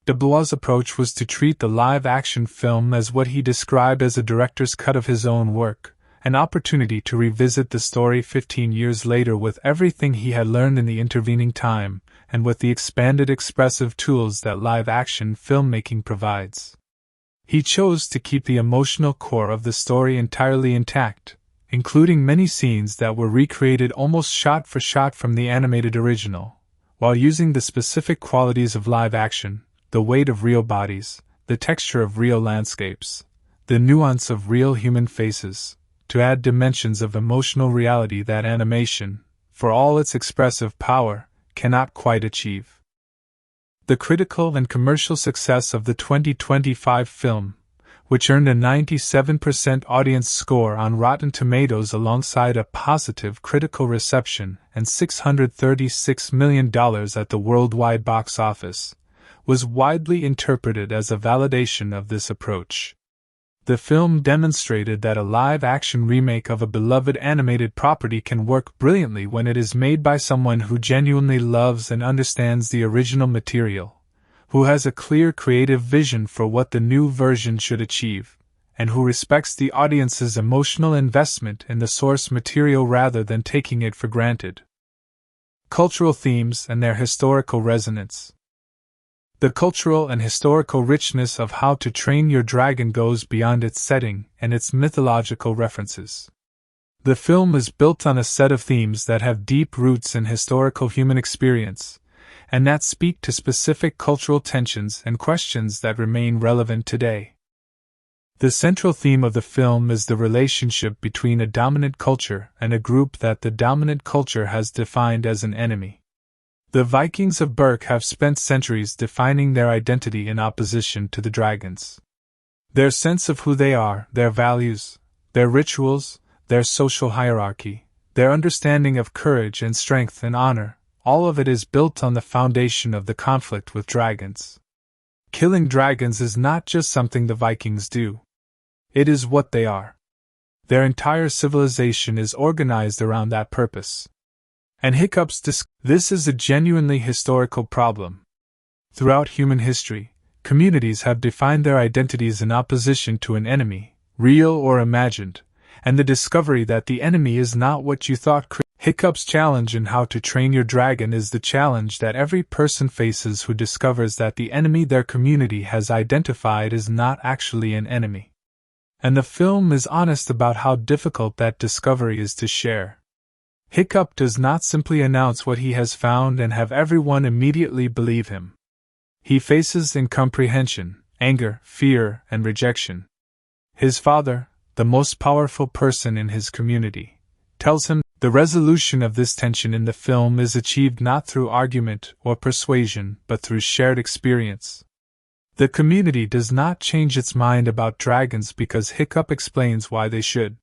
DeBlois' approach was to treat the live-action film as what he described as a director's cut of his own work, an opportunity to revisit the story 15 years later with everything he had learned in the intervening time, and with the expanded expressive tools that live-action filmmaking provides. He chose to keep the emotional core of the story entirely intact, including many scenes that were recreated almost shot for shot from the animated original, while using the specific qualities of live action, the weight of real bodies, the texture of real landscapes, the nuance of real human faces, to add dimensions of emotional reality that animation, for all its expressive power, cannot quite achieve. The critical and commercial success of the 2025 film, which earned a 97% audience score on Rotten Tomatoes alongside a positive critical reception and $636 million at the worldwide box office, was widely interpreted as a validation of this approach. The film demonstrated that a live-action remake of a beloved animated property can work brilliantly when it is made by someone who genuinely loves and understands the original material, who has a clear creative vision for what the new version should achieve, and who respects the audience's emotional investment in the source material rather than taking it for granted. Cultural themes and their historical resonance. The cultural and historical richness of How to Train Your Dragon goes beyond its setting and its mythological references. The film is built on a set of themes that have deep roots in historical human experience, and that speak to specific cultural tensions and questions that remain relevant today. The central theme of the film is the relationship between a dominant culture and a group that the dominant culture has defined as an enemy. The Vikings of Berk have spent centuries defining their identity in opposition to the dragons. Their sense of who they are, their values, their rituals, their social hierarchy, their understanding of courage and strength and honor, all of it is built on the foundation of the conflict with dragons. Killing dragons is not just something the Vikings do. It is what they are. Their entire civilization is organized around that purpose. And Hiccup's this is a genuinely historical problem. Throughout human history, communities have defined their identities in opposition to an enemy, real or imagined, and the discovery that the enemy is not what you thought. Hiccup's challenge in How to Train Your Dragon is the challenge that every person faces who discovers that the enemy their community has identified is not actually an enemy. And the film is honest about how difficult that discovery is to share. Hiccup does not simply announce what he has found and have everyone immediately believe him. He faces incomprehension, anger, fear, and rejection. His father, the most powerful person in his community, tells him the resolution of this tension in the film is achieved not through argument or persuasion but through shared experience. The community does not change its mind about dragons because Hiccup explains why they should.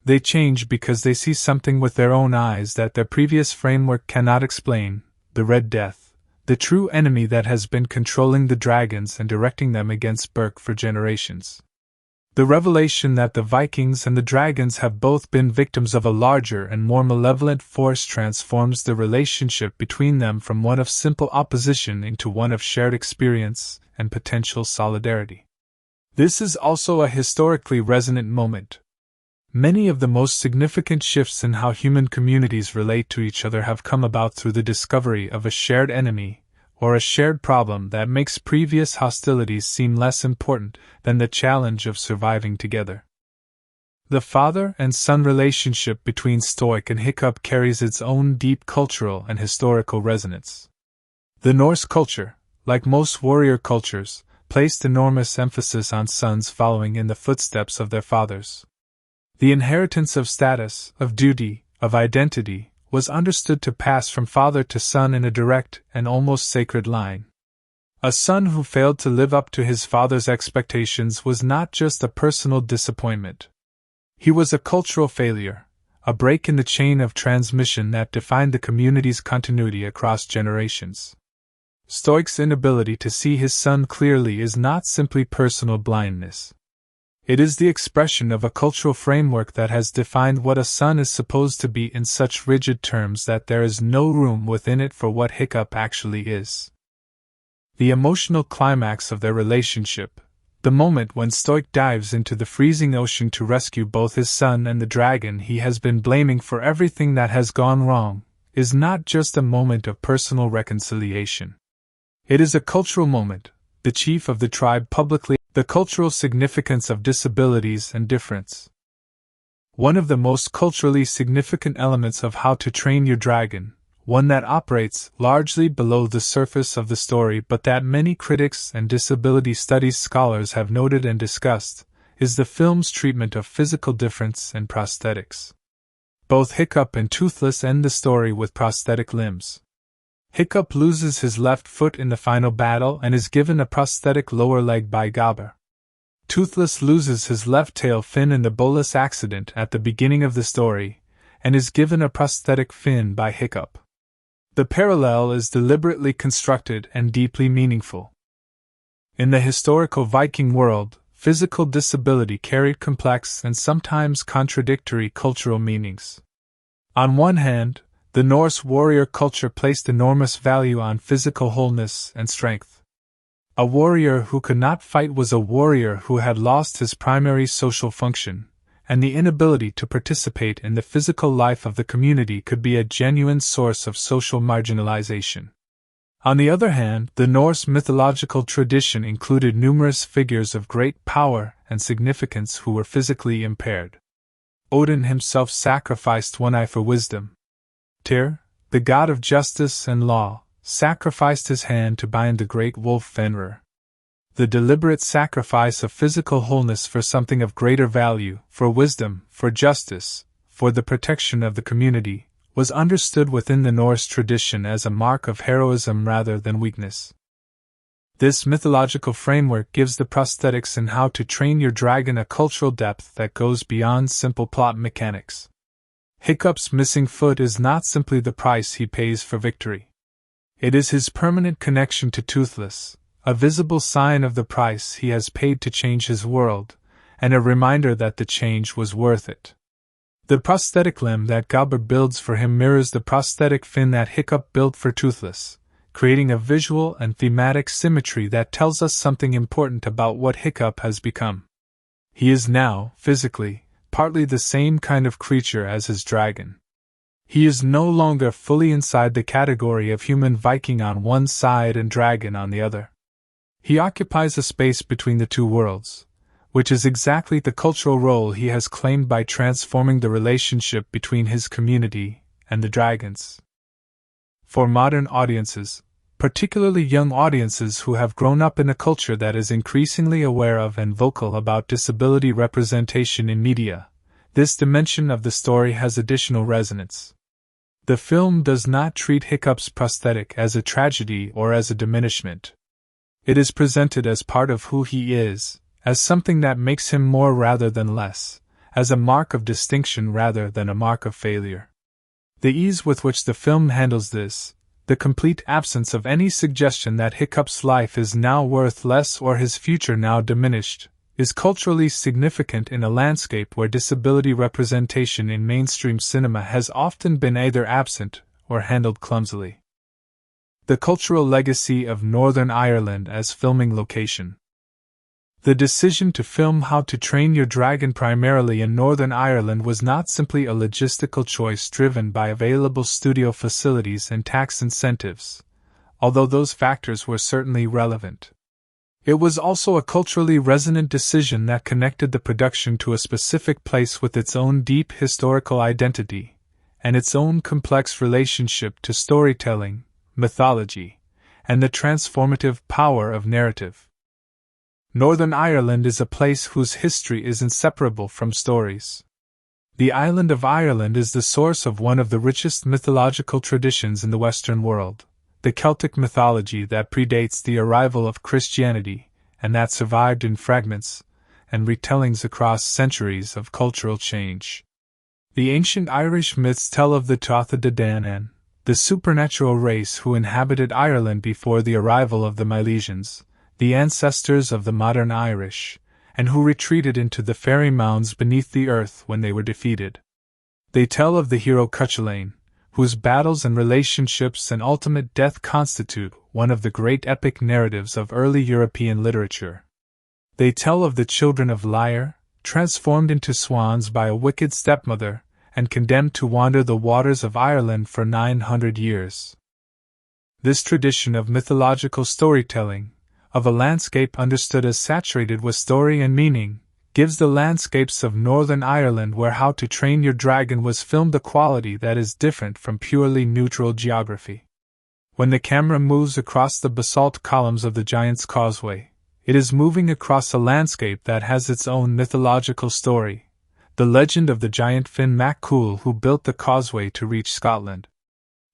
They change because they see something with their own eyes that their previous framework cannot explain: the Red Death, the true enemy that has been controlling the dragons and directing them against Berk for generations. The revelation that the Vikings and the dragons have both been victims of a larger and more malevolent force transforms the relationship between them from one of simple opposition into one of shared experience and potential solidarity. This is also a historically resonant moment. Many of the most significant shifts in how human communities relate to each other have come about through the discovery of a shared enemy, or a shared problem that makes previous hostilities seem less important than the challenge of surviving together. The father and son relationship between Stoic and Hiccup carries its own deep cultural and historical resonance. The Norse culture, like most warrior cultures, placed enormous emphasis on sons following in the footsteps of their fathers. The inheritance of status, of duty, of identity, was understood to pass from father to son in a direct and almost sacred line. A son who failed to live up to his father's expectations was not just a personal disappointment. He was a cultural failure, a break in the chain of transmission that defined the community's continuity across generations. Stoic's inability to see his son clearly is not simply personal blindness. It is the expression of a cultural framework that has defined what a son is supposed to be in such rigid terms that there is no room within it for what Hiccup actually is. The emotional climax of their relationship, the moment when Stoic dives into the freezing ocean to rescue both his son and the dragon he has been blaming for everything that has gone wrong, is not just a moment of personal reconciliation. It is a cultural moment. The chief of the tribe publicly the cultural significance of disabilities and difference. One of the most culturally significant elements of How to Train Your Dragon, one that operates largely below the surface of the story but that many critics and disability studies scholars have noted and discussed, is the film's treatment of physical difference and prosthetics. Both Hiccup and Toothless end the story with prosthetic limbs. Hiccup loses his left foot in the final battle and is given a prosthetic lower leg by Gabber. Toothless loses his left tail fin in the bolus accident at the beginning of the story, and is given a prosthetic fin by Hiccup. The parallel is deliberately constructed and deeply meaningful. In the historical Viking world, physical disability carried complex and sometimes contradictory cultural meanings. On one hand, the Norse warrior culture placed enormous value on physical wholeness and strength. A warrior who could not fight was a warrior who had lost his primary social function, and the inability to participate in the physical life of the community could be a genuine source of social marginalization. On the other hand, the Norse mythological tradition included numerous figures of great power and significance who were physically impaired. Odin himself sacrificed one eye for wisdom. Tyr, the god of justice and law, sacrificed his hand to bind the great wolf Fenrir. The deliberate sacrifice of physical wholeness for something of greater value, for wisdom, for justice, for the protection of the community, was understood within the Norse tradition as a mark of heroism rather than weakness. This mythological framework gives the prosthetics in How to Train Your Dragon a cultural depth that goes beyond simple plot mechanics. Hiccup's missing foot is not simply the price he pays for victory. It is his permanent connection to Toothless, a visible sign of the price he has paid to change his world, and a reminder that the change was worth it. The prosthetic limb that Galbert builds for him mirrors the prosthetic fin that Hiccup built for Toothless, creating a visual and thematic symmetry that tells us something important about what Hiccup has become. He is now, physically, partly the same kind of creature as his dragon. He is no longer fully inside the category of human Viking on one side and dragon on the other. He occupies a space between the two worlds, which is exactly the cultural role he has claimed by transforming the relationship between his community and the dragons. For modern audiences, particularly young audiences who have grown up in a culture that is increasingly aware of and vocal about disability representation in media, this dimension of the story has additional resonance. The film does not treat Hiccup's prosthetic as a tragedy or as a diminishment. It is presented as part of who he is, as something that makes him more rather than less, as a mark of distinction rather than a mark of failure. The ease with which the film handles this, the complete absence of any suggestion that Hiccup's life is now worth less or his future now diminished, is culturally significant in a landscape where disability representation in mainstream cinema has often been either absent or handled clumsily. The cultural legacy of Northern Ireland as filming location. The decision to film How to Train Your Dragon primarily in Northern Ireland was not simply a logistical choice driven by available studio facilities and tax incentives, although those factors were certainly relevant. It was also a culturally resonant decision that connected the production to a specific place with its own deep historical identity, and its own complex relationship to storytelling, mythology, and the transformative power of narrative. Northern Ireland is a place whose history is inseparable from stories. The island of Ireland is the source of one of the richest mythological traditions in the Western world, the Celtic mythology that predates the arrival of Christianity, and that survived in fragments and retellings across centuries of cultural change. The ancient Irish myths tell of the Tuatha De Danann, the supernatural race who inhabited Ireland before the arrival of the Milesians, the ancestors of the modern Irish, and who retreated into the fairy mounds beneath the earth when they were defeated. They tell of the hero Cuchulainn, whose battles and relationships and ultimate death constitute one of the great epic narratives of early European literature. They tell of the children of Lyre, transformed into swans by a wicked stepmother, and condemned to wander the waters of Ireland for 900 years. This tradition of mythological storytelling, of a landscape understood as saturated with story and meaning, gives the landscapes of Northern Ireland where How to Train Your Dragon was filmed a quality that is different from purely neutral geography. When the camera moves across the basalt columns of the Giant's Causeway, it is moving across a landscape that has its own mythological story, the legend of the giant Finn Mac Cool who built the causeway to reach Scotland.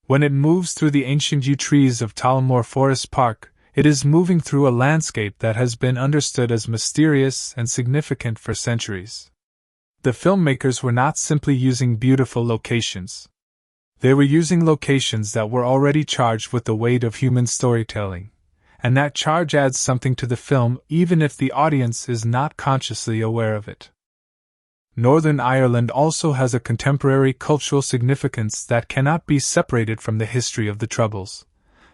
When it moves through the ancient yew trees of Tullamore Forest Park, it is moving through a landscape that has been understood as mysterious and significant for centuries. The filmmakers were not simply using beautiful locations. They were using locations that were already charged with the weight of human storytelling, and that charge adds something to the film even if the audience is not consciously aware of it. Northern Ireland also has a contemporary cultural significance that cannot be separated from the history of the Troubles,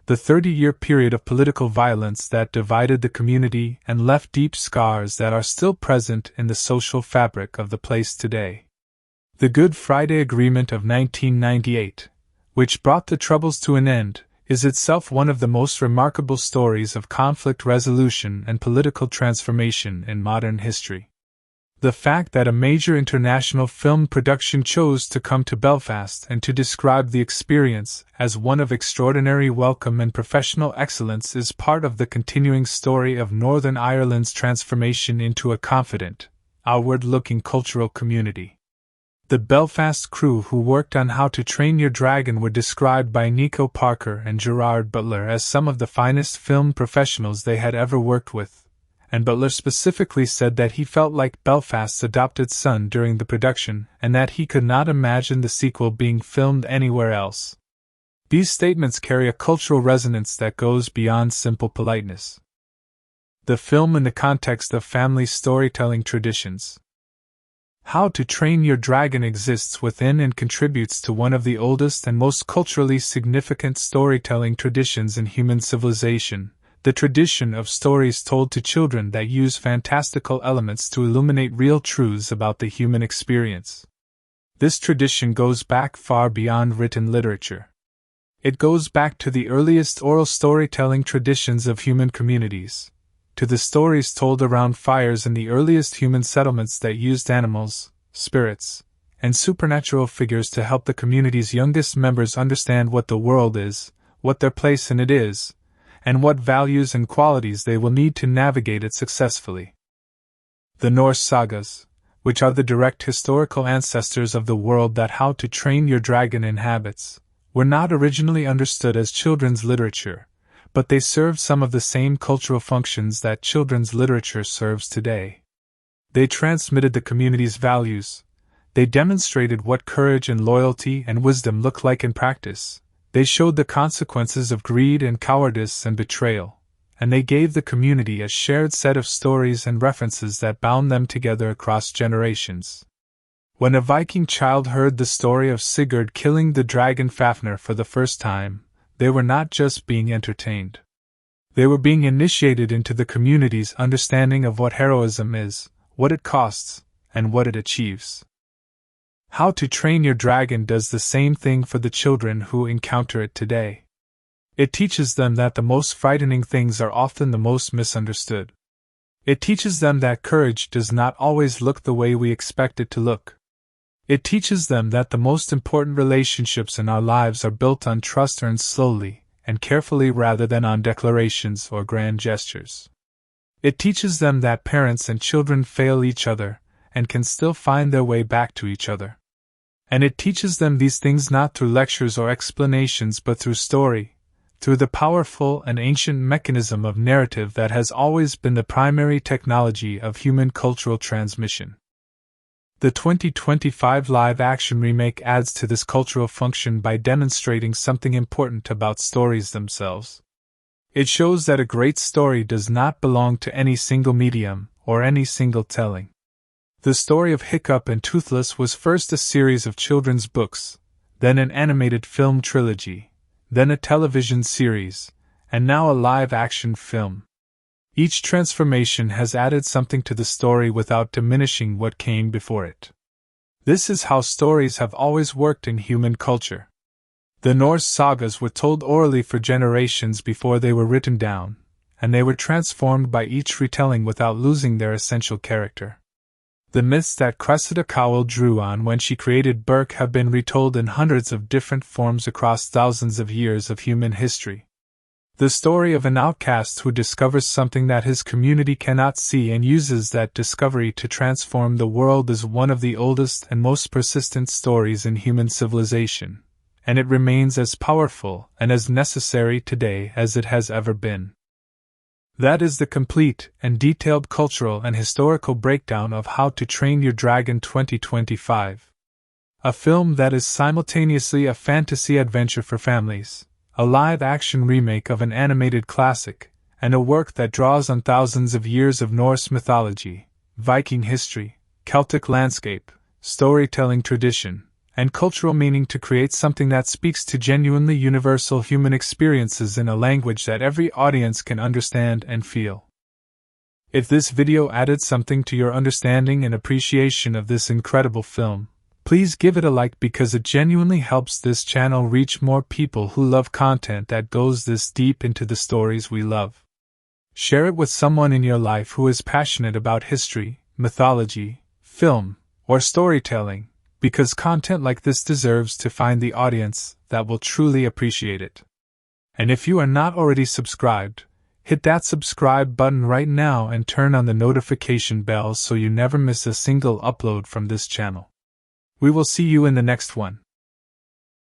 the 30-year period of political violence that divided the community and left deep scars that are still present in the social fabric of the place today. The Good Friday Agreement of 1998, which brought the Troubles to an end, is itself one of the most remarkable stories of conflict resolution and political transformation in modern history. The fact that a major international film production chose to come to Belfast and to describe the experience as one of extraordinary welcome and professional excellence is part of the continuing story of Northern Ireland's transformation into a confident, outward-looking cultural community. The Belfast crew who worked on How to Train Your Dragon were described by Nico Parker and Gerard Butler as some of the finest film professionals they had ever worked with. And Butler specifically said that he felt like Belfast's adopted son during the production and that he could not imagine the sequel being filmed anywhere else. These statements carry a cultural resonance that goes beyond simple politeness. The film in the context of family storytelling traditions. How to Train Your Dragon exists within and contributes to one of the oldest and most culturally significant storytelling traditions in human civilization. The tradition of stories told to children that use fantastical elements to illuminate real truths about the human experience. This tradition goes back far beyond written literature. It goes back to the earliest oral storytelling traditions of human communities, to the stories told around fires in the earliest human settlements that used animals, spirits, and supernatural figures to help the community's youngest members understand what the world is, what their place in it is, and what values and qualities they will need to navigate it successfully. The Norse sagas, which are the direct historical ancestors of the world that How to Train Your Dragon inhabits, were not originally understood as children's literature, but they served some of the same cultural functions that children's literature serves today. They transmitted the community's values, they demonstrated what courage and loyalty and wisdom look like in practice. They showed the consequences of greed and cowardice and betrayal, and they gave the community a shared set of stories and references that bound them together across generations. When a Viking child heard the story of Sigurd killing the dragon Fafnir for the first time, they were not just being entertained. They were being initiated into the community's understanding of what heroism is, what it costs, and what it achieves. How to Train Your Dragon does the same thing for the children who encounter it today. It teaches them that the most frightening things are often the most misunderstood. It teaches them that courage does not always look the way we expect it to look. It teaches them that the most important relationships in our lives are built on trust earned slowly and carefully rather than on declarations or grand gestures. It teaches them that parents and children fail each other and can still find their way back to each other. And it teaches them these things not through lectures or explanations but through story, through the powerful and ancient mechanism of narrative that has always been the primary technology of human cultural transmission. The 2025 live-action remake adds to this cultural function by demonstrating something important about stories themselves. It shows that a great story does not belong to any single medium or any single telling. The story of Hiccup and Toothless was first a series of children's books, then an animated film trilogy, then a television series, and now a live-action film. Each transformation has added something to the story without diminishing what came before it. This is how stories have always worked in human culture. The Norse sagas were told orally for generations before they were written down, and they were transformed by each retelling without losing their essential character. The myths that Cressida Cowell drew on when she created Burke have been retold in hundreds of different forms across thousands of years of human history. The story of an outcast who discovers something that his community cannot see and uses that discovery to transform the world is one of the oldest and most persistent stories in human civilization, and it remains as powerful and as necessary today as it has ever been. That is the complete and detailed cultural and historical breakdown of How to Train Your Dragon 2025. A film that is simultaneously a fantasy adventure for families, a live-action remake of an animated classic, and a work that draws on thousands of years of Norse mythology, Viking history, Celtic landscape, storytelling tradition, and cultural meaning to create something that speaks to genuinely universal human experiences in a language that every audience can understand and feel. If this video added something to your understanding and appreciation of this incredible film, please give it a like because it genuinely helps this channel reach more people who love content that goes this deep into the stories we love. Share it with someone in your life who is passionate about history, mythology, film, or storytelling, because content like this deserves to find the audience that will truly appreciate it. And if you are not already subscribed, hit that subscribe button right now and turn on the notification bell so you never miss a single upload from this channel. We will see you in the next one.